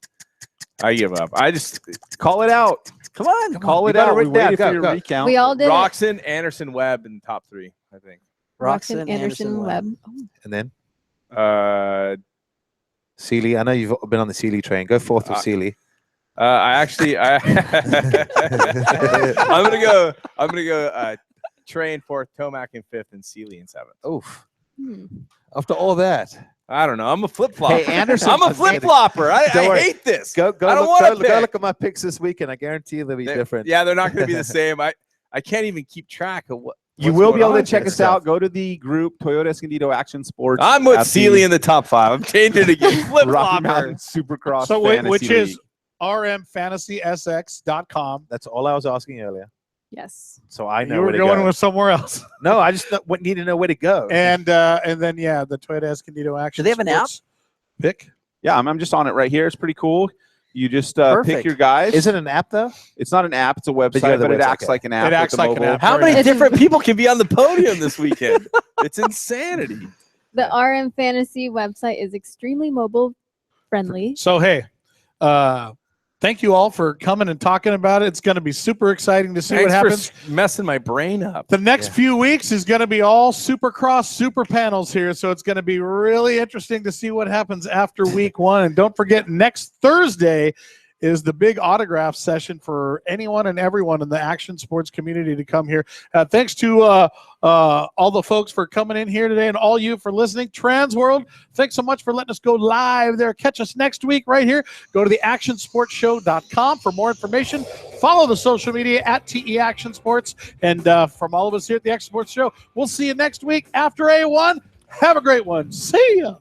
I give up. I just call it out. Come on. Call You it got it out. We written down. waited Go, for your go. recount. We all did it. Roxon, Anderson, Webb in the top 3, I think. Roxon, Anderson, Webb. And then Uh, Sealy. I know you've been on the Sealy train. Go forth with Sealy. I'm gonna go train 4th, Tomac in 5th, and Sealy in 7th. Oof. After all that. I don't know. I'm a flip flopper. Hey, Anderson. I'm a flip flopper. I hate this. Go I don't look, want to go look at my picks this weekend. I guarantee they'll be different. Yeah, they're not going to be the same. I can't even keep track of what. You will be able to check us out. Go to the group Toyota Escondido Action Sports. I'm with Sealy in the top 5. I'm changing it again. Flip Rocky flopper. Mountain Supercross. So Fantasy which is League. rmfantasysx.com. That's all I was asking earlier. Yes. So I know You were where to going go. with somewhere else. No, I just need to know where to go. And then the Toyota Escondido Action. Do they have an app? Sports pick? Yeah, I'm just on it right here. It's pretty cool. You just pick Perfect. your guys. Is it an app though? It's not an app. It's a website, go to the but it website, acts okay. like an app. It acts with a like an mobile. app. How Very many nice. different people can be on the podium this weekend? It's insanity. The RM Fantasy website is extremely mobile friendly. So hey, thank you all for coming and talking about it. It's going to be super exciting to see Thanks what for happens. messing my brain up. The next few weeks is going to be all Supercross super panels here, so it's going to be really interesting to see what happens after week 1. And don't forget, next Thursday is the big autograph session for anyone and everyone in the action sports community to come here. Thanks to all the folks for coming in here today and all you for listening. Trans World, thanks so much for letting us go live there. Catch us next week right here. Go to the actionsportshow.com for more information. Follow the social media at TE Action Sports. And from all of us here at the Action Sports Show, we'll see you next week after A1. Have a great one. See ya.